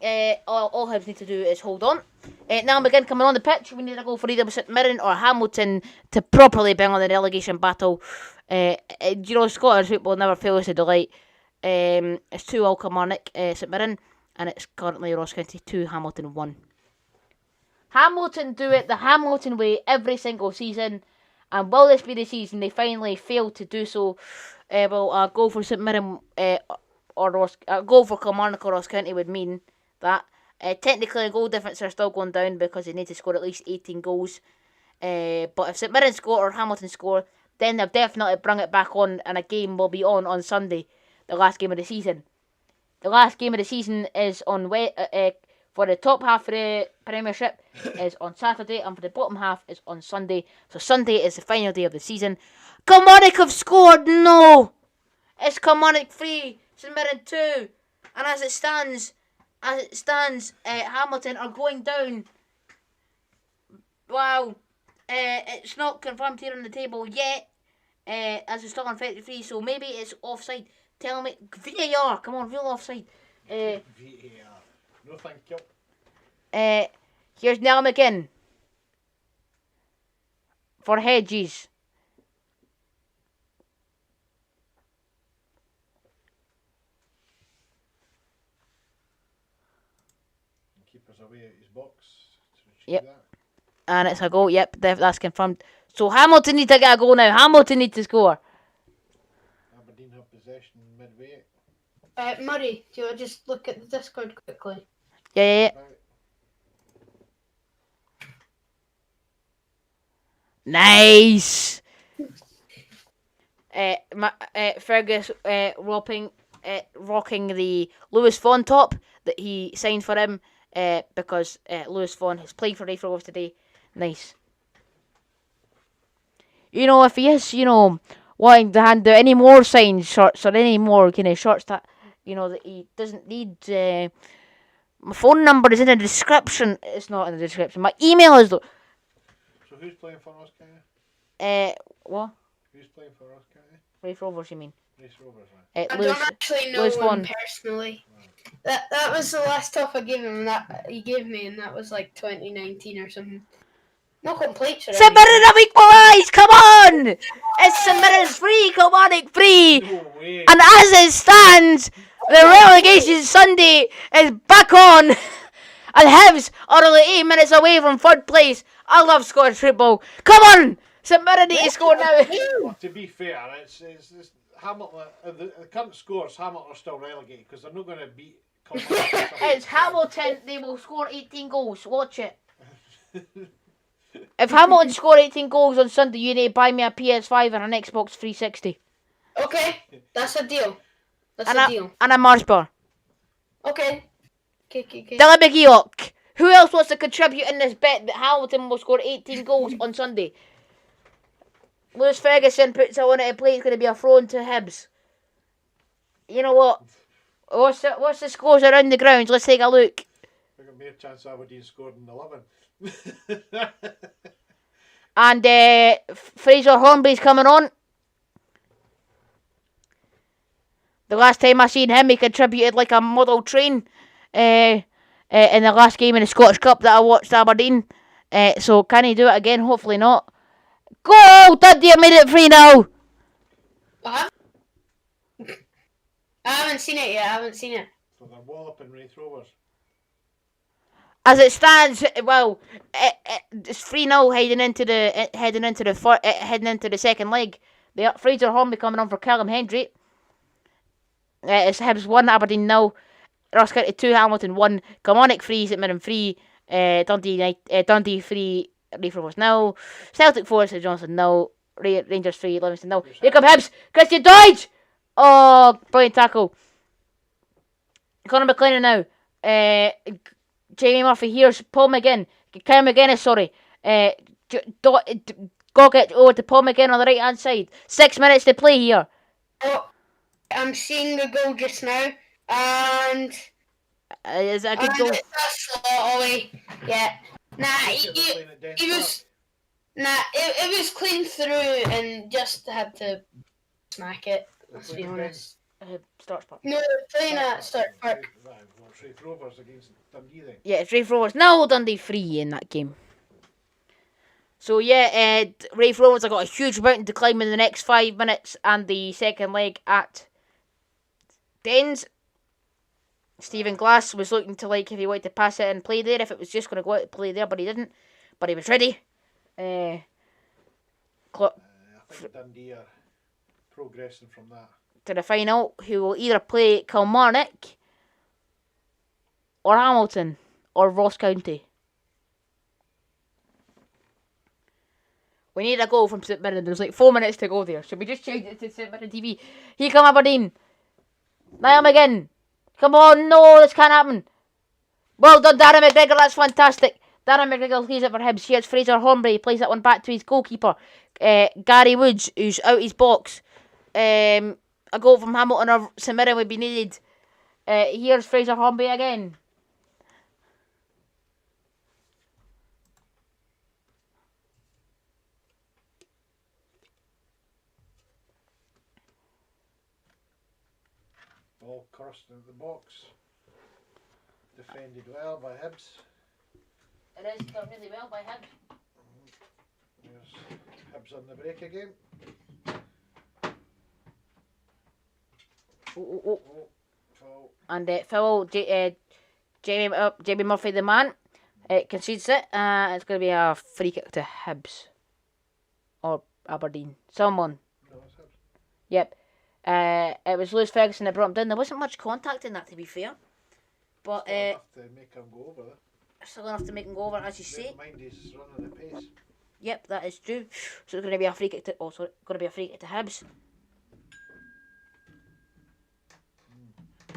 All Hibs need to do is hold on. Niall McGinn coming on the pitch. We need a goal for either St Mirren or Hamilton to properly bring on the relegation battle. You know, Scottish football never fails to delight. It's 2-2 Kilmarnock, St Mirren, and it's currently Ross County 2, Hamilton 1. Hamilton do it the Hamilton way every single season, and will this be the season they finally fail to do so? Well, a goal for St Mirren or a goal for Kilmarnock or Ross County would mean that, Technically, the goal difference are still going down because they need to score at least 18 goals. But if St Mirren score or Hamilton score, then they'll definitely bring it back on, and a game will be on Sunday, the last game of the season. The last game of the season is on for the top half of the Premiership is on Saturday, and for the bottom half is on Sunday. So Sunday is the final day of the season. Kilmarnock have scored. No, it's Kilmarnock 3, St Mirren 2, and as it stands, Hamilton are going down. Wow. It's not confirmed here on the table yet, as it's still on 53, so maybe it's offside. Tell me, VAR, come on, real offside. VAR. No thank you. Here's Niall McGinn for Hedges. Keeper's away at his box. Yep. That. And it's a goal, yep, that's confirmed. So Hamilton need to get a goal now. Hamilton need to score. Aberdeen have possession midway. Murray, do you want to just look at the Discord quickly? Yeah. Nice. Fergus rocking the Lewis Vaughan top that he signed for him because Lewis Vaughan has played for Raith Rovers today. Nice. If he is, wanting to hand out any more signed shirts or any more kind of shirts that, that he doesn't need. My phone number is in the description. It's not in the description. My email is though. So who's playing for us, Kaya? What? Who's playing for us, Kaya? Raith Rovers, you mean? Raith Rovers, I don't actually know him personally. That was the last stuff I gave him. That he gave me, and that was like 2019 or something. No complaints. St Mirren have equalised! Come on! It's St Mirren's 3, Kilmarnock 3! No way. And as it stands, the relegation Sunday is back on! And Hibs are only 8 minutes away from third place. I love Scottish football. Come on! St Mirren need to score now. Well, to be fair, it's Hamilton. The current scores, Hamilton are still relegated because they're not going to beat. It's Hamilton. They will score 18 goals. Watch it. If Hamilton score 18 goals on Sunday, you need to buy me a PS5 and an Xbox 360. Okay, that's a deal. That's a deal. And a Mars bar. Okay. Dylan McGeoch. Who else wants to contribute in this bet that Hamilton will score 18 goals on Sunday? Lewis Ferguson puts it on it to play. It's going to be a throw into Hibs. You know what? What's the scores around the grounds? Let's take a look. I got more chance Aberdeen scored in 11. And Fraser Hornby's coming on. The last time I seen him, he contributed like a model train in the last game in the Scottish Cup that I watched Aberdeen. So can he do it again? Hopefully not. Goal! Dundee have made it 3-0. I haven't seen it yet. So they're walloping Raith Rovers. As it stands, well, it's 3-0 heading into the second leg. The Fraser Hornby coming on for Callum Hendry. It's Hibs 1, Aberdeen 0, Ross County 2, Hamilton 1, Kilmarnock 3, St Mirren 3, Dundee 3, Raith Rovers 0, Celtic 4, St Johnstone 0, Rangers 3, Livingston 0. Here come Hibs, Christian Dodge! Oh, brilliant tackle. Conor McLennan now. Jamie Murphy, here's Paul McGinn. Kyle McGinnis, sorry. Goggett over to Paul McGinn on the right hand side. 6 minutes to play here. Oh, I'm seeing the goal just now, and is that a good goal? That's Ollie. Yeah. It was clean through and just had to smack it. Let's be honest. Starts Park. No, playing at Start Park. Raith Rovers against Dundee then. Yeah, it's Raith Rovers. No, Dundee 3 in that game. So yeah, Raith Rovers have got a huge mountain to climb in the next 5 minutes and the second leg at Dens. Stephen Glass was looking to if he wanted to pass it and play there, if it was just going to go out and play there, but he didn't. But he was ready. I think Dundee are progressing from that. To the final, who will either play Kilmarnock or Hamilton. or Ross County? We need a goal from St Mirren. There's like 4 minutes to go there. Should we just change it to St Mirren TV? Here come Aberdeen. Niall McGinn. Come on, no, this can't happen. Well done, Darren McGregor, that's fantastic. Darren McGregor plays it for Hibs. Here's Fraser Hornby. He plays that one back to his goalkeeper, Gary Woods, who's out his box. A goal from Hamilton or St Mirren would be needed. Here's Fraser Hornby again. Ball crossed into the box. Defended well by Hibs. It is done really well by Hibs. There's Hibs on the break again. Oh. Foul. And foul, Jamie Murphy, the man, concedes it. It's going to be a free kick to Hibs. Or Aberdeen. Someone. No, it's Hibs. Yep. It was Lewis Ferguson that brought him down. There wasn't much contact in that, to be fair. But Still enough to make him go over there. still enough to make him go over, as you say. Never mind, he's running the pace. Yep, that is true. So it's going to be a free kick to. Oh, sorry, going to be a free kick to Hibs.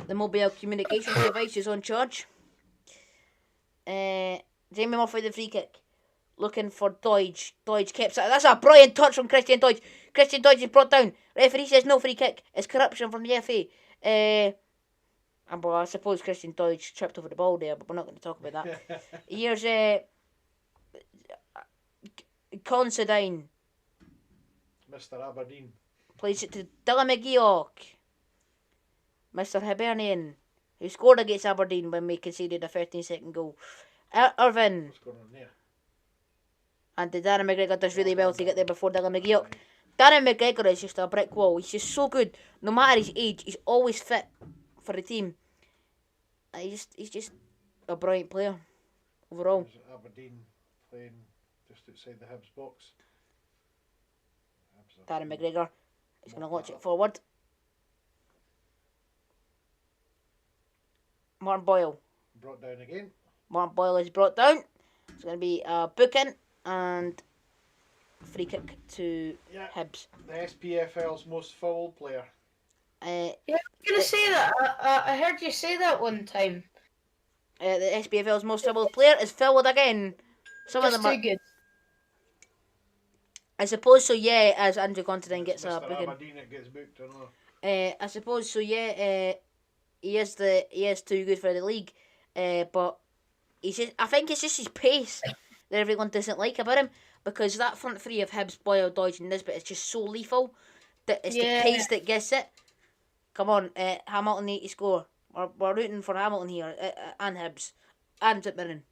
The mobile communications device is on charge. Jamie Murphy the free kick. Looking for Doidge. Doidge keeps it. That's a brilliant touch from Christian Doidge. Christian Doidge is brought down. Referee says no free kick. It's corruption from the FA. Well, I suppose Christian Doidge tripped over the ball there, but we're not going to talk about that. Here's Considine. Mr. Aberdeen. Plays it to Dylan McGeoch. Mr. Hibernian, who scored against Aberdeen when we conceded a 13-second goal. Irvin. What's going on there? And Darren McGregor does really well to get there before Dylan McGeoch. Darren McGregor is just a brick wall. He's just so good. No matter his age, he's always fit for the team. He's just a brilliant player overall. There's Aberdeen playing just outside the Hibs box. Darren McGregor is going to launch it forward. Martin Boyle. Brought down again. Martin Boyle is brought down. It's going to be a booking and free kick to Hibs. The SPFL's most foul player. Yeah, I was going to say that. I heard you say that one time. The SPFL's most troubled player is fouled again. Some Just of them are too good. I suppose so, yeah, as Andrew Considine gets a Mr. booking. Aberdeen it gets booked or not. I suppose so, yeah. He is too good for the league. But I think it's just his pace that everyone doesn't like about him, because that front three of Hibs, Boyle, Dodge and Nisbet is just so lethal that it's the pace that gets it. Come on, Hamilton need to score. We're rooting for Hamilton here, and Hibs, and St Mirren.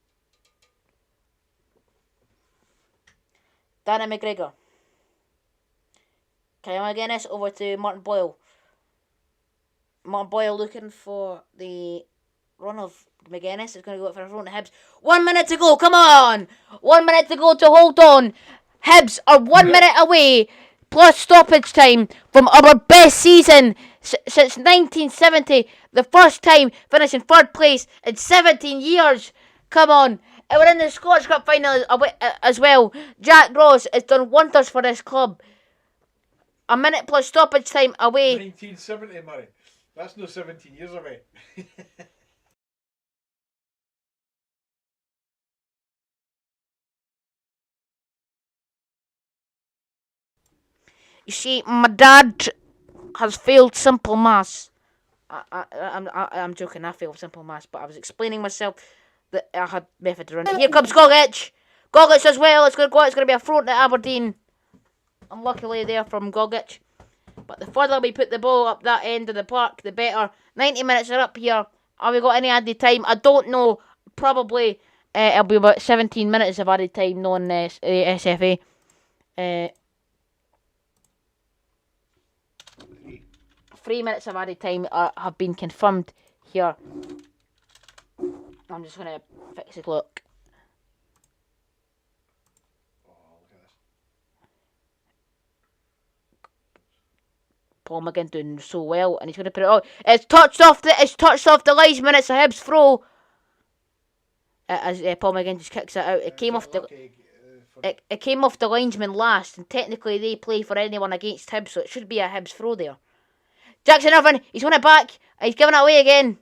Darren McGregor. Kyle McGuinness over to Martin Boyle. Martin Boyle looking for the run of McGuinness. Is going to go for a front to Hibs. 1 minute to go, come on! 1 minute to go to hold on. Hibs are 1 minute away, plus stoppage time, from our best season since 1970. The first time finishing third place in 17 years. Come on. And we're in the Scottish Cup final as well. Jack Ross has done wonders for this club. A minute plus stoppage time away. 1970, Murray. That's no 17 years away. You see, my dad has failed simple maths. I'm joking, I failed simple maths, but I was explaining myself that I had method to run. Here comes Gogic. Gogic as well. It's going to go out. It's going to be a throw to Aberdeen. Unluckily there from Gogic. But the further we put the ball up that end of the park, the better. 90 minutes are up here. Have we got any added time? I don't know. Probably it'll be about 17 minutes of added time, knowing SFA. 3 minutes of added time have been confirmed here. I'm just going to fix the clock. Oh, look at this. Paul McGinn doing so well, and he's going to put it on. It's touched off the last minutes of Hibs throw. as Paul McGinn just kicks it out. It came off the lucky, for it came off the linesman last, and technically they play for anyone against Hibs, so it should be a Hibs throw there. Jackson Irvine, he's won it back. He's given it away again.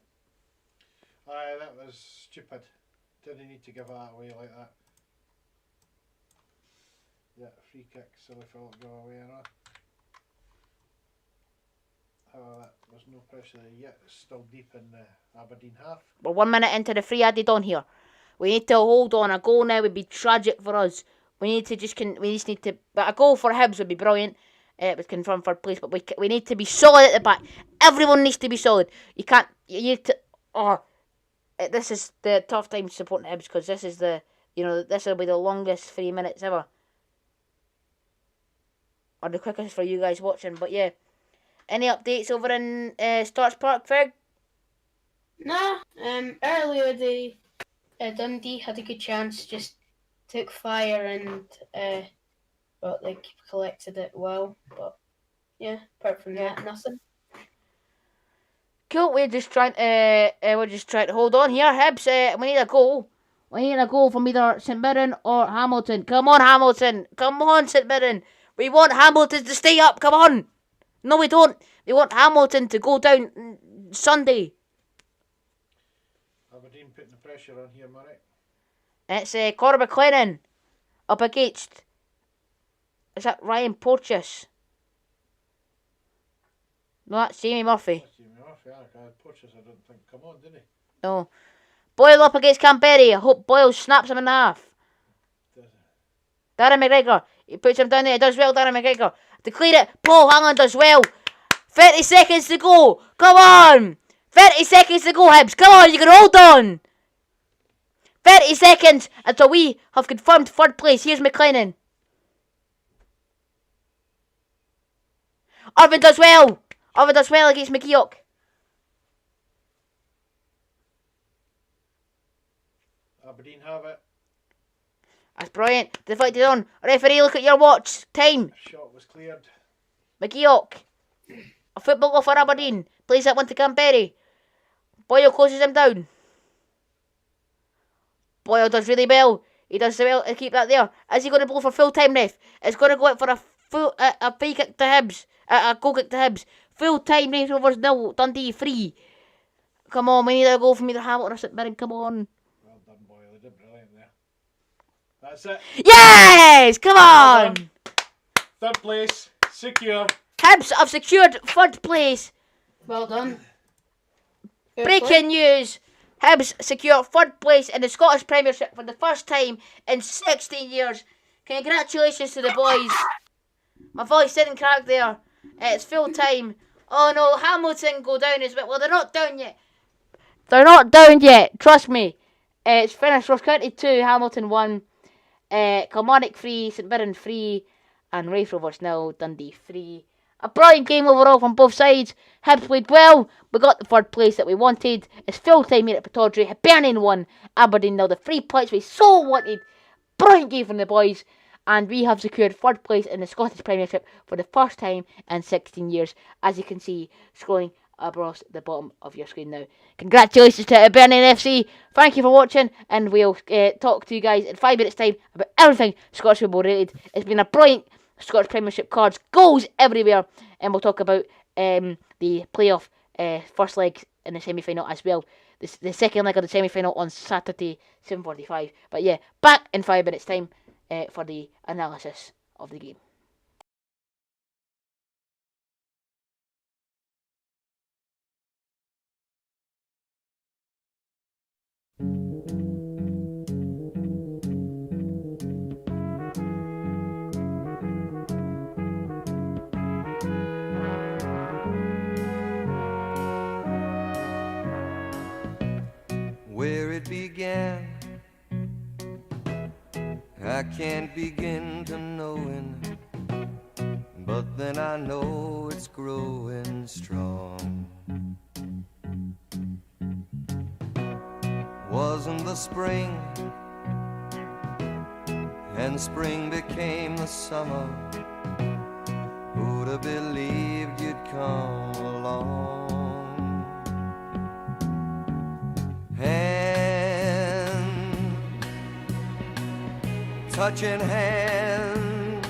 Aye, that was stupid. Didn't need to give that away like that. Yeah, free kick, silly fella to go away, you know. However, there's no pressure yet. It's still deep in the Aberdeen half. We're 1 minute into the free added on here. We need to hold on. A goal now would be tragic for us. We need to but a goal for Hibs would be brilliant. It was confirmed for place, but we need to be solid at the back. Everyone needs to be solid. You can't. You need to. This is the tough time supporting Hibs because this is this will be the longest 3 minutes ever, or the quickest for you guys watching. But yeah, any updates over in Starts Park, Ferg? Nah, earlier Dundee had a good chance, just took fire and they collected it well. But yeah, apart from that, nothing. Cool. We're just trying to hold on here. Hibs, we need a goal. We need a goal from either St Mirren or Hamilton. Come on, Hamilton. Come on, St Mirren. We want Hamilton to stay up. Come on. No, we don't. We want Hamilton to go down Sunday. Aberdeen putting the pressure on here, Murray. It's Conor McLennan up against. Is that Ryan Porteous? No, that's Jamie Murphy. That's Jamie Murphy. Porteous, I don't think. Come on, didn't he? No. Boyle up against Canberra. I hope Boyle snaps him in half. Darren McGregor. He puts him down there. He does well, Darren McGregor. To clear it, Paul Hanlon does well. 30 seconds to go. Come on. 30 seconds to go, Hibs. Come on, you can hold on. 30 seconds until we have confirmed third place. Here's McLennan. Irvine does well. Irvine does well against McGeoch. Aberdeen have it. That's brilliant. Deflected on. Referee, look at your watch. Time. Shot was cleared. McGeoch. A footballer for Aberdeen. Plays that one to Canberra. Boyle closes him down. Boyle does really well. He does well to keep that there. Is he going to blow for full time, ref? It's going to go out for a free kick to Hibs. A goal kick to Hibs. Full time, Raith Rovers 0. Dundee 3. Come on, we need a goal from either Hamilton or St Mirren. Come on. Well done, Boyle. They did brilliant there. That's it. Yes! Come on! Third place. Secure. Hibs have secured third place. Well done. Breaking news. Hibs secure third place in the Scottish Premiership for the first time in 16 years. Congratulations to the boys. My voice didn't crack there. It's full time. Oh no, Hamilton go down as well. Well, they're not down yet. They're not down yet. Trust me. It's finished. Ross County 2, Hamilton 1. Kilmarnock 3, St Mirren 3. And Raith Rovers 0, Dundee 3. A brilliant game overall from both sides. Hibs played well. We got the third place that we wanted. It's full time here at Pittodrie. Hibernian 1, Aberdeen 0. The 3 points we so wanted. Brilliant game from the boys. And we have secured third place in the Scottish Premiership for the first time in 16 years. As you can see, scrolling across the bottom of your screen now. Congratulations to Hibernian FC. Thank you for watching. And we'll talk to you guys in 5 minutes time about everything Scottish football related. It's been a brilliant Scottish Premiership cards, goals everywhere, and we'll talk about the playoff first leg in the semi-final as well. The second leg of the semi-final on Saturday, 7:45. But yeah, back in 5 minutes time for the analysis of the game. Where it began, I can't begin to knowing, but then I know it's growing strong. Wasn't the spring, and spring became the summer. Who'd have believed you'd come along? And touching hands,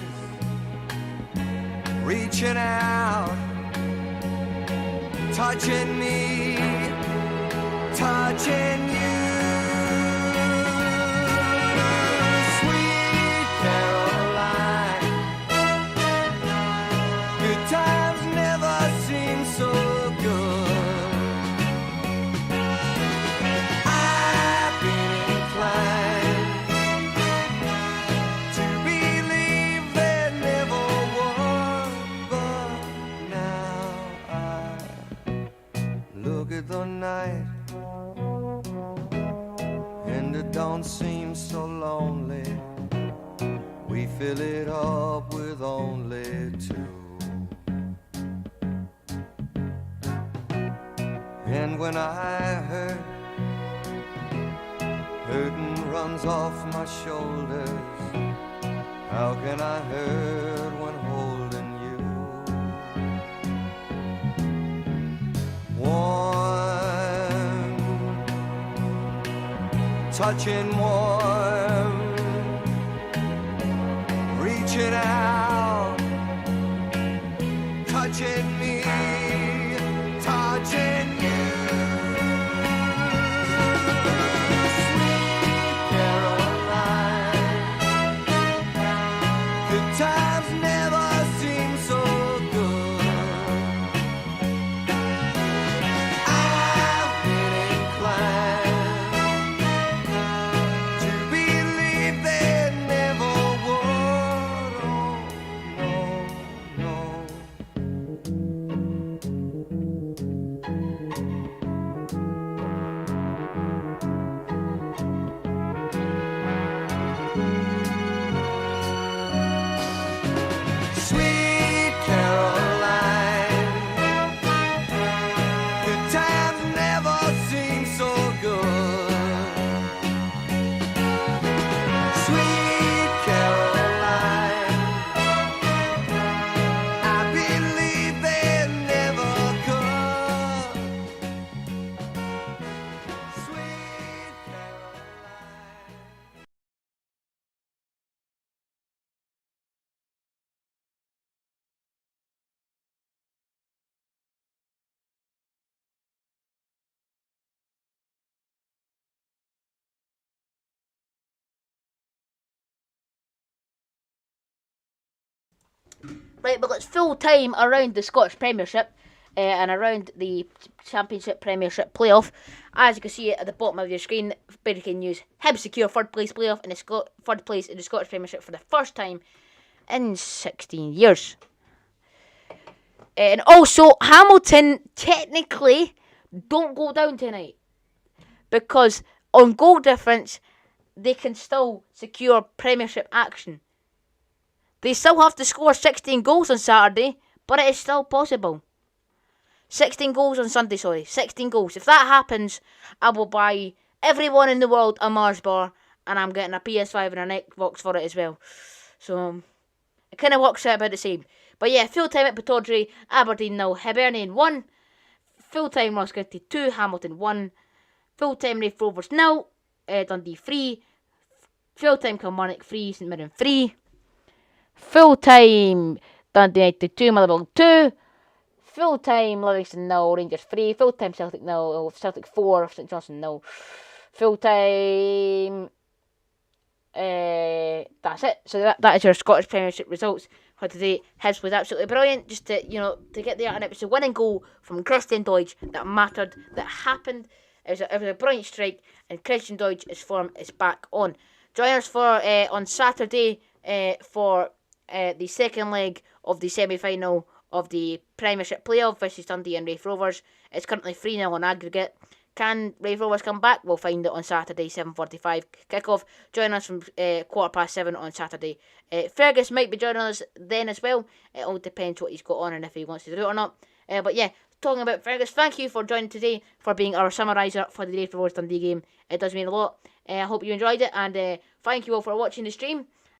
reaching out, touching me, touching you. Sweet Caroline, good times never seem so good. I've been inclined to believe there never was, but now I look at the night and it don't seem so lonely. We fill it up with only two. And when I hurt, hurting runs off my shoulders. How can I hurt when holding you? Warm, touching warm, reaching out, touching me, touching you. Sweet Caroline, good times never seem so good. I've been inclined to believe there never would. Oh, no, no. Sweet Caroline, good times never seem so good. Sweet Caroline, I believe they never could. Sweet Caroline. Right, but it's full time around the Scottish Premiership and around the Championship Premiership playoff. As you can see at the bottom of your screen, breaking news: Hibs secure third place playoff in the third place in the Scottish Premiership for the first time in 16 years. And also, Hamilton technically don't go down tonight because on goal difference they can still secure Premiership action. They still have to score 16 goals on Saturday, but it is still possible. 16 goals on Sunday, 16 goals. If that happens, I will buy everyone in the world a Mars bar, and I'm getting a PS5 and an Xbox for it as well. So, it kind of works out about the same. But yeah, full time at Pittodrie, Aberdeen 0, Hibernian 1. Full time Ross County 2, Hamilton 1. Full time Raith Rovers 0, Dundee 3. Full time Kilmarnock 3, St Mirren 3. Full time Dundee United 2, Motherwell 2. Full time Livingston 0, Rangers 3. Full time Celtic 0, Celtic 4, St Johnstone 0. Full time. That's it. So that is your Scottish Premiership results for today. Hibs was absolutely brilliant, just to get there, and it was a winning goal from Christian Deutsch that mattered, that happened. It was a brilliant strike, and Christian Deutsch's form is back on. Join us for on Saturday for the second leg of the semi-final of the Premiership playoff versus Dundee and Raith Rovers. It's currently 3-0 on aggregate. Can Raith Rovers come back? We'll find it on Saturday, 7:45 kickoff. Join us from 7:15 on Saturday. Fergus might be joining us then as well. It all depends what he's got on and if he wants to do it or not. But yeah, talking about Fergus, thank you for joining today, for being our summariser for the Raith Rovers Dundee game. It does mean a lot. I hope you enjoyed it, and thank you all for watching the stream.